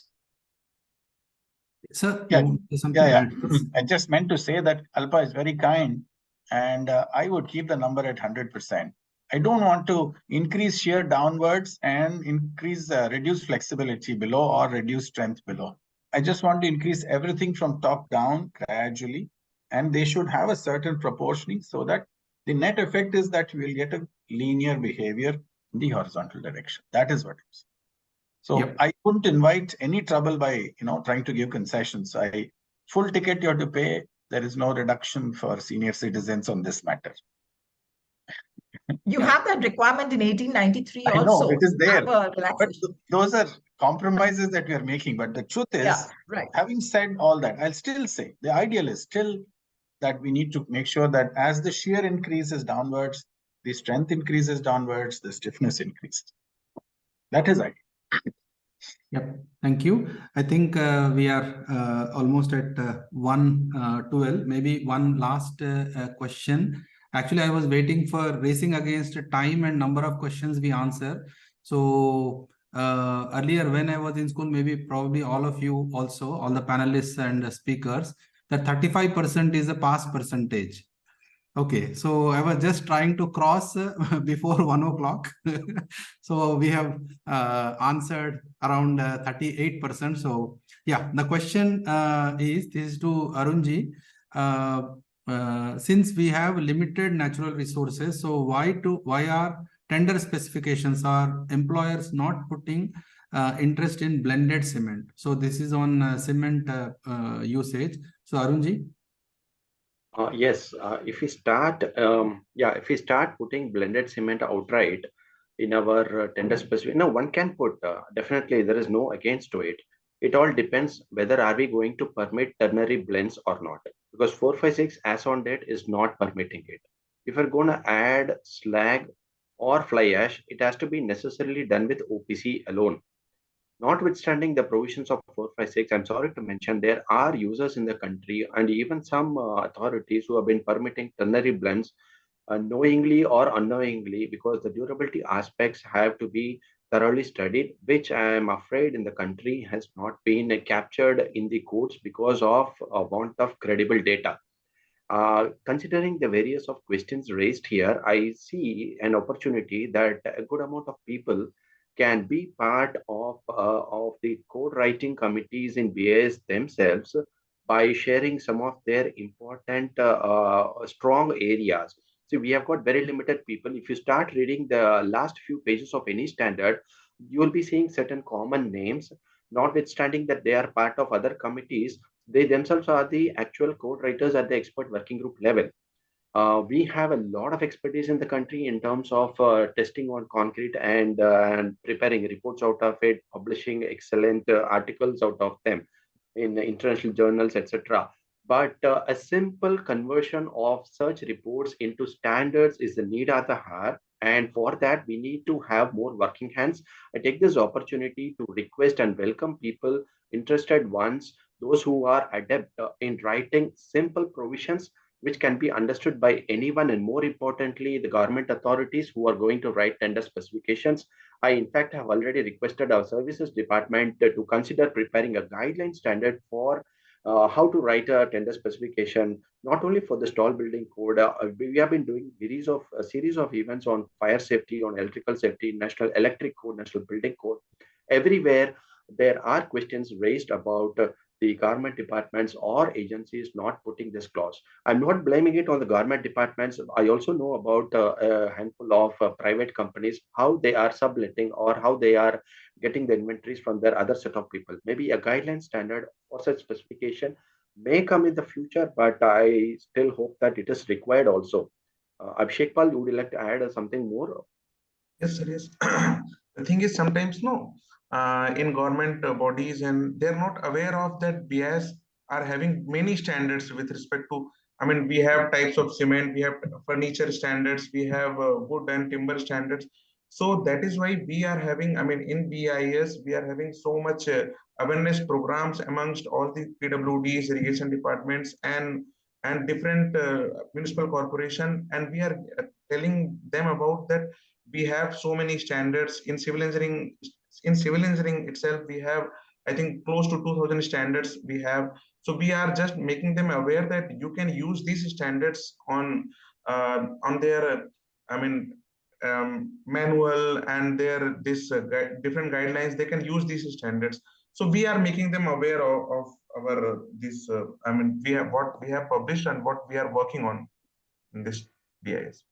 Sir, Yeah, something yeah. else? I just meant to say that Alpa is very kind, and I would keep the number at 100%. I don't want to increase shear downwards and reduce flexibility below or reduce strength below. I just want to increase everything from top down gradually, and they should have a certain proportioning, so that the net effect is that we will get a linear behavior in the horizontal direction. That is what it is. So Yep. I wouldn't invite any trouble by trying to give concessions. Full ticket you have to pay. There is no reduction for senior citizens on this matter. You have that requirement in 1893 I also. know it is there, but relaxation. those are compromises that we are making. But the truth is, right. having said all that, I'll still say the ideal is still that we need to make sure that as the shear increases downwards, the strength increases downwards, the stiffness increases. That is ideal. Yep, thank you. I think we are almost at 1:12. Maybe one last question. Actually, I was waiting for racing against time and number of questions we answer. So earlier when I was in school, probably all of you also, all the panelists and speakers, that 35% is a pass percentage. Okay, so I was just trying to cross before 1 o'clock. So we have answered around 38%. So yeah, the question is to Arunji. Since we have limited natural resources, so why are tender specifications, are employers not putting interest in blended cement? So this is on cement usage. So Arunji. Yes, if we start, if we start putting blended cement outright in our tender specific, no, one can put, definitely there is no against to it. It all depends whether are we going to permit ternary blends or not, because 456 as on date is not permitting it. If we're going to add slag or fly ash, it has to be necessarily done with OPC alone. Notwithstanding the provisions of 456, I'm sorry to mention there are users in the country and even some authorities who have been permitting ternary blends knowingly or unknowingly, because the durability aspects have to be thoroughly studied, which I am afraid in the country has not been captured in the courts because of a want of credible data. Considering the various of questions raised here, I see an opportunity that a good amount of people can be part of the code writing committees in BIS themselves by sharing some of their important strong areas. See, we have got very limited people. If you start reading the last few pages of any standard, you will be seeing certain common names, notwithstanding that they are part of other committees. They themselves are the actual code writers at the expert working group level. We have a lot of expertise in the country in terms of testing on concrete and preparing reports out of it, publishing excellent articles out of them in international journals, etc. but a simple conversion of such reports into standards is the need at the heart. And for that, we need to have more working hands. I take this opportunity to request and welcome people, interested ones, those who are adept in writing simple provisions which can be understood by anyone, and more importantly, the government authorities who are going to write tender specifications. I, in fact, have already requested our services department to consider preparing a guideline standard for how to write a tender specification, not only for the stall building code. We have been doing a series of events on fire safety, on electrical safety, national electric code, national building code. Everywhere there are questions raised about the government departments or agencies not putting this clause. I'm not blaming it on the government departments. I also know about a handful of private companies, how they are subletting or how they are getting the inventories from their other set of people. Maybe a guideline standard for such specification may come in the future, but I still hope that it is required also. Abhishek Pal, would you like to add something more? Yes, sir. Yes. The thing is, sometimes no, in government bodies, and they're not aware of that BIS are having many standards with respect to. I mean, we have types of cement, we have furniture standards, we have wood and timber standards. So that is why we are having. I mean, in BIS, we are having so much awareness programs amongst all the PWDs, irrigation departments, and different municipal corporation, and we are telling them about that we have so many standards in civil engineering. In civil engineering itself, we have, I think, close to 2000 standards we have. So we are just making them aware that you can use these standards on their I mean manual and their different guidelines. They can use these standards. So we are making them aware of our this I mean, we have what we have published and what we are working on in this BIS.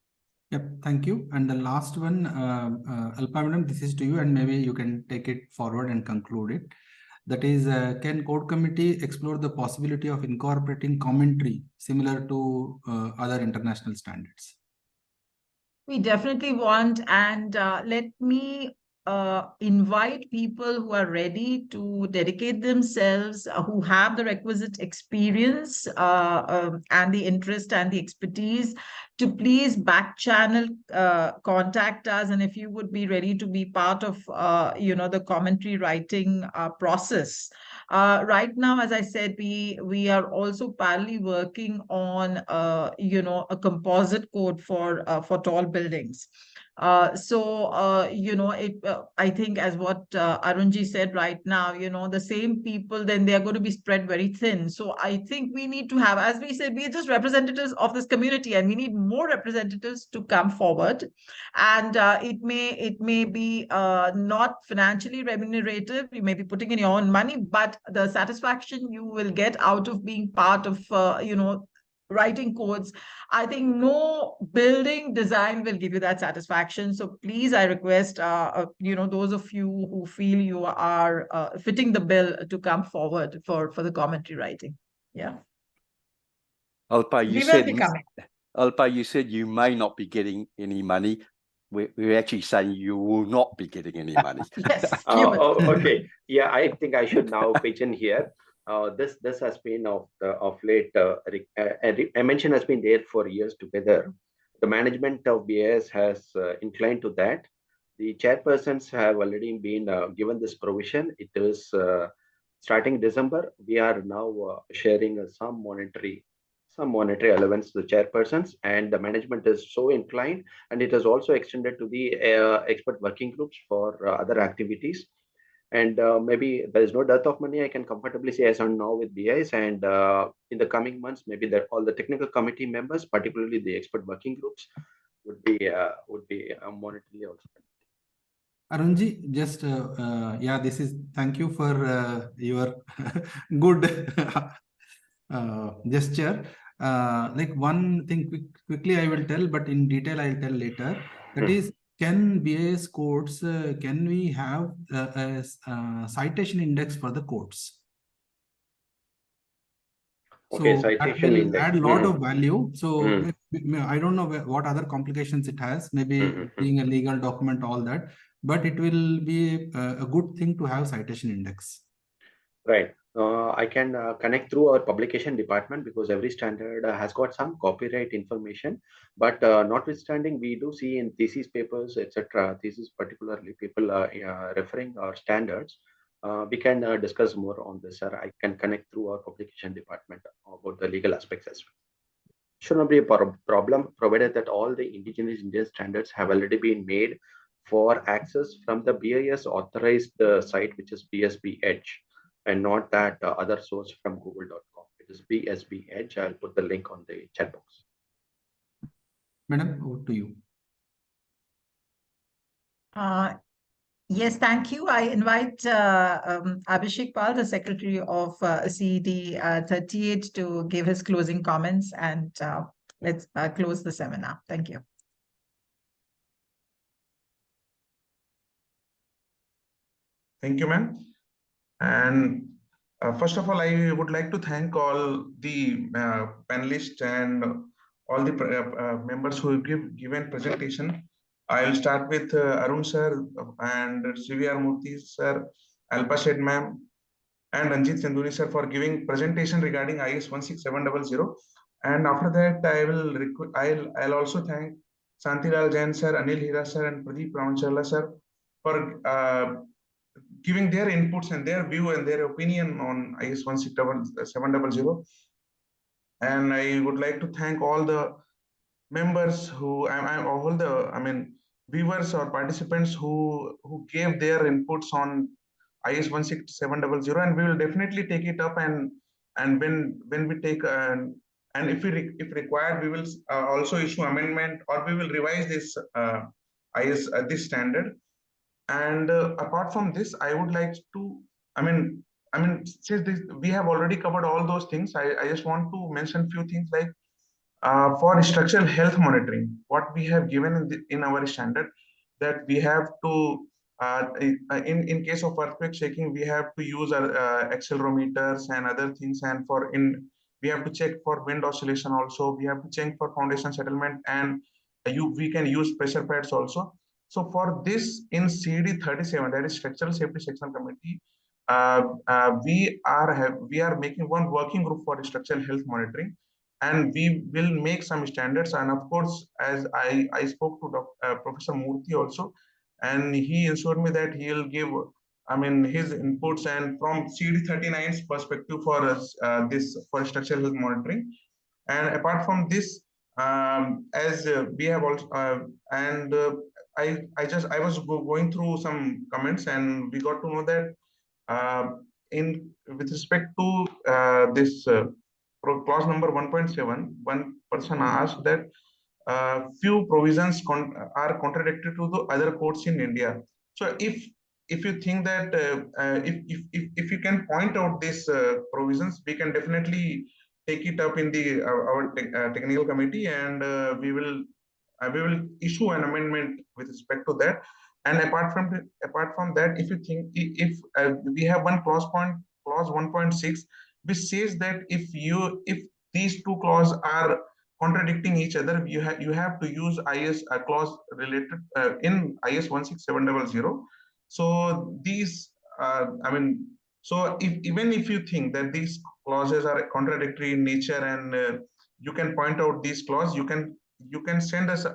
Yep, thank you. And the last one, Alpa Madam, this is to you, and maybe you can take it forward and conclude it. That is, can code committee explore the possibility of incorporating commentary similar to other international standards? We definitely want, and let me invite people who are ready to dedicate themselves, who have the requisite experience and the interest and the expertise, to please back channel, contact us, and if you would be ready to be part of the commentary writing process. Right now, as I said, we are also parallelly working on a composite code for tall buildings. I think as what Arunji said right now, the same people, then they are going to be spread very thin. So I think we need to have, as we said, we are just representatives of this community, and we need more representatives to come forward. And it may be not financially remunerative. You may be putting in your own money, but the satisfaction you will get out of being part of, writing codes, I think no building design will give you that satisfaction. So please, I request, those of you who feel you are fitting the bill to come forward for the commentary writing. Yeah. Alpa, We will be coming. Alpa, you said you may not be getting any money. We're actually saying you will not be getting any money. Yes. Okay. Yeah, I think I should now pitch in here. This has been of late. I mentioned has been there for years together. The management of BIS has inclined to that. The chairpersons have already been given this provision. It is starting December. We are now sharing some monetary allowance to the chairpersons, and the management is so inclined, and it has also extended to the expert working groups for other activities. And maybe there is no dearth of money, I can comfortably say, as on now with BIS. And in the coming months, maybe that all the technical committee members, particularly the expert working groups, would be monetarily also. Arunji, just thank you for your good gesture. Like one thing quickly I will tell, but in detail I'll tell later. That is, can BIS codes, can we have a citation index for the codes? Okay, so citation that will index. add a lot of value. So I don't know what other complications it has, maybe being a legal document, all that, but it will be a good thing to have citation index. Right. I can connect through our publication department because every standard has got some copyright information. But notwithstanding, we do see in thesis papers, etc. Thesis particularly people referring our standards. We can discuss more on this, sir. I can connect through our publication department about the legal aspects as well. Should not be a problem, provided that all the indigenous Indian standards have already been made for access from the BIS authorized site, which is BSB Edge, and not that other source from google.com. It is BSB Edge. I'll put the link on the chat box. Madam, over to you. Yes, thank you. I invite Abhishek Pal, the Secretary of CED 38, to give his closing comments, and let's close the seminar. Thank you. Thank you, ma'am. And first of all, I would like to thank all the panelists and all the members who have given presentation. I will start with Arun sir and CVR Murthy sir, Alpa Shed ma'am, and Ranjit Chanduri sir for giving presentation regarding IS 16700. And after that, I'll also thank Santilal Jain sir, Anil Hira sir, and Pradeep Ramacharla sir for giving their inputs and their view and their opinion on IS 16700. And I would like to thank all the members who viewers or participants who gave their inputs on IS 16700, and we will definitely take it up, and when we take and if required, we will also issue amendment, or we will revise this this standard. And apart from this, I would like to, since we have already covered all those things, I just want to mention few things like for structural health monitoring, what we have given in our standard, that we have to, in case of earthquake shaking, we have to use accelerometers and other things, and we have to check for wind oscillation also, we have to check for foundation settlement, and we can use pressure pads also. So for this, in CD 37, that is Structural Safety Sectional Committee, we are making one working group for structural health monitoring, and we will make some standards. And of course, as I spoke to Professor Murthy also, and he assured me that he will give his inputs, and from CD 39's perspective for us, this for structural health monitoring. And apart from this, as we have also and I was going through some comments, and we got to know that with respect to this clause number 1.7, one person asked that few provisions are contradictory to the other courts in India. So if you think that if you can point out these provisions, we can definitely take it up in the our technical committee, and we will issue an amendment with respect to that. And apart from that, if you think, if we have one clause 1.6, which says that if these two clauses are contradicting each other, you have to use IS clause related in IS 16700. So these so even if you think that these clauses are contradictory in nature, and you can point out these clauses, you can send us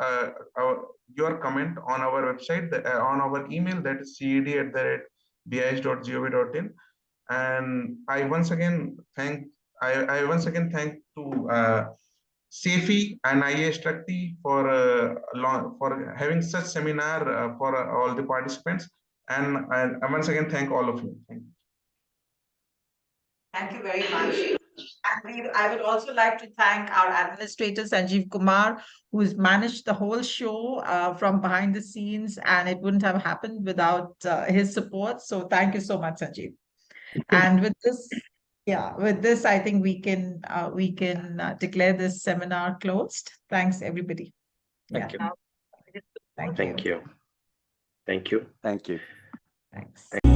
your comment on our website, on our email, that is ced@bis.gov.in. And I once again thank to SEFI and IAS for having such seminar for all the participants. And I once again thank all of you. Thank you. Thank you very much. And I would also like to thank our administrator, Sanjeev Kumar, who's managed the whole show from behind the scenes, and it wouldn't have happened without his support. So thank you so much, Sanjeev. And with this, I think we can declare this seminar closed. Thanks, everybody. Thank you. Thank you. Thank you. Thank you. Thank you. Thanks.